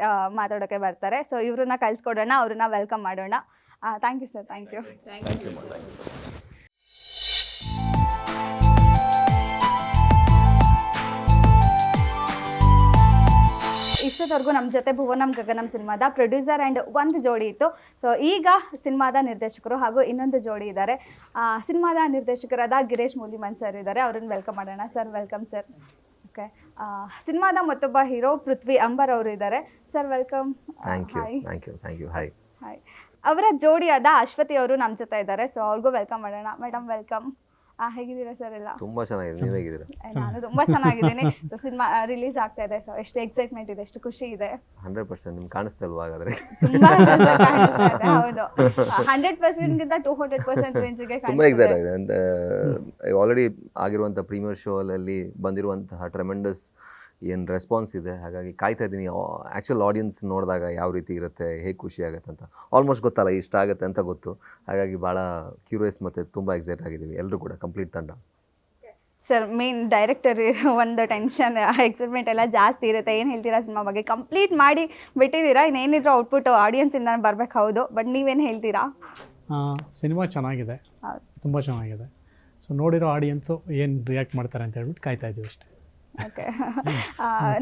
ಮಾತಾಡೋಕ್ಕೆ ಬರ್ತಾರೆ. ಸೊ ಇವ್ರನ್ನ ಕಳಿಸ್ಕೊಡೋಣ, ಅವ್ರನ್ನ ವೆಲ್ಕಮ್ ಮಾಡೋಣ. Thank you sir. Thank you. ಇಷ್ಟೊತ್ತವರೆಗೂ ನಮ್ಮ ಜೊತೆ ಭುವನಂ ಗಗನಂ ಸಿನಿಮಾದ ಪ್ರೊಡ್ಯೂಸರ್ ಆ್ಯಂಡ್ ಒಂದು ಜೋಡಿ ಇತ್ತು. ಸೊ ಈಗ ಸಿನಿಮಾದ ನಿರ್ದೇಶಕರು ಹಾಗೂ ಇನ್ನೊಂದು ಜೋಡಿ ಇದ್ದಾರೆ. ಸಿನಿಮಾದ ನಿರ್ದೇಶಕರಾದ ಗಿರೀಶ್ ಮೂಲಿಮನ್ ಸರ್ ಇದ್ದಾರೆ, ಅವ್ರನ್ನ ವೆಲ್ಕಮ್ ಮಾಡೋಣ. Sir welcome sir. ಓಕೆ, ಸಿನಿಮಾದ ಮತ್ತೊಬ್ಬ ಹೀರೋ ಪೃಥ್ವಿ ಅಂಬರ್ ಅವರು ಇದ್ದಾರೆ. Sir welcome. Thank you. Hi. ಅವರ ಜೋಡಿಯಾದ ಅಶ್ವತಿ ಅವರು ನಮ್ಮ ಜೊತೆ ಇದ್ದಾರೆ. ಸೊ ಅವ್ರಿಗೂ ವೆಲ್ಕಮ್ ಮಾಡೋಣ. Madam welcome. ಹೇಗಿದ್ದೀರಾ ಸರ್? ಎಲ್ಲ ತುಂಬ ಚೆನ್ನಾಗಿದೆ, ನೀವು ಹೇಗಿದ್ದೀರಾ? ನಾನು ತುಂಬ ಚೆನ್ನಾಗಿದ್ದೀನಿ. ಸೊ ಸಿನಿಮಾ ರಿಲೀಸ್ ಆಗ್ತಾ ಇದೆ. ಸೊ ಎಷ್ಟು ಎಕ್ಸೈಟ್ಮೆಂಟ್ ಇದೆ, ಎಷ್ಟು ಖುಷಿ ಇದೆ? 100% ನಿಮ್ಗೆ ಕಾಣಿಸ್ತಲ್ವಾ ಹಾಗಾದ್ರೆ? ಹೌದು, 100%ಗಿಂತ 200% ರೇಂಜ್ಗೆ ತುಂಬ ಎಕ್ಸೈಟ್ ಆಗಿದೆ. ಅಂತ ಆಲ್ರೆಡಿ ಆಗಿರುವಂಥ ಪ್ರೀಮಿಯರ್ ಶೋ ಅಲ್ಲಿ ಬಂದಿರುವಂತಹ ಟ್ರೆಮೆಂಡಸ್ ಏನು ರೆಸ್ಪಾನ್ಸ್ ಇದೆ. ಹಾಗಾಗಿ ಕಾಯ್ತಾ ಇದ್ದೀನಿ ಆ್ಯಕ್ಚುಲ್ ಆಡಿಯನ್ಸ್ ನೋಡಿದಾಗ ಯಾವ ರೀತಿ ಇರುತ್ತೆ, ಹೇಗೆ ಖುಷಿ ಆಗುತ್ತೆ ಅಂತ. ಆಲ್ಮೋಸ್ಟ್ ಗೊತ್ತಲ್ಲ ಇಷ್ಟ ಆಗುತ್ತೆ ಅಂತ ಗೊತ್ತು. ಹಾಗಾಗಿ ಭಾಳ ಕ್ಯೂರಿಯಸ್ ಮತ್ತು ತುಂಬ ಎಕ್ಸೈಟ್ ಆಗಿದ್ದೀವಿ ಎಲ್ಲರೂ ಕೂಡ, ಕಂಪ್ಲೀಟ್ ತಂಡ. ಸರ್, ಮೇನ್ ಡೈರೆಕ್ಟರ್ ಒಂದು ಟೆನ್ಷನ್, ಎಕ್ಸೈಟ್ಮೆಂಟ್ ಎಲ್ಲ ಜಾಸ್ತಿ ಇರುತ್ತೆ. ಏನು ಹೇಳ್ತೀರಾ ಸಿನಿಮಾ ಬಗ್ಗೆ? ಕಂಪ್ಲೀಟ್ ಮಾಡಿ ಬಿಟ್ಟಿದ್ದೀರಾ, ಇನ್ನೇನಿದ್ರು ಔಟ್ಪುಟ್ ಆಡಿಯನ್ಸಿಂದ ಬರಬೇಕು. ಹೌದು, ಬಟ್ ನೀವೇನು ಹೇಳ್ತೀರಾ? ಸಿನಿಮಾ ಚೆನ್ನಾಗಿದೆ, ತುಂಬ ಚೆನ್ನಾಗಿದೆ. ಸೊ ನೋಡಿರೋ ಆಡಿಯನ್ಸು ಏನು ರಿಯಾಕ್ಟ್ ಮಾಡ್ತಾರೆ ಅಂತ ಹೇಳ್ಬಿಟ್ಟು ಕಾಯ್ತಾ ಇದ್ದೀವಿ ಅಷ್ಟೇ. ಓಕೆ,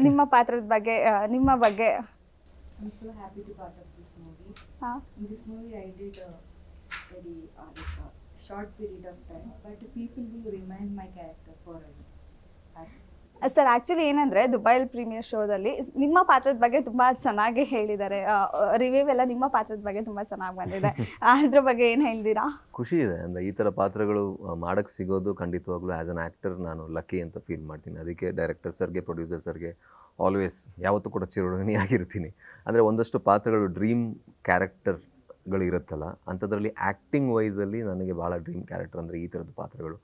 ನಿಮ್ಮ ಪಾತ್ರದ ಬಗ್ಗೆ, ನಿಮ್ಮ ಬಗ್ಗೆ? I'm so happy to be part of this movie. In this movie, I did a very short period of time, but people will remind my character forever. Sir, actually ಏನಂದರೆ ದುಬೈಲ್ ಪ್ರೀಮಿಯರ್ ಶೋದಲ್ಲಿ ನಿಮ್ಮ ಪಾತ್ರದ ಬಗ್ಗೆ ತುಂಬ ಚೆನ್ನಾಗಿ ಹೇಳಿದ್ದಾರೆ. ರಿವ್ಯೂ ಎಲ್ಲ ನಿಮ್ಮ ಪಾತ್ರದ ಬಗ್ಗೆ ತುಂಬ ಚೆನ್ನಾಗಿ ಬಂದಿದೆ. ಅದ್ರ ಬಗ್ಗೆ ಏನು ಹೇಳ್ತೀರಾ? ಖುಷಿ ಇದೆ. ಅಂದರೆ ಈ ಥರ ಪಾತ್ರಗಳು ಮಾಡೋಕ್ಕೆ ಸಿಗೋದು ಖಂಡಿತವಾಗ್ಲೂ ಆ್ಯಸ್ ಅನ್ ಆ್ಯಕ್ಟರ್ ನಾನು ಲಕ್ಕಿ ಅಂತ ಫೀಲ್ ಮಾಡ್ತೀನಿ. ಅದಕ್ಕೆ ಡೈರೆಕ್ಟರ್ ಸರ್ಗೆ, ಪ್ರೊಡ್ಯೂಸರ್ ಸರ್ಗೆ ಆಲ್ವೇಸ್ ಯಾವತ್ತೂ ಕೂಡ ಚಿರಋಣಿಯಾಗಿರ್ತೀನಿ. ಅಂದರೆ ಒಂದಷ್ಟು ಪಾತ್ರಗಳು ಡ್ರೀಮ್ ಕ್ಯಾರೆಕ್ಟರ್ ಪಾತ್ರಗಳು ಇರುತ್ತಲ್ಲ ಅಂಥದ್ರಲ್ಲಿ ಆ್ಯಕ್ಟಿಂಗ್ ವೈಸಲ್ಲಿ ನನಗೆ ಭಾಳ ಡ್ರೀಮ್ ಕ್ಯಾರೆಕ್ಟರ್ ಅಂದರೆ ಈ ಥರದ ಪಾತ್ರಗಳು.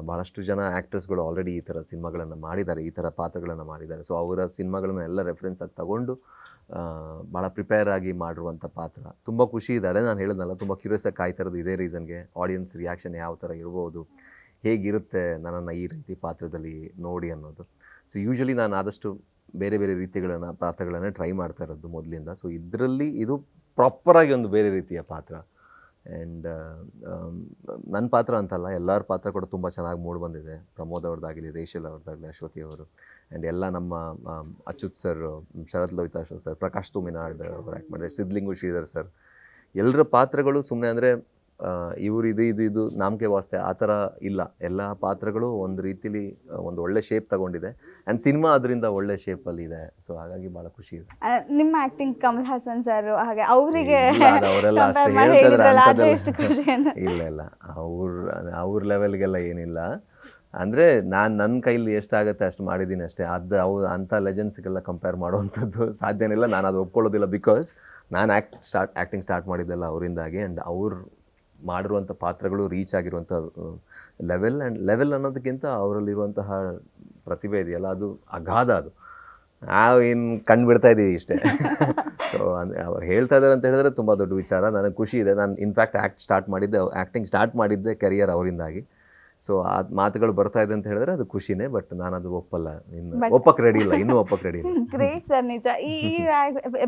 ಭಾಳಷ್ಟು ಜನ ಆ್ಯಕ್ಟರ್ಸ್ಗಳು ಆಲ್ರೆಡಿ ಈ ಥರ ಸಿನಿಮಾಗಳನ್ನು ಮಾಡಿದ್ದಾರೆ, ಈ ಥರ ಪಾತ್ರಗಳನ್ನು ಮಾಡಿದ್ದಾರೆ. ಸೊ ಅವರ ಸಿನಿಮಾಗಳನ್ನ ಎಲ್ಲ ರೆಫರೆನ್ಸಾಗಿ ತಗೊಂಡು ಭಾಳ ಪ್ರಿಪೇರ್ ಆಗಿ ಮಾಡಿರುವಂಥ ಪಾತ್ರ ತುಂಬ ಖುಷಿ ಇದೆ. ಅದೇ ನಾನು ಹೇಳಿದ್ನಲ್ಲ, ತುಂಬ ಕ್ಯೂರಿಯಸ್ಸಾಗಿ ಕಾಯ್ತಾ ಇರೋದು ಇದೇ ರೀಸನ್ಗೆ. ಆಡಿಯನ್ಸ್ ರಿಯಾಕ್ಷನ್ ಯಾವ ಥರ ಇರ್ಬೋದು, ಹೇಗಿರುತ್ತೆ ನನ್ನನ್ನು ಈ ರೀತಿ ಪಾತ್ರದಲ್ಲಿ ನೋಡಿ ಅನ್ನೋದು. ಸೊ ಯೂಶ್ವಲಿ ನಾನು ಆದಷ್ಟು ಬೇರೆ ಬೇರೆ ರೀತಿಗಳನ್ನು ಪಾತ್ರಗಳನ್ನು ಟ್ರೈ ಮಾಡ್ತಾ ಇರೋದು ಮೊದಲಿಂದ. ಸೊ ಇದರಲ್ಲಿ ಇದು ಪ್ರಾಪರಾಗಿ ಒಂದು ಬೇರೆ ರೀತಿಯ ಪಾತ್ರ. ಆ್ಯಂಡ್ ನನ್ನ ಪಾತ್ರ ಅಂತಲ್ಲ, ಎಲ್ಲರ ಪಾತ್ರ ಕೂಡ ತುಂಬ ಚೆನ್ನಾಗಿ ಮೂಡಿ ಬಂದಿದೆ. ಪ್ರಮೋದ್ ಅವ್ರದ್ದಾಗಲಿ, ರೇಷಲ್ ಅವ್ರದ್ದಾಗಲಿ, ಅಶ್ವತಿ ಅವರು, ಆ್ಯಂಡ್ ಎಲ್ಲ ನಮ್ಮ ಅಚ್ಯುತ್ ಸರ್, ಶರತ್ ಲೋಹಿತಾಶ್ವ ಸರ್, ಪ್ರಕಾಶ್ ತುಮಿನಾಡ್ ಅವರು ಆ್ಯಕ್ಟ್ ಮಾಡಿದ್ದಾರೆ, ಸಿದ್ಲಿಂಗು ಶ್ರೀಧರ್ ಸರ್, ಎಲ್ಲರ ಪಾತ್ರಗಳು ಸುಮ್ಮನೆ ಅಂದರೆ ಇವರು ಇದು ನಾಮಕೆ ವಾಸ್ತೆ ಆ ಥರ ಇಲ್ಲ. ಎಲ್ಲ ಪಾತ್ರಗಳು ಒಂದು ರೀತಿಲಿ ಒಂದು ಒಳ್ಳೆ ಶೇಪ್ ತಗೊಂಡಿದೆ ಆ್ಯಂಡ್ ಸಿನಿಮಾ ಅದರಿಂದ ಒಳ್ಳೆ ಶೇಪಲ್ಲಿ ಇದೆ. ಸೊ ಹಾಗಾಗಿ ಭಾಳ ಖುಷಿ ಇದೆ. ನಿಮ್ಮ ಆಕ್ಟಿಂಗ್ ಕಮಲ್ ಹಾಸನ್ ಸರ್ ಹಾಗೆ ಅವರಿಗೆ ಅವರೆಲ್ಲ ಅಷ್ಟು ಹೇಳ್ತಿದ್ರೆ ಇಲ್ಲ ಅವ್ರ ಲೆವೆಲ್ಗೆಲ್ಲ ಏನಿಲ್ಲ. ಅಂದರೆ ನನ್ನ ಕೈಲಿ ಎಷ್ಟಾಗುತ್ತೆ ಅಷ್ಟು ಮಾಡಿದ್ದೀನಿ ಅಷ್ಟೇ. ಅಂಥ ಲೆಜೆಂಡ್ಸ್ಗೆಲ್ಲ ಕಂಪೇರ್ ಮಾಡುವಂಥದ್ದು ಸಾಧ್ಯನೇ ಇಲ್ಲ. ನಾನು ಅದು ಒಪ್ಕೊಳ್ಳೋದಿಲ್ಲ. ಬಿಕಾಸ್ ನಾನು ಆ್ಯಕ್ಟಿಂಗ್ ಸ್ಟಾರ್ಟ್ ಮಾಡಿದ್ದೆಲ್ಲ ಅವರಿಂದಾಗಿ. ಆ್ಯಂಡ್ ಅವ್ರು ಮಾಡಿರುವಂಥ ಪಾತ್ರಗಳು ರೀಚ್ ಆಗಿರುವಂಥ ಲೆವೆಲ್ ಅನ್ನೋದಕ್ಕಿಂತ ಅವರಲ್ಲಿರುವಂತಹ ಪ್ರತಿಭೆ ಇದೆಯಲ್ಲ, ಅದು ಅಗಾಧ. ಅದು ನಾವು ಏನು ಕಂಡು ಬಿಡ್ತಾ ಇದ್ದೀವಿ ಇಷ್ಟೇ. ಸೊ ಅವ್ರು ಹೇಳ್ತಾ ಇದ್ದಾರೆ ಅಂತ ಹೇಳಿದ್ರೆ ತುಂಬ ದೊಡ್ಡ ವಿಚಾರ. ನನಗೆ ಖುಷಿ ಇದೆ. ನಾನು ಇನ್ಫ್ಯಾಕ್ಟ್ ಆ್ಯಕ್ಟಿಂಗ್ ಸ್ಟಾರ್ಟ್ ಮಾಡಿದ್ದೆ ಕೆರಿಯರ್ ಅವರಿಂದಾಗಿ. ಸೊ ಆ ಮಾತುಗಳು ಬರ್ತಾ ಇದೆ ಅಂತ ಹೇಳಿದ್ರೆ ಅದು ಖುಷಿನೇ. ಬಟ್ ನಾನು ಅದು ಒಪ್ಪಲ್ಲ, ಒಪ್ಪಕ್ಕೆ ರೆಡಿ ಇಲ್ಲ, ಇನ್ನೂ ಒಪ್ಪಕ್ಕೆ ರೆಡಿ ಇಲ್ಲ. ಗ್ರೇಟ್ ಸರ್, ನಿಜ. ಈ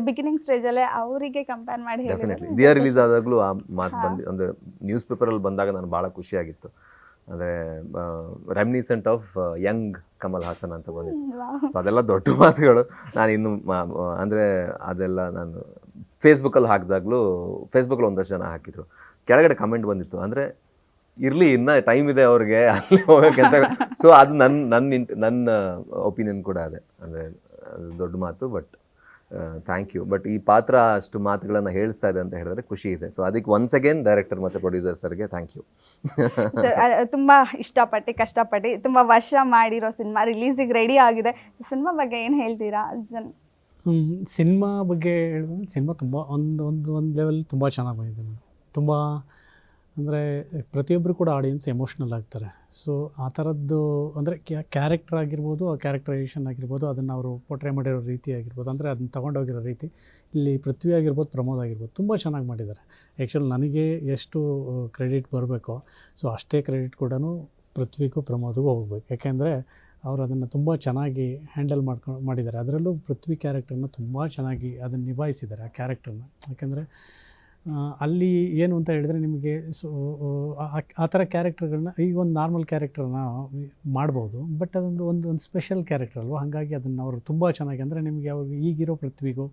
ಬಿಗಿನಿಂಗ್ ಸ್ಟೇಜಲ್ಲೇ ಅವರಿಗೆ ಕಂಪೇರ್ ಮಾಡಿ ಡೆಫಿನೆಟ್ಲಿ ದಿಯಾ ರಿಲೀಸ್ ಆದಾಗಲೂ ಆ ಮಾತು ಒಂದು ನ್ಯೂಸ್ ಪೇಪರಲ್ಲಿ ಬಂದಾಗ ನಾನು ಭಾಳ ಖುಷಿಯಾಗಿತ್ತು. ಅಂದರೆ ರೆಮಿನಿಸೆಂಟ್ ಆಫ್ ಯಂಗ್ ಕಮಲ್ ಹಾಸನ್ ಅಂತ ಬಂದಿತ್ತು. ಸೊ ಅದೆಲ್ಲ ದೊಡ್ಡ ಮಾತುಗಳು. ನಾನು ಇನ್ನು ಅಂದರೆ ಅದೆಲ್ಲ ನಾನು ಫೇಸ್ಬುಕ್ಕಲ್ಲಿ ಹಾಕಿದಾಗಲೂ, ಫೇಸ್ಬುಕ್ಕಲ್ಲಿ ಒಂದಷ್ಟು ಜನ ಹಾಕಿದ್ರು, ಕೆಳಗಡೆ ಕಮೆಂಟ್ ಬಂದಿತ್ತು, ಅಂದರೆ ಇರಲಿ ಇನ್ನೂ ಟೈಮ್ ಇದೆ ಅವ್ರಿಗೆ ಅಲ್ಲಿ ಹೋಗೋಕ್ಕೆ ಅಂತ. ಸೊ ಅದು ನನ್ನ ಒಪಿನಿಯನ್ ಕೂಡ ಅದೇ. ಅಂದರೆ ಅದು ದೊಡ್ಡ ಮಾತು. But thank you. ಬಟ್ ಈ ಪಾತ್ರ ಅಷ್ಟು ಮಾತುಗಳನ್ನು ಹೇಳಿಸ್ತಾ ಇದೆ ಅಂತ ಹೇಳಿದ್ರೆ ಖುಷಿ ಇದೆ. ಸೊ ಅದಕ್ಕೆ ಒನ್ಸ್ ಅಗೇನ್ ಡೈರೆಕ್ಟರ್ ಮತ್ತು ಪ್ರೊಡ್ಯೂಸರ್ ಸರ್ಗೆ ಥ್ಯಾಂಕ್ ಯು. ತುಂಬ ಇಷ್ಟಪಟ್ಟು ಕಷ್ಟಪಟ್ಟು ತುಂಬ ವರ್ಷ ಮಾಡಿರೋ ಸಿನಿಮಾ ರಿಲೀಸಿಗೆ ರೆಡಿ ಆಗಿದೆ. ಸಿನಿಮಾ ಬಗ್ಗೆ ಏನು ಹೇಳ್ತೀರಾ? ಸಿನಿಮಾ ಬಗ್ಗೆ ಹೇಳಿದ್ರೆ ಸಿನಿಮಾ ತುಂಬ ಒಂದು ಲೆವೆಲ್ ತುಂಬ ಚೆನ್ನಾಗಿ ಬಂದಿದೆ ಮೇಡಮ್. ತುಂಬ ಅಂದರೆ ಪ್ರತಿಯೊಬ್ಬರು ಕೂಡ ಆಡಿಯನ್ಸ್ ಎಮೋಷ್ನಲ್ ಆಗ್ತಾರೆ. ಸೊ ಆ ಥರದ್ದು ಅಂದರೆ ಕ್ಯಾರೆಕ್ಟರ್ ಆಗಿರ್ಬೋದು, ಆ ಕ್ಯಾರೆಕ್ಟರೈಸೇಷನ್ ಆಗಿರ್ಬೋದು, ಅದನ್ನು ಅವರು ಪೋಟ್ರೆ ಮಾಡಿರೋ ರೀತಿ ಆಗಿರ್ಬೋದು, ಅಂದರೆ ಅದನ್ನ ತೊಗೊಂಡೋಗಿರೋ ರೀತಿ, ಇಲ್ಲಿ ಪೃಥ್ವಿ ಆಗಿರ್ಬೋದು, ಪ್ರಮೋದ್ ಆಗಿರ್ಬೋದು, ತುಂಬ ಚೆನ್ನಾಗಿ ಮಾಡಿದ್ದಾರೆ. ಆ್ಯಕ್ಚುಲಿ ನನಗೆ ಎಷ್ಟು ಕ್ರೆಡಿಟ್ ಬರಬೇಕೋ ಸೊ ಅಷ್ಟೇ ಕ್ರೆಡಿಟ್ ಕೂಡ ಪೃಥ್ವಿಗೂ ಪ್ರಮೋದ್ಗೂ ಹೋಗ್ಬೇಕು. ಯಾಕೆಂದರೆ ಅವರು ಅದನ್ನು ತುಂಬ ಚೆನ್ನಾಗಿ ಹ್ಯಾಂಡಲ್ ಮಾಡಿದ್ದಾರೆ. ಅದರಲ್ಲೂ ಪೃಥ್ವಿ ಕ್ಯಾರೆಕ್ಟರ್ನ ತುಂಬ ಚೆನ್ನಾಗಿ ಅದನ್ನು ನಿಭಾಯಿಸಿದ್ದಾರೆ, ಆ ಕ್ಯಾರೆಕ್ಟರ್ನ. ಯಾಕೆಂದರೆ ಅಲ್ಲಿ ಏನು ಅಂತ ಹೇಳಿದ್ರೆ ನಿಮಗೆ ಸೊ ಆ ಥರ ಕ್ಯಾರೆಕ್ಟರ್ಗಳನ್ನ ಈಗ ಒಂದು ನಾರ್ಮಲ್ ಕ್ಯಾರೆಕ್ಟರ್ನ ಮಾಡ್ಬೋದು, ಬಟ್ ಅದೊಂದು ಒಂದು ಸ್ಪೆಷಲ್ ಕ್ಯಾರೆಕ್ಟರ್ ಅಲ್ವ. ಹಾಗಾಗಿ ಅದನ್ನು ಅವರು ತುಂಬ ಚೆನ್ನಾಗಿ, ಅಂದರೆ ನಿಮಗೆ ಅವಾಗ ಈಗಿರೋ ಪೃಥ್ವಿಗೂ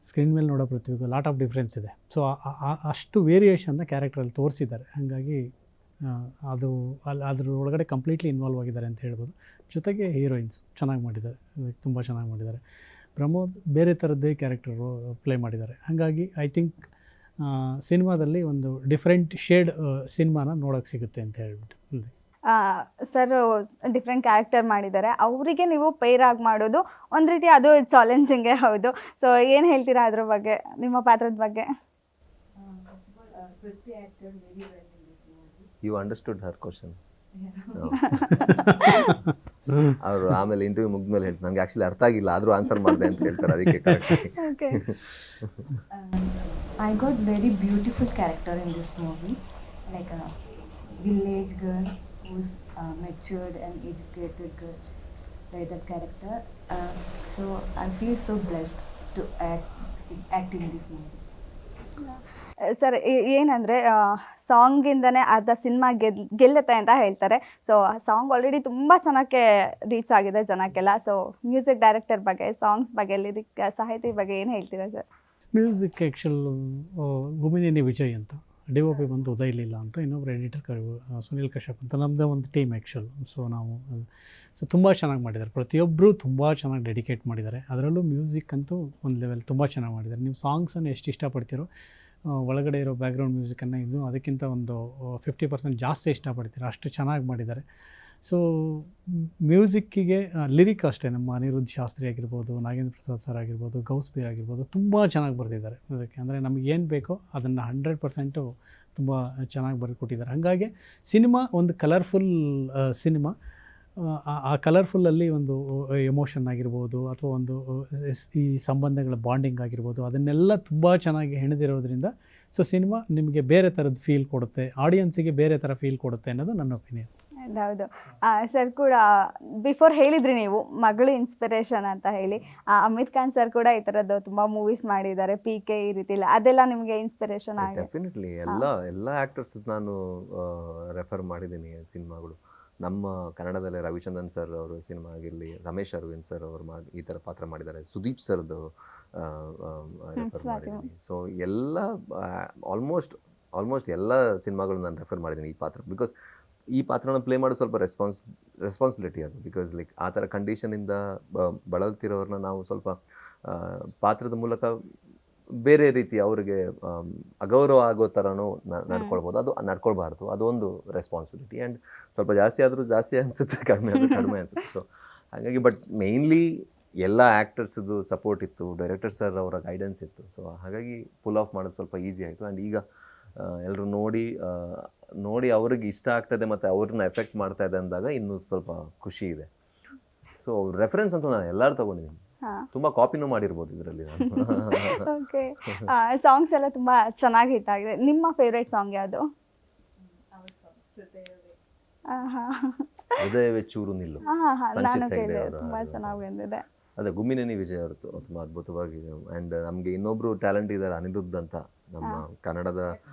ಸ್ಕ್ರೀನ್ ಮೇಲೆ ನೋಡೋ ಪೃಥ್ವಿಗೂ ಲಾಟ್ ಆಫ್ ಡಿಫ್ರೆನ್ಸ್ ಇದೆ. ಸೊ ಅಷ್ಟು ವೇರಿಯೇಷನ್ನ ಕ್ಯಾರೆಕ್ಟ್ರಲ್ಲಿ ತೋರಿಸಿದ್ದಾರೆ. ಹಾಗಾಗಿ ಅದು ಅದ್ರ ಒಳಗಡೆ ಕಂಪ್ಲೀಟ್ಲಿ ಇನ್ವಾಲ್ವ್ ಆಗಿದ್ದಾರೆ ಅಂತ ಹೇಳ್ಬೋದು. ಜೊತೆಗೆ ಹೀರೋಯಿನ್ಸ್ ಚೆನ್ನಾಗಿ ಮಾಡಿದ್ದಾರೆ, ತುಂಬ ಚೆನ್ನಾಗಿ ಮಾಡಿದ್ದಾರೆ. ಪ್ರಮೋದ್ ಬೇರೆ ಥರದ್ದೇ ಕ್ಯಾರೆಕ್ಟರು ಪ್ಲೇ ಮಾಡಿದ್ದಾರೆ. ಹಾಗಾಗಿ ಐ ಥಿಂಕ್ ಸಿನಿಮಾದಲ್ಲಿ ಒಂದು ಡಿಫ್ರೆಂಟ್ ಶೇಡ್ ಸಿನಿಮಾನ ನೋಡೋಕ್ಕೆ ಸಿಗುತ್ತೆ ಅಂತ ಹೇಳ್ಬಿಟ್ಟು. ಸರ್ ಡಿಫ್ರೆಂಟ್ ಕ್ಯಾರೆಕ್ಟರ್ ಮಾಡಿದ್ದಾರೆ, ಅವರಿಗೆ ನೀವು ಪೇರ್ ಆಗಿ ಮಾಡೋದು ಒಂದು ರೀತಿ ಅದು ಚಾಲೆಂಜಿಂಗೇ ಹೌದು. ಸೊ ಏನು ಹೇಳ್ತೀರಾ ಅದ್ರ ಬಗ್ಗೆ, ನಿಮ್ಮ ಪಾತ್ರದ ಬಗ್ಗೆ? You understood her question. ಅವರು ಆಮೇಲೆ ಇಂಟರ್ವ್ಯೂ ಮುಗಿದ್ಮೇಲೆ ಹೇಳ್ತಾರೆ, ನನಗೆ ಆ್ಯಕ್ಚುಲಿ ಅರ್ಥ ಆಗಿಲ್ಲ ಆದರೂ ಆನ್ಸರ್ ಮಾಡಿದೆ ಅಂತ ಹೇಳ್ತಾರೆ. ಅದಕ್ಕೆ I got very beautiful character in this movie, like a village girl who's matured and educated girl, like that character. So I feel so blessed to act in this movie. Sir ಏನಂದರೆ ಸಾಂಗಿಂದನೇ ಅರ್ಧ cinema ಗೆಲ್ಲುತ್ತೆ ಅಂತ ಹೇಳ್ತಾರೆ. So ಆ song already ತುಂಬ ಚೆನ್ನಾಗಿ reach ಆಗಿದೆ ಜನಕ್ಕೆಲ್ಲ. So music director ಬಗ್ಗೆ, ಸಾಂಗ್ಸ್ ಬಗ್ಗೆ, ಲಿರಿಕ್ ಸಾಹಿತಿ ಬಗ್ಗೆ ಏನು ಹೇಳ್ತೀರಾ ಸರ್? ಮ್ಯೂಸಿಕ್ ಆ್ಯಕ್ಚುಲ್ ಗುಮಿನೇನಿ ವಿಜಯ್ ಅಂತ, DOP ಬಂದು ಉದಯ್ ಲೀಲಾ ಅಂತ, ಇನ್ನೊಬ್ರು ಎಡಿಟರ್ ಸುನಿಲ್ ಕಶ್ಯಪ್ ಅಂತ, ನಮ್ಮದೇ ಒಂದು ಟೀಮ್ ಆ್ಯಕ್ಚುಲ್. ಸೊ ತುಂಬ ಚೆನ್ನಾಗಿ ಮಾಡಿದ್ದಾರೆ. ಪ್ರತಿಯೊಬ್ಬರು ತುಂಬ ಚೆನ್ನಾಗಿ ಡೆಡಿಕೇಟ್ ಮಾಡಿದ್ದಾರೆ. ಅದರಲ್ಲೂ ಮ್ಯೂಸಿಕ್ ಅಂತೂ ಒಂದು ಲೆವೆಲ್ ತುಂಬ ಚೆನ್ನಾಗಿ ಮಾಡಿದ್ದಾರೆ. ನೀವು ಸಾಂಗ್ಸನ್ನು ಎಷ್ಟು ಇಷ್ಟಪಡ್ತೀರೋ ಒಳಗಡೆ ಇರೋ ಬ್ಯಾಕ್ಗ್ರೌಂಡ್ ಮ್ಯೂಸಿಕನ್ನು ಇದು ಅದಕ್ಕಿಂತ ಒಂದು 50% ಜಾಸ್ತಿ ಇಷ್ಟಪಡ್ತೀರ, ಅಷ್ಟು ಚೆನ್ನಾಗಿ ಮಾಡಿದ್ದಾರೆ. ಸೊ ಮ್ಯೂಸಿಕ್ಕಿಗೆ ಲಿರಿಕ್ ಅಷ್ಟೇ ನಮ್ಮ ಅನಿರುದ್ಧ್ ಶಾಸ್ತ್ರಿ ಆಗಿರ್ಬೋದು, ನಾಗೇಂದ್ರ ಪ್ರಸಾದ್ ಸರ್ ಆಗಿರ್ಬೋದು, ಗೌಸ್ಪಿ ಆಗಿರ್ಬೋದು ತುಂಬ ಚೆನ್ನಾಗಿ ಬರೆದಿದ್ದಾರೆ ಅದಕ್ಕೆ. ಅಂದರೆ ನಮಗೇನು ಬೇಕೋ ಅದನ್ನು 100% ತುಂಬ ಚೆನ್ನಾಗಿ ಬರೆದುಕೊಟ್ಟಿದ್ದಾರೆ. ಹಾಗಾಗಿ ಸಿನಿಮಾ ಒಂದು ಕಲರ್ಫುಲ್ ಸಿನಿಮಾ. ಆ ಕಲರ್ಫುಲ್ಲಲ್ಲಿ ಒಂದು ಎಮೋಷನ್ ಆಗಿರ್ಬೋದು ಅಥವಾ ಒಂದು ಈ ಸಂಬಂಧಗಳ ಬಾಂಡಿಂಗ್ ಆಗಿರ್ಬೋದು, ಅದನ್ನೆಲ್ಲ ತುಂಬ ಚೆನ್ನಾಗಿ ಹೆಣೆದಿರೋದ್ರಿಂದ ಸೊ ಸಿನಿಮಾ ನಿಮಗೆ ಬೇರೆ ಥರದ ಫೀಲ್ ಕೊಡುತ್ತೆ, ಆಡಿಯನ್ಸಿಗೆ ಬೇರೆ ಥರ ಫೀಲ್ ಕೊಡುತ್ತೆ ಅನ್ನೋದು ನನ್ನ ಒಪಿನಿಯನ್. ಹೌದು. ಸರ್ ಕೂಡ ಬಿಫೋರ್ ಹೇಳಿದ್ರಿ ನೀವು ಮಗಳು ಇನ್ಸ್ಪಿರೇಷನ್ ಅಂತ ಹೇಳಿ. ಅಮಿತ್ ಖಾನ್ ಸರ್ ಕೂಡ ಈ ಥರದ್ದು ತುಂಬ ಮೂವೀಸ್ ಮಾಡಿದ್ದಾರೆ, PK ಈ ರೀತಿ ಇಲ್ಲ, ಅದೆಲ್ಲ ನಿಮಗೆ ಇನ್ಸ್ಪಿರೇಷನ್ ಆಗಿದೆ? ಡೆಫಿನೆಟ್ಲಿ ಎಲ್ಲ ಆ್ಯಕ್ಟರ್ಸ್ ನಾನು ರೆಫರ್ ಮಾಡಿದ್ದೀನಿ ಸಿನಿಮಾಗಳು. ನಮ್ಮ ಕನ್ನಡದಲ್ಲೇ ರವಿಚಂದ್ರನ್ ಸರ್ ಅವರು ಸಿನಿಮಾ ಆಗಿರಲಿ, ರಮೇಶ್ ಅರವಿಂದ್ ಸರ್ ಅವರು ಈ ಥರ ಪಾತ್ರ ಮಾಡಿದ್ದಾರೆ, ಸುದೀಪ್ ಸರ್ದು ರೆಫರ್ ಮಾಡಿದ್ದೀನಿ. ಸೊ ಎಲ್ಲ ಆಲ್ಮೋಸ್ಟ್ ಎಲ್ಲ ಸಿನಿಮಾಗಳು ನಾನು ರೆಫರ್ ಮಾಡಿದ್ದೀನಿ ಈ ಪಾತ್ರ. ಬಿಕಾಸ್ ಈ ಪಾತ್ರನ ಪ್ಲೇ ಮಾಡೋದು ಸ್ವಲ್ಪ ರೆಸ್ಪಾನ್ಸಿಬಿಲಿಟಿ ಅದು. ಬಿಕಾಸ್ ಲೈಕ್ ಆ ಥರ ಕಂಡೀಷನಿಂದ ಬಳಲ್ತಿರೋರನ್ನ ನಾವು ಸ್ವಲ್ಪ ಪಾತ್ರದ ಮೂಲಕ ಬೇರೆ ರೀತಿ ಅವ್ರಿಗೆ ಅಗೌರವ ಆಗೋ ಥರನೂ ನಡ್ಕೊಳ್ಬೋದು. ಅದು ನಡ್ಕೊಳ್ಬಾರ್ದು, ಅದೊಂದು ರೆಸ್ಪಾನ್ಸಿಬಿಲಿಟಿ. ಆ್ಯಂಡ್ ಸ್ವಲ್ಪ ಜಾಸ್ತಿ ಆದರೂ ಜಾಸ್ತಿ ಅನಿಸುತ್ತೆ, ಕಡಿಮೆ ಆದರೂ ಕಡಿಮೆ ಅನಿಸುತ್ತೆ. ಸೊ ಹಾಗಾಗಿ ಬಟ್ ಮೇಯ್ನ್ಲಿ ಎಲ್ಲ ಆ್ಯಕ್ಟರ್ಸ್ದು ಸಪೋರ್ಟ್ ಇತ್ತು, ಡೈರೆಕ್ಟರ್ ಸರ್ ಅವರ ಗೈಡೆನ್ಸ್ ಇತ್ತು. ಸೊ ಹಾಗಾಗಿ ಪುಲ್ ಆಫ್ ಮಾಡೋದು ಸ್ವಲ್ಪ ಈಸಿ ಆಯಿತು. ಆ್ಯಂಡ್ ಈಗ ಎಲ್ಲರೂ ನೋಡಿ ಅವ್ರಿಗೆ ಇಷ್ಟ ಆಗ್ತದೆ ಮತ್ತು ಅವ್ರನ್ನ ಎಫೆಕ್ಟ್ ಮಾಡ್ತಾ ಇದೆ ಅಂದಾಗ ಇನ್ನೂ ಸ್ವಲ್ಪ ಖುಷಿ ಇದೆ. ಸೊ ರೆಫರೆನ್ಸ್ ಅಂತೂ ನಾನು ಎಲ್ಲರೂ ತೊಗೊಂಡಿದ್ದೀನಿ, ತುಂಬ ಕಾಪಿನೂ ಮಾಡಿರ್ಬೋದು ಇದರಲ್ಲಿ ನಾನು. ಓಕೆ. ಸಾಂಗ್ಸ್ ಎಲ್ಲ ತುಂಬ ಚೆನ್ನಾಗಿ ಹಿಟ್ ಆಗಿದೆ. ನಿಮ್ಮ ಫೇವ್ರೇಟ್ ಸಾಂಗ್ ಯಾವುದು? ಹೃದಯವೇ ಚೂರು ನಿಲ್ಲು, ಸಂಚಿತ್ ಹೆಗ್ಡೆ ಅವರು. ತುಂಬ ಚೆನ್ನಾಗಿ ಬಂದಿದೆ. ಅದೇ ಗುಮ್ಮಿನೇನಿ ವಿಜಯ್ ಅವ್ರದ್ದು ತುಂಬ ಅದ್ಭುತವಾಗಿದೆ. ಆ್ಯಂಡ್ ನಮಗೆ ಇನ್ನೊಬ್ಬರು ಟ್ಯಾಲೆಂಟ್ ಇದ್ದಾರೆ, ಅನಿರುದ್ಧ್ ಅಂತ, ನಮ್ಮ ಕನ್ನಡದ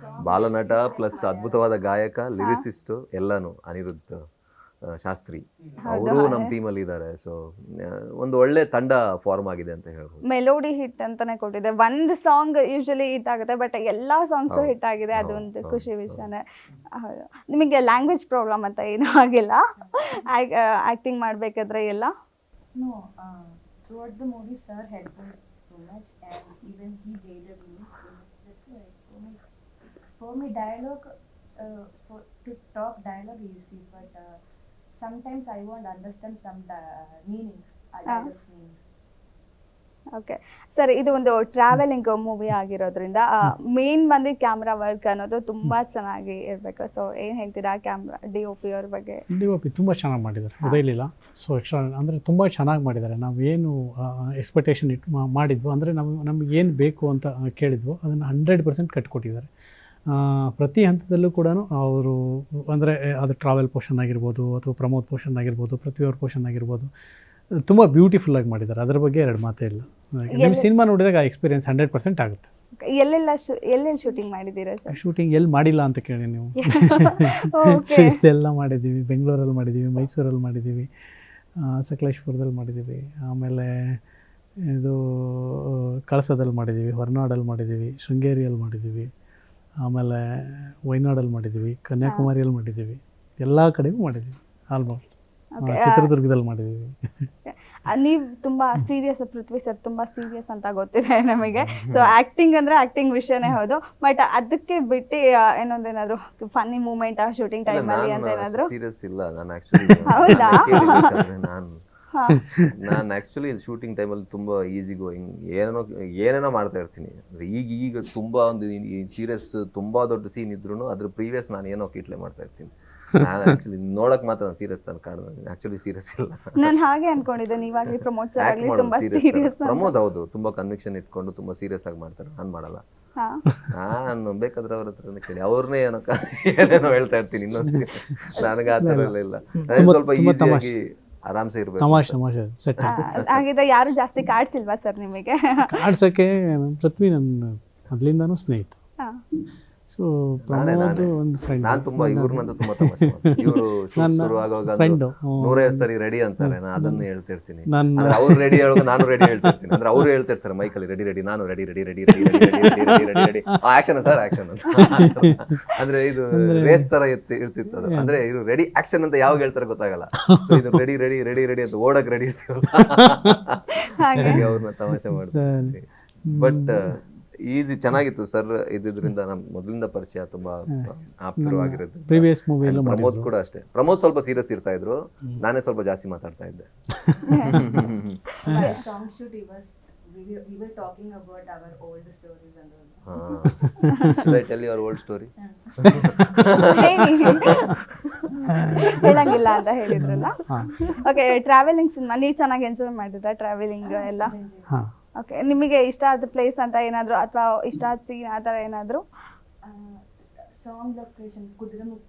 ಬಾಲನಟ ಪ್ಲಸ್ ಅದ್ಭುತವಾದ ಗಾಯಕ, ಲಿರಿಸಿಸ್ಟು ಎಲ್ಲನೂ ಅನಿರುದ್ಧ್ ಶಾಸ್ತ್ರಿ ಅವರು ನಮ್ಮ ಟೀಮಲ್ಲಿ ಇದ್ದಾರೆ. ಸೊ ಒಂದು ಒಳ್ಳೆ ತಂಡ ಫಾರ್ಮ್ ಆಗಿದೆ ಅಂತ ಹೇಳ್ಬೋದು. ಮೆಲೋಡಿ ಹಿಟ್ ಅಂತಾನೆ ಕೊಟ್ಟಿದೆ. ಒಂದು ಸಾಂಗ್ ಯೂಶಲಿ ಹಿಟ್ ಆಗುತ್ತೆ, ಬಟ್ ಎಲ್ಲ ಸಾಂಗ್ಸು ಹಿಟ್ ಆಗಿದೆ, ಅದೊಂದು ಖುಷಿ ವಿಷಯನೇ. ಹೌದು. ನಿಮಗೆ ಲ್ಯಾಂಗ್ವೇಜ್ ಪ್ರಾಬ್ಲಮ್ ಅಂತ ಏನೂ ಆಗಿಲ್ಲ ಆ್ಯಕ್ಟಿಂಗ್ ಮಾಡಬೇಕಾದ್ರೆ ಎಲ್ಲ? No, throughout the movie, sir helped me so much, and even he guided me so much. That's why for me dialogue, to talk dialogue easy, but sometimes I won't understand some meanings, dialogue meanings. Okay sir, ಇದು ಒಂದು travelling movie ಆಗಿರೋದ್ರಿಂದ main ಬಂದು camera work ಅನ್ನೋದು ತುಂಬ ಚೆನ್ನಾಗಿ ಇರಬೇಕು. So ಏನು ಹೇಳ್ತೀರಾ ಕ್ಯಾಮ್ರಾ DOP ಅವ್ರ ಬಗ್ಗೆ? DOP ತುಂಬ ಚೆನ್ನಾಗಿ ಮಾಡಿದ್ದಾರೆ, ಉದಯಲಿಲ್ಲ. ಸೊ ಎಕ್ಸ್ಟ್ರಾ ಅಂದರೆ ತುಂಬ ಚೆನ್ನಾಗಿ ಮಾಡಿದ್ದಾರೆ. ನಾವು ಏನು ಎಕ್ಸ್ಪೆಕ್ಟೇಷನ್ ಮಾಡಿದ್ವು, ಅಂದರೆ ನಮಗೆ ಏನು ಬೇಕು ಅಂತ ಕೇಳಿದ್ವು, ಅದನ್ನು 100% ಕಟ್ಕೊಟ್ಟಿದ್ದಾರೆ. ಪ್ರತಿ ಹಂತದಲ್ಲೂ ಕೂಡ ಅವರು ಅಂದರೆ ಅದು ಟ್ರಾವೆಲ್ ಪೋರ್ಷನ್ ಆಗಿರ್ಬೋದು ಅಥವಾ ಪ್ರಮೋದ್ ಪೋರ್ಷನ್ ಆಗಿರ್ಬೋದು, ಪೃಥ್ವಿಯವ್ರ ಪೋರ್ಷನ್ ಆಗಿರ್ಬೋದು, ತುಂಬ ಬ್ಯೂಟಿಫುಲ್ಲಾಗಿ ಮಾಡಿದ್ದಾರೆ. ಅದರ ಬಗ್ಗೆ ಎರಡು ಮಾತೇ ಇಲ್ಲ. ನಿಮ್ಮ ಸಿನಿಮಾ ನೋಡಿದಾಗ ಆ ಎಕ್ಸ್ಪೀರಿಯನ್ಸ್ 100% ಆಗುತ್ತೆ. ಎಲ್ಲೆಲ್ಲಿ ಶೂಟಿಂಗ್ ಮಾಡಿದ್ದೀರಾ ಸರ್? ಶೂಟಿಂಗ್ ಎಲ್ಲಿ ಮಾಡಿಲ್ಲ ಅಂತ ಕೇಳಿ ನೀವು. ಎಲ್ಲ ಮಾಡಿದ್ದೀವಿ, ಬೆಂಗಳೂರಲ್ಲಿ ಮಾಡಿದ್ದೀವಿ, ಮೈಸೂರಲ್ಲಿ ಮಾಡಿದ್ದೀವಿ, ಸಕಲೇಶ್ಪುರದಲ್ಲಿ ಮಾಡಿದ್ದೀವಿ, ಆಮೇಲೆ ಇದು ಕಳಸದಲ್ಲಿ ಮಾಡಿದ್ದೀವಿ, ಹೊರನಾಡಲ್ಲಿ ಮಾಡಿದ್ದೀವಿ, ಶೃಂಗೇರಿಯಲ್ಲಿ ಮಾಡಿದ್ದೀವಿ, ಆಮೇಲೆ ವಯನಾಡಲ್ಲಿ ಮಾಡಿದ್ದೀವಿ, ಕನ್ಯಾಕುಮಾರಿಯಲ್ಲಿ ಮಾಡಿದ್ದೀವಿ, ಎಲ್ಲ ಕಡೆಗೂ ಮಾಡಿದ್ದೀವಿ. ಆಲ್ಮೋಸ್ಟ್ ಚಿತ್ರದುರ್ಗದಲ್ಲಿ ಮಾಡಿದ್ದೀವಿ. ನೀವು ತುಂಬ ಸೀರಿಯಸ್, ಪೃಥ್ವಿ ಸರ್ ತುಂಬ ಸೀರಿಯಸ್ ಅಂತ ಗೊತ್ತಿದೆ ನಮಗೆ. ಸೊ ಆ್ಯಕ್ಟಿಂಗ್ ಅಂದರೆ ಆ್ಯಕ್ಟಿಂಗ್ ವಿಷಯನೇ ಹೌದು, ಬಟ್ ಅದಕ್ಕೆ ಬಿಟ್ಟು ಏನೊಂದೇನಾದ್ರು ಫನ್ನಿ ಮೂಮೆಂಟ್ ಆ ಶೂಟಿಂಗ್ ಟೈಮಲ್ಲಿ ಅಂತ ಏನಾದರೂ? ಸೀರಿಯಸ್ ಇಲ್ಲ ನಾನು ಆ್ಯಕ್ಚುಲಿ. ಹೌದಾ? ನಾನು ಆ್ಯಕ್ಚುಲಿ ಶೂಟಿಂಗ್ ಟೈಮಲ್ಲಿ ತುಂಬ ಈಸಿ ಗೋಯಿಂಗ್ ಏನೇನೋ ಮಾಡ್ತಾ ಇರ್ತೀನಿ. ಅಂದರೆ ಈಗ ತುಂಬ ಒಂದು ಸೀರಿಯಸ್ ತುಂಬ ದೊಡ್ಡ ಸೀನ್ ಇದ್ರೂ ಅದ್ರ ಪ್ರೀವಿಯಸ್ ನಾನು ಏನೋ ಕಿಟ್ಲೆ ಮಾಡ್ತಾ ಇರ್ತೀನಿ. ನಾನು ಆ್ಯಕ್ಚುಲಿ ನೋಡೋಕೆ ಮಾತ್ರ ನಾನು ಸೀರಿಯಸ್ ತಾನು ಕಾಣೋದು, ಆ್ಯಕ್ಚುಲಿ ಸೀರಿಯಸ್ ಇಲ್ಲ. ನಾನು ಹಾಗೆ ಅನ್ಕೊಂಡಿದ್ದೆ ನೀವಾಗಲಿ ಪ್ರಮೋದ್ ಸರ್ ಆಗಲಿ ತುಂಬ ಸೀರಿಯಸ್. ಪ್ರಮೋದ್ ಹೌದು ತುಂಬ ಕನ್ವಿಕ್ಷನ್ ಇಟ್ಕೊಂಡು ತುಂಬ ಸೀರಿಯಸ್ ಆಗಿ ಮಾಡ್ತಾರೆ, ನಾನು ಮಾಡಲ್ಲ. ನಾನು ಬೇಕಾದ್ರೆ ಅವ್ರ ಹತ್ರನೇ ಕೇಳಿ, ಅವ್ರನ್ನೇ ಏನೇನೋ ಹೇಳ್ತಾ ಇರ್ತೀನಿ. ಇನ್ನೊಂದು ನನಗೆ ಆ ಥರ ಎಲ್ಲ ಇಲ್ಲ, ಸ್ವಲ್ಪ ಈಸಿಯಾಗಿ ಆರಾಮ್ಸೆ ಇರಬೇಕು. ಹಾಗಿದ್ರೆ ಯಾರು ಜಾಸ್ತಿ ಕಾಡ್ಸಿಲ್ವಾ ಸರ್ ನಿಮಗೆ? ಕಾಡ್ಸೋಕ್ಕೆ ಪೃಥ್ವಿ ನನ್ನ ಮೊದಲಿಂದಾನು ಸ್ನೇಹಿತ. ಸೊ ಪ್ರಮೋದ್ ಒಂದು ಫ್ರೆಂಡ್. ನಾನು ತುಂಬಾ ಇವ್ರನ್ನಂತ ತುಂಬಾ ತಮಾಷೆ ಮಾಡ್ತೀನಿ. ಇವರು ಶುರು ಆಗುವಾಗ 150 ಸರಿ ರೆಡಿ ಅಂತಾರೆ, ನಾನು ಅದನ್ನ ಹೇಳ್ತಿರ್ತೀನಿ. ಅವ್ರು ರೆಡಿ ಹೇಳುವಾಗ ನಾನು ರೆಡಿ ಹೇಳ್ತಿರ್ತೀನಿ. ಅಂದ್ರೆ ಅವ್ರು ಹೇಳ್ತಿರ್ತಾರೆ ಮೈಕಲ್ಲಿ ರೆಡಿ ರೆಡಿ, ನಾನು ready ready ready ready ready ready ready action sir action ಅಂತ. ಅಂದ್ರೆ ಇದು ರೇಸ್ ತರ ಇರ್ತಿತ್ತು ಅದು. ಅಂದ್ರೆ ಇದು ರೆಡಿ ಆಕ್ಷನ್ ಅಂತ ಯಾವಾಗ ಹೇಳ್ತಾರೆ ಗೊತ್ತಾಗಲ್ಲ. ಸೊ ಇದು ರೆಡಿ ರೆಡಿ ರೆಡಿ ರೆಡಿ ಅಂತ ಓಡಕ್ ರೆಡಿ ಇರ್ತೀವಲ್ಲ, ಹಾಗಾಗಿ ಅವ್ರನ್ನ ತಮಾಷೆ ಮಾಡ್ತೀನಿ. ಬಟ್ ಈಸಿ ಚೆನ್ನಾಗಿತ್ತು ಸರ್. ಇದ್ರಿಂದ ನಮ್ಮ ಮೊದಲಿಂದ ಪರಿಚಯ ತುಂಬಾ ಆಪ್ತರು ಆಗಿರೋದು. ಪ್ರೀವಿಯಸ್ ಮೂವಿಯಲ್ಲೂ ಪ್ರಮೋದ್ ಕೂಡ ಅಷ್ಟೇ. ಪ್ರಮೋದ್ ಸ್ವಲ್ಪ ಸೀರಿಯಸ್ ಇರ್ತಾ ಇದ್ರು, ನಾನೇ ಸ್ವಲ್ಪ ಜಾಸ್ತಿ ಮಾತಾಡ್ತಾ ಇದ್ದೆ. Song shoot, we were talking about our old stories and all. Should I tell your old story? ಹೇಳಂಗಿಲ್ಲ ಅಂತ ಹೇಳಿದ್ರಲ್ಲ. ಓಕೆ, ಟ್ರಾವೆಲಿಂಗ್ ಸಿನಿಮಾ ನೀವು ಚೆನ್ನಾಗಿ ಎಂಜಾಯ್ ಮಾಡಿದ್ರ ಟ್ರಾವೆಲಿಂಗ್ ಎಲ್ಲ? ಹಾಂ. ಓಕೆ, ನಿಮಗೆ ಇಷ್ಟ ಆದ ಪ್ಲೇಸ್ ಅಂತ ಏನಾದರೂ ಅಥವಾ ಇಷ್ಟ ಆದ ಸೀನ್ ಆ ಥರ ಏನಾದರೂ? Song location Kudremukh.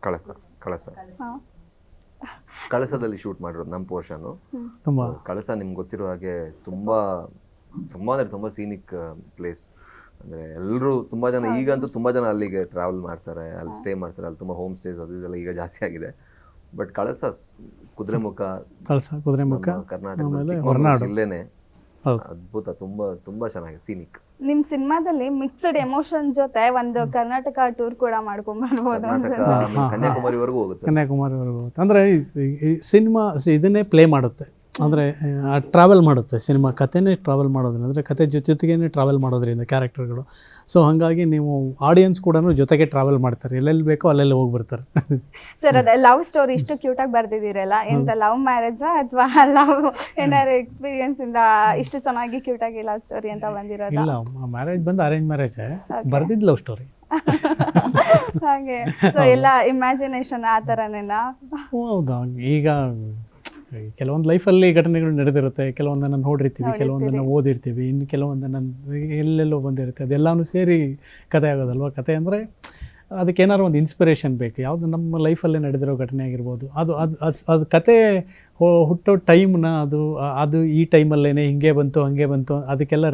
ಕಳಸ ಹಾಂ. ಕಳಸದಲ್ಲಿ ಶೂಟ್ ಮಾಡಿರೋದು ನಮ್ಮ ಪೋರ್ಷನ್. ತುಂಬ ಕಳಸ ನಿಮ್ಗೆ ಗೊತ್ತಿರೋ ಹಾಗೆ ತುಂಬಾ ಅಂದರೆ ತುಂಬ ಸೀನಿಕ್ ಪ್ಲೇಸ್. ಅಂದರೆ ಎಲ್ಲರೂ ತುಂಬ ಜನ ಈಗಂತೂ ತುಂಬ ಜನ ಅಲ್ಲಿಗೆ ಟ್ರಾವೆಲ್ ಮಾಡ್ತಾರೆ, ಅಲ್ಲಿ ಸ್ಟೇ ಮಾಡ್ತಾರೆ. ಅಲ್ಲಿ ತುಂಬ ಹೋಮ್ ಸ್ಟೇಸ್ ಅದು ಇದೆಲ್ಲ ಈಗ ಜಾಸ್ತಿ ಆಗಿದೆ. ಬಟ್ ಕಳಸ ಕುದುರೆಮುಖ ಕರ್ನಾಟಕ ಚಿಕ್ಕಮಗಳೂರು ಜಿಲ್ಲೆನೇ ಅದ್ಭುತ. ತುಂಬ ಚೆನ್ನಾಗಿದೆ ಸೀನಿಕ್. ನಿಮ್ಮ ಸಿನಿಮಾದಲ್ಲಿ ಮಿಕ್ಸ್ಡ್ ಎಮೋಷನ್ ಜೊತೆ ಒಂದು ಕರ್ನಾಟಕ ಟೂರ್ ಕೂಡ ಮಾಡ್ಕೊಂಡ್ ಬರ್ಬೋದು. ಕನ್ಯಾಕುಮಾರಿವರೆಗೂ ಹೋಗುತ್ತೆ. ಅಂದರೆ ಈ ಸಿನಿಮಾ ಇದನ್ನೇ ಪ್ಲೇ ಮಾಡುತ್ತೆ, ಅಂದರೆ ಟ್ರಾವೆಲ್ ಮಾಡುತ್ತೆ ಸಿನಿಮಾ. ಕಥೆನೇ ಟ್ರಾವೆಲ್ ಮಾಡೋದ್ರಿಂದ, ಅಂದರೆ ಕತೆ ಜೊತೆಗೇ ಟ್ರಾವೆಲ್ ಮಾಡೋದ್ರಿಂದ ಕ್ಯಾರೆಕ್ಟರ್ಗಳು. ಸೊ ಹಾಗಾಗಿ ನೀವು ಆಡಿಯನ್ಸ್ ಕೂಡ ಜೊತೆಗೆ ಟ್ರಾವೆಲ್ ಮಾಡ್ತಾರೆ, ಎಲ್ಲೆಲ್ಲಿ ಬೇಕೋ ಅಲ್ಲೆಲ್ಲಿ ಹೋಗಿ ಬರ್ತಾರೆ. ಸರ್, ಅದೇ ಲವ್ ಸ್ಟೋರಿ ಇಷ್ಟು ಕ್ಯೂಟಾಗಿ ಬರ್ದಿದ್ದೀರಲ್ಲ, ಎಂತ ಲವ್ ಮ್ಯಾರೇಜಾ ಅಥವಾ ಲವ್ ಏನಾದ್ರು ಎಕ್ಸ್ಪೀರಿಯನ್ಸ್ ಇಂದ ಇಷ್ಟು ಚೆನ್ನಾಗಿ ಕ್ಯೂಟಾಗಿ ಲವ್ ಸ್ಟೋರಿ ಅಂತ ಬಂದಿರೋದು? ಇಲ್ಲ, ಮ್ಯಾರೇಜ್ ಬಂದು ಅರೇಂಜ್ ಮ್ಯಾರೇಜೇ, ಬರ್ದಿದ್ದು ಲವ್ ಸ್ಟೋರಿ. ಹಾಗೆ, ಸೊ ಎಲ್ಲ ಇಮ್ಯಾಜಿನೇಷನ್ ಆ ಥರನೇನಾ? ಹೌದಾ, ಈಗ ಕೆಲವೊಂದು ಲೈಫಲ್ಲಿ ಘಟನೆಗಳು ನಡೆದಿರುತ್ತೆ, ಕೆಲವೊಂದನ್ನು ನೋಡಿರ್ತೀವಿ, ಕೆಲವೊಂದನ್ನು ಓದಿರ್ತೀವಿ, ಇನ್ನು ಕೆಲವೊಂದನ್ನು ಎಲ್ಲೆಲ್ಲೋ ಬಂದಿರುತ್ತೆ. ಅದೆಲ್ಲನೂ ಸೇರಿ ಕತೆ ಆಗೋದಲ್ವ. ಕತೆ ಅಂದರೆ ಅದಕ್ಕೆ ಏನಾದ್ರು ಒಂದು ಇನ್ಸ್ಪಿರೇಷನ್ ಬೇಕು. ಯಾವುದು ನಮ್ಮ ಲೈಫಲ್ಲೇ ನಡೆದಿರೋ ಘಟನೆ ಆಗಿರ್ಬೋದು, ಅದು ಕತೆ ಹುಟ್ಟೋ ಟೈಮ್ನ ಅದು ಈ ಟೈಮಲ್ಲೇ ಹಿಂಗೆ ಬಂತು ಹಂಗೆ ಬಂತು, ಅದಕ್ಕೆಲ್ಲ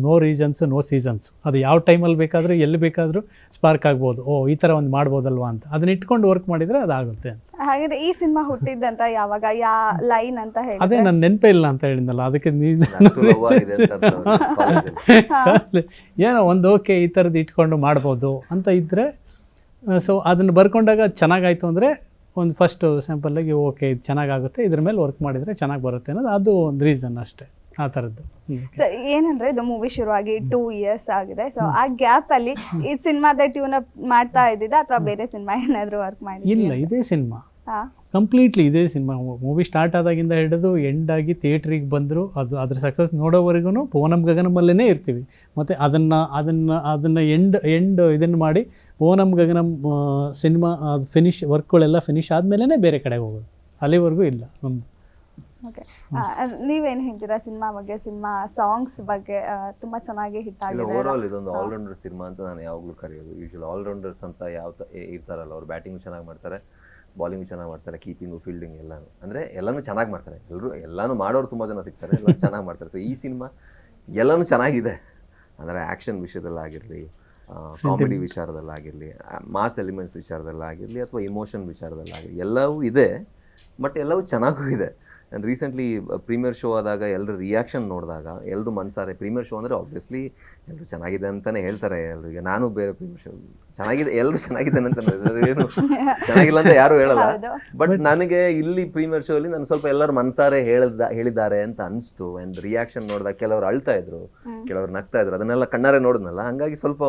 ನೋ ರೀಸನ್ಸ್ ನೋ ಸೀಸನ್ಸ್. ಅದು ಯಾವ ಟೈಮಲ್ಲಿ ಬೇಕಾದರೂ ಎಲ್ಲಿ ಬೇಕಾದರೂ ಸ್ಪಾರ್ಕ್ ಆಗ್ಬೋದು. ಈ ಥರ ಒಂದು ಮಾಡ್ಬೋದಲ್ವಾ ಅಂತ ಅದನ್ನ ಇಟ್ಕೊಂಡು ವರ್ಕ್ ಮಾಡಿದರೆ ಅದಾಗುತ್ತೆ ಅಂತ. ಹಾಗಾದ್ರೆ ಈ ಸಿನಿಮಾ ಹುಟ್ಟಿದ್ದಂತ ಯಾವಾಗ, ಲೈನ್ ಅಂತ ಹೇಳಿ? ಅದೇ ನನ್ನ ನೆನಪೇ ಇಲ್ಲ ಅಂತ ಹೇಳಿದ್ನಲ್ಲ, ಅದಕ್ಕೆ ಏನೋ ಒಂದು ಓಕೆ ಈ ಥರದ್ದು ಇಟ್ಕೊಂಡು ಮಾಡ್ಬೋದು ಅಂತ ಇದ್ದರೆ, ಸೊ ಅದನ್ನು ಬರ್ಕೊಂಡಾಗ ಚೆನ್ನಾಗಾಯಿತು ಅಂದರೆ ಒಂದು ಫಸ್ಟ್ ಸ್ಯಾಂಪಲ್ಲಾಗಿ ಓಕೆ ಇದು ಚೆನ್ನಾಗಾಗುತ್ತೆ, ಇದ್ರ ಮೇಲೆ ವರ್ಕ್ ಮಾಡಿದರೆ ಚೆನ್ನಾಗಿ ಬರುತ್ತೆ ಅನ್ನೋದು ಅದು ಒಂದು ರೀಸನ್ ಅಷ್ಟೇ, ಆ ಥರದ್ದು. ಸರ್, ಏನಂದರೆ ಇದು ಮೂವಿ ಶುರುವಾಗಿ 2 years ಆಗಿದೆ. ಸೊ ಆ ಗ್ಯಾಪಲ್ಲಿ ಈ ಸಿನಿಮಾದ ಟ್ಯೂನ್ ಅಪ್ ಮಾಡ್ತಾ ಇದ್ದಿದ್ದ ಅಥವಾ ಬೇರೆ ಸಿನಿಮಾ ಏನಾದರೂ ವರ್ಕ್ ಮಾಡಿ? ಇಲ್ಲ, ಇದೇ ಸಿನಿಮಾ, ಕಂಪ್ಲೀಟ್ಲಿ ಇದೇ ಸಿನಿಮಾ. ಮೂವಿ ಸ್ಟಾರ್ಟ್ ಆದಾಗಿಂದ ಹಿಡಿದು ಎಂಡ್ ಆಗಿ ಥಿಯೇಟ್ರಿಗೆ ಬಂದರು, ಅದ್ರ ಸಕ್ಸಸ್ ನೋಡೋವರೆಗೂ ಪೂನಂ ಗಗನಮಲ್ಲೇ ಇರ್ತೀವಿ. ಮತ್ತು ಅದನ್ನು ಎಂಡ್ ಇದನ್ನು ಮಾಡಿ ಪೂನಂ ಗಗನಂ ಸಿನಿಮಾ ಅದು ವರ್ಕ್ಗಳೆಲ್ಲ ಫಿನಿಶ್ ಆದಮೇಲೆ ಬೇರೆ ಕಡೆಗೆ ಹೋಗೋದು, ಅಲ್ಲಿವರೆಗೂ ಇಲ್ಲ ಒಂದು. ಓಕೆ, ನೀವೇನು ಹೇಳ್ತೀರಾ ಸಿನಿಮಾ ಬಗ್ಗೆ? ಸಿನಿಮಾ ಸಾಂಗ್ಸ್ ಬಗ್ಗೆ ತುಂಬ ಚೆನ್ನಾಗಿ ಹಿಟ್ ಆಗಿದೆ. ಓವರಾಲ್ ಇದೊಂದು ಆಲ್ರೌಂಡರ್ ಸಿನಿಮಾ ಅಂತ ನಾನು ಯಾವಾಗಲೂ ಕರೆಯೋದು. ಯೂಶುವಲ್ ಆಲ್ರೌಂಡರ್ಸ್ ಅಂತ ಇರ್ತಾರಲ್ಲ, ಅವ್ರು ಬ್ಯಾಟಿಂಗು ಚೆನ್ನಾಗಿ ಮಾಡ್ತಾರೆ, ಬೌಲಿಂಗು ಚೆನ್ನಾಗಿ ಮಾಡ್ತಾರೆ, ಕೀಪಿಂಗು ಫೀಲ್ಡಿಂಗ್ ಎಲ್ಲನೂ, ಅಂದರೆ ಎಲ್ಲನೂ ಚೆನ್ನಾಗಿ ಮಾಡ್ತಾರೆ. ಎಲ್ಲನೂ ಮಾಡೋರು ತುಂಬ ಜನ ಸಿಗ್ತಾರೆ, ಎಲ್ಲ ಚೆನ್ನಾಗಿ ಮಾಡ್ತಾರೆ. ಸೊ ಈ ಸಿನಿಮಾ ಎಲ್ಲನೂ ಚೆನ್ನಾಗಿದೆ. ಅಂದರೆ ಆ್ಯಕ್ಷನ್ ವಿಷಯದಲ್ಲಾಗಿರಲಿ, ಕಾಮಿಡಿ ವಿಚಾರದಲ್ಲಾಗಿರಲಿ, ಮಾಸ್ ಎಲಿಮೆಂಟ್ಸ್ ವಿಚಾರದಲ್ಲಾಗಿರಲಿ, ಅಥವಾ ಇಮೋಷನ್ ವಿಚಾರದಲ್ಲಾಗಿರಲಿ, ಎಲ್ಲವೂ ಇದೆ. ಬಟ್ ಎಲ್ಲವೂ ಚೆನ್ನಾಗೂ ಇದೆ. ಆ್ಯಂಡ್ ರೀಸೆಂಟ್ಲಿ ಪ್ರೀಮಿಯರ್ ಶೋ ಆದಾಗ ಎಲ್ಲರೂ ರಿಯಾಕ್ಷನ್ ನೋಡಿದಾಗ ಎಲ್ಲರೂ ಮನಸಾರೆ, ಪ್ರೀಮಿಯರ್ ಶೋ ಅಂದರೆ ಆಬ್ವಿಯಸ್ಲಿ ಎಲ್ಲರೂ ಚೆನ್ನಾಗಿದೆ ಅಂತಲೇ ಹೇಳ್ತಾರೆ ಎಲ್ಲರಿಗೆ. ನಾನು ಬೇರೆ ಪ್ರೀಮಿಯರ್ ಶೋ ಚೆನ್ನಾಗಿದೆ, ಎಲ್ಲರೂ ಚೆನ್ನಾಗಿದೆ ಅಂತ ಏನು ಚೆನ್ನಾಗಿಲ್ಲ ಅಂತ ಯಾರೂ ಹೇಳಲ್ಲ. ಬಟ್ ನನಗೆ ಇಲ್ಲಿ ಪ್ರೀಮಿಯರ್ ಶೋ ಅಲ್ಲಿ ನಾನು ಸ್ವಲ್ಪ ಎಲ್ಲರೂ ಮನಸಾರೆ ಹೇಳಿದ್ದಾರೆ ಅಂತ ಅನಿಸ್ತು. ಆ್ಯಂಡ್ ರಿಯಾಕ್ಷನ್ ನೋಡಿದಾಗ ಕೆಲವರು ಅಳ್ತಾ ಇದ್ರು, ಕೆಲವರು ನಗ್ತಾ ಇದ್ರು, ಅದನ್ನೆಲ್ಲ ಕಣ್ಣಾರೆ ನೋಡಿದ್ನಲ್ಲ. ಹಾಗಾಗಿ ಸ್ವಲ್ಪ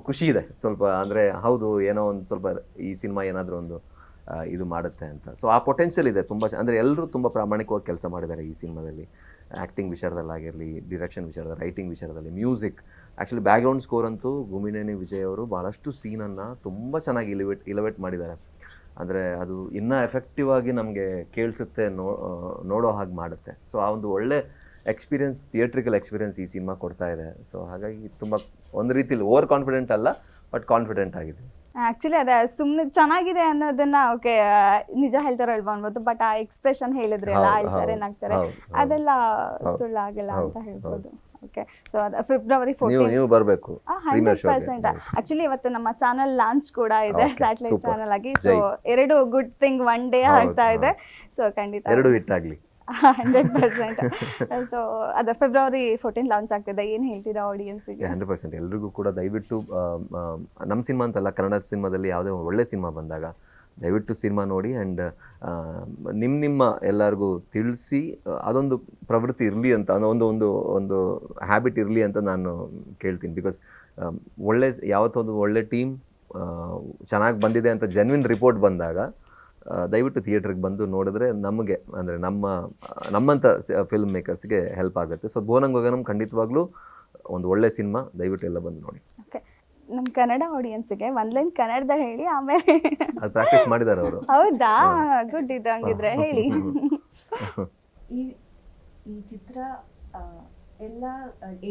ಖುಷಿ ಇದೆ. ಸ್ವಲ್ಪ ಅಂದರೆ ಹೌದು, ಏನೋ ಒಂದು ಸ್ವಲ್ಪ ಈ ಸಿನಿಮಾ ಏನಾದರೂ ಒಂದು ಇದು ಮಾಡುತ್ತೆ ಅಂತ. ಸೊ ಆ ಪೊಟೆನ್ಷಿಯಲ್ ಇದೆ ತುಂಬ. ಅಂದರೆ ಎಲ್ಲರೂ ತುಂಬ ಪ್ರಾಮಾಣಿಕವಾಗಿ ಕೆಲಸ ಮಾಡಿದ್ದಾರೆ ಈ ಸಿನಿಮಾದಲ್ಲಿ. ಆ್ಯಕ್ಟಿಂಗ್ ವಿಚಾರದಲ್ಲಾಗಿರಲಿ, ಡಿರೆಕ್ಷನ್ ವಿಚಾರದಲ್ಲಿ, ರೈಟಿಂಗ್ ವಿಚಾರದಲ್ಲಿ, ಮ್ಯೂಸಿಕ್. ಆ್ಯಕ್ಚುಲಿ ಬ್ಯಾಕ್ಗ್ರೌಂಡ್ ಸ್ಕೋರ್ ಅಂತೂ ಗುಮ್ಮಿನೇನಿ ವಿಜಯ್ ಅವರು ಭಾಳಷ್ಟು ಸೀನನ್ನು ತುಂಬ ಚೆನ್ನಾಗಿ ಇಲಿವೇಟ್ ಮಾಡಿದ್ದಾರೆ. ಅಂದರೆ ಅದು ಇನ್ನೂ ಎಫೆಕ್ಟಿವ್ ಆಗಿ ನಮಗೆ ಕೇಳಿಸುತ್ತೆ, ನೋಡೋ ಹಾಗೆ ಮಾಡುತ್ತೆ. ಸೊ ಆ ಒಂದು ಒಳ್ಳೆ ಎಕ್ಸ್ಪೀರಿಯನ್ಸ್, ಥಿಯೇಟ್ರಿಕಲ್ ಎಕ್ಸ್ಪೀರಿಯನ್ಸ್ ಈ ಸಿನಿಮಾ ಕೊಡ್ತಾ ಇದೆ. ಸೊ ಹಾಗಾಗಿ ತುಂಬ ಒಂದು ರೀತಿಲಿ ಓವರ್ ಕಾನ್ಫಿಡೆಂಟ್ ಅಲ್ಲ, ಬಟ್ ಕಾನ್ಫಿಡೆಂಟ್ ಆಗಿದೆ. ಆ್ಯಕ್ಚುಲಿ ಅದೇ ಸುಮ್ಮನೆ ಚೆನ್ನಾಗಿದೆ ಅನ್ನೋದನ್ನ ಓಕೆ ನಿಜ ಹೇಳ್ತಾರೋ ಇಲ್ವಾ ಅನ್ಬೋದು, ಬಟ್ ಆ ಎಕ್ಸ್ಪ್ರೆಷನ್ ಹೇಳಿದ್ರೆ ಎಲ್ಲ ಅಳ್ತಾರೆ ನಗ್ತಾರೆ ಅದೆಲ್ಲ ಸುಳ್ಳಾಗಿಲ್ಲ ಅಂತ ಹೇಳ್ಬೋದು. ಓಕೆ, ಸೊ ಅದು February 14 ನೀವು ಬರಬೇಕು 100%. ಆಕ್ಚುಲಿ ಇವತ್ತು ನಮ್ಮ ಚಾನಲ್ ಲಾಂಚ್ ಕೂಡ ಇದೆ, ಸ್ಯಾಟಲೈಟ್ ಚಾನಲ್ ಆಗಿ. So 2 good thing one day ಆಗ್ತಾ ಇದೆ. ಸೊ ಖಂಡಿತ 2 ಹಿಟ್ ಆಗಲಿ 100%. ಸೊ ಅದು February 14 ಲಾಂಚ್ ಆಗ್ತಿದೆ. ಏನು ಹೇಳ್ತೀರಾ ಆಡಿಯನ್ಸಿಗೆ? 100%. ಎಲ್ರಿಗೂ ಕೂಡ ದಯವಿಟ್ಟು ನಮ್ಮ ಸಿನಿಮಾ ಅಂತಲ್ಲ, ಕನ್ನಡ ಸಿನಿಮಾದಲ್ಲಿ ಯಾವುದೇ ಒಳ್ಳೆ ಸಿನಿಮಾ ಬಂದಾಗ ದಯವಿಟ್ಟು ಸಿನಿಮಾ ನೋಡಿ ಆ್ಯಂಡ್ ನಿಮ್ಮ ಎಲ್ಲರಿಗೂ ತಿಳಿಸಿ ಅದೊಂದು ಪ್ರವೃತ್ತಿ ಇರಲಿ ಅಂತ ಒಂದು ಹ್ಯಾಬಿಟ್ ಇರಲಿ ಅಂತ ನಾನು ಕೇಳ್ತೀನಿ. ಬಿಕಾಸ್ ಯಾವತ್ತೊಂದು ಒಳ್ಳೆ ಟೀಮ್ ಚೆನ್ನಾಗಿ ಬಂದಿದೆ ಅಂತ ಜೆನ್ವಿನ್ ರಿಪೋರ್ಟ್ ಬಂದಾಗ ದಯವಿಟ್ಟು ಥಿಯೇಟ್ರಿಗೆ ಬಂದು ನೋಡಿದ್ರೆ ನಮಗೆ ಅಂದರೆ ನಮ್ಮಂಥ ಫಿಲ್ಮ್ ಮೇಕರ್ಸ್ಗೆ ಹೆಲ್ಪ್ ಆಗುತ್ತೆ. ಸೊ ಬೋನಂ ಗಗನಂ ಖಂಡಿತವಾಗ್ಲೂ ಒಂದು ಒಳ್ಳೆ ಸಿನಿಮಾ, ದಯವಿಟ್ಟು ಎಲ್ಲ ಬಂದು ನೋಡಿ. ಓಕೆ, ನಮ್ಮ ಕನ್ನಡ ಆಡಿಯನ್ಸ್ಗೆ ಒಂದು ಲೈನ್ ಕನ್ನಡದಲ್ಲಿ ಹೇಳಿ, ಆಮೇಲೆ ಅದು ಪ್ರಾಕ್ಟೀಸ್ ಮಾಡಿದ್ದಾರೆ ಅವರು. ಹೌದಾ, ಗುಡ್ ಇದು ಹಂಗಿದ್ರೆ ಹೇಳಿ. ಈ ಚಿತ್ರ ಎಲ್ಲ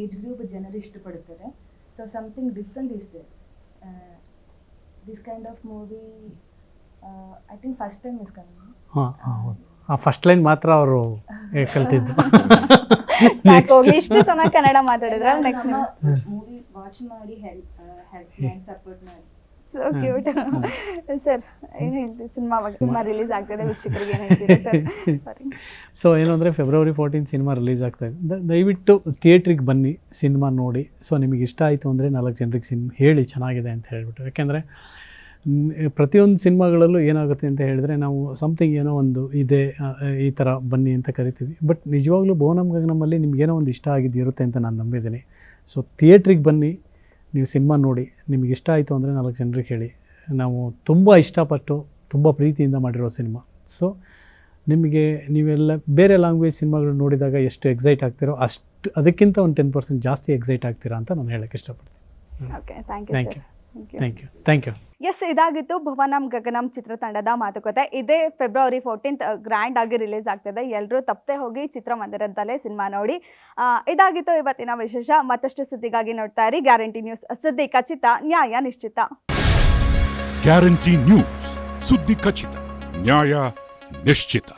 ಏಜ್ ಗ್ರೂಪ್ ಜನರು ಇಷ್ಟಪಡ್ತಾರೆ. So something different is there. This kind of movie I think first time is coming. ಹೌದು, ಆ ಫಸ್ಟ್ ಲೈನ್ ಮಾತ್ರ ಅವರು ಕಲ್ತಿದ್ದು. ಇಷ್ಟು ಚೆನ್ನಾಗಿ ಕನ್ನಡ ಮಾತಾಡಿದ್ರೆ ನೆಕ್ಸ್ಟ್ ಮೂವಿ ವಾಚ್ ಮಾಡಿ ಹೆಲ್ಪ್ ಸಪೋರ್ಟ್ ಮಾಡಿ. So cute. ಸರ್ ಏನು ಹೇಳ್ತೀವಿ ಸಿನಿಮಾ ರಿಲೀಸ್ ಆಗ್ತದೆ, ವೀಕ್ಷಕರಿಗೆ ಏನು ಹೇಳ್ತೀರಿ ಸರ್? ಸೊ ಏನು ಅಂದರೆ February 14 ಸಿನಿಮಾ ರಿಲೀಸ್ ಆಗ್ತಾಯಿದೆ. ದಯವಿಟ್ಟು ಥಿಯೇಟ್ರಿಗೆ ಬನ್ನಿ, ಸಿನಿಮಾ ನೋಡಿ. ಸೊ ನಿಮಗೆ ಇಷ್ಟ ಆಯಿತು ಅಂದರೆ 4 ಜನರಿಗೆ ಹೇಳಿ ಚೆನ್ನಾಗಿದೆ ಅಂತ ಹೇಳಿಬಿಟ್ಟು. ಯಾಕೆಂದರೆ ಪ್ರತಿಯೊಂದು ಸಿನಿಮಾಗಳಲ್ಲೂ ಏನಾಗುತ್ತೆ ಅಂತ ಹೇಳಿದ್ರೆ ನಾವು ಸಮಥಿಂಗ್ ಏನೋ ಒಂದು ಇದೆ ಈ ಥರ ಬನ್ನಿ ಅಂತ ಕರಿತೀವಿ. ಬಟ್ ನಿಜವಾಗ್ಲೂ ಬೋನಂ ಗಗನಮಲ್ಲಿ ನಿಮಗೇನೋ ಒಂದು ಇಷ್ಟ ಆಗಿದ್ದಿರುತ್ತೆ ಅಂತ ನಾನು ನಂಬಿದ್ದೀನಿ. ಸೊ ಥಿಯೇಟ್ರಿಗೆ ಬನ್ನಿ, ನೀವು ಸಿನಿಮಾ ನೋಡಿ, ನಿಮಗೆ ಇಷ್ಟ ಆಯಿತು ಅಂದರೆ 4 ಜನರಿಗೆ ಹೇಳಿ. ನಾವು ತುಂಬ ಇಷ್ಟಪಟ್ಟು ತುಂಬ ಪ್ರೀತಿಯಿಂದ ಮಾಡಿರೋ ಸಿನಿಮಾ. ಸೊ ನಿಮಗೆ ನೀವೆಲ್ಲ ಬೇರೆ ಲ್ಯಾಂಗ್ವೇಜ್ ಸಿನಿಮಾಗಳು ನೋಡಿದಾಗ ಎಷ್ಟು ಎಕ್ಸೈಟ್ ಆಗ್ತಿರೋ ಅಷ್ಟು ಅದಕ್ಕಿಂತ ಒಂದು 10% ಜಾಸ್ತಿ ಎಕ್ಸೈಟ್ ಆಗ್ತೀರಾ ಅಂತ ನಾನು ಹೇಳೋಕ್ಕೆ ಇಷ್ಟಪಡ್ತೀನಿ. Okay, thank you. Thank you. Yes, ಇದಾಗಿತ್ತು ಭುವನಂ ಗಗನಂ ಚಿತ್ರತಂಡದ ಮಾತುಕತೆ. ಇದೇ February 14 ಗ್ರ್ಯಾಂಡ್ ಆಗಿ ರಿಲೀಸ್ ಆಗ್ತದೆ. ಎಲ್ಲರೂ ತಪ್ಪದೆ ಹೋಗಿ ಚಿತ್ರಮಂದಿರದಲ್ಲೇ ಸಿನಿಮಾ ನೋಡಿ. ಇದಾಗಿತ್ತು ಇವತ್ತಿನ ವಿಶೇಷ. ಮತ್ತಷ್ಟು ಸುದ್ದಿಗಾಗಿ ನೋಡ್ತಾ ಇರಿ ಗ್ಯಾರಂಟಿ ನ್ಯೂಸ್. ಸುದ್ದಿ ಖಚಿತ, ನ್ಯಾಯ ನಿಶ್ಚಿತ. ಗ್ಯಾರಂಟಿ ನ್ಯೂಸ್, ಸುದ್ದಿ ಖಚಿತ, ನ್ಯಾಯ ನಿಶ್ಚಿತ.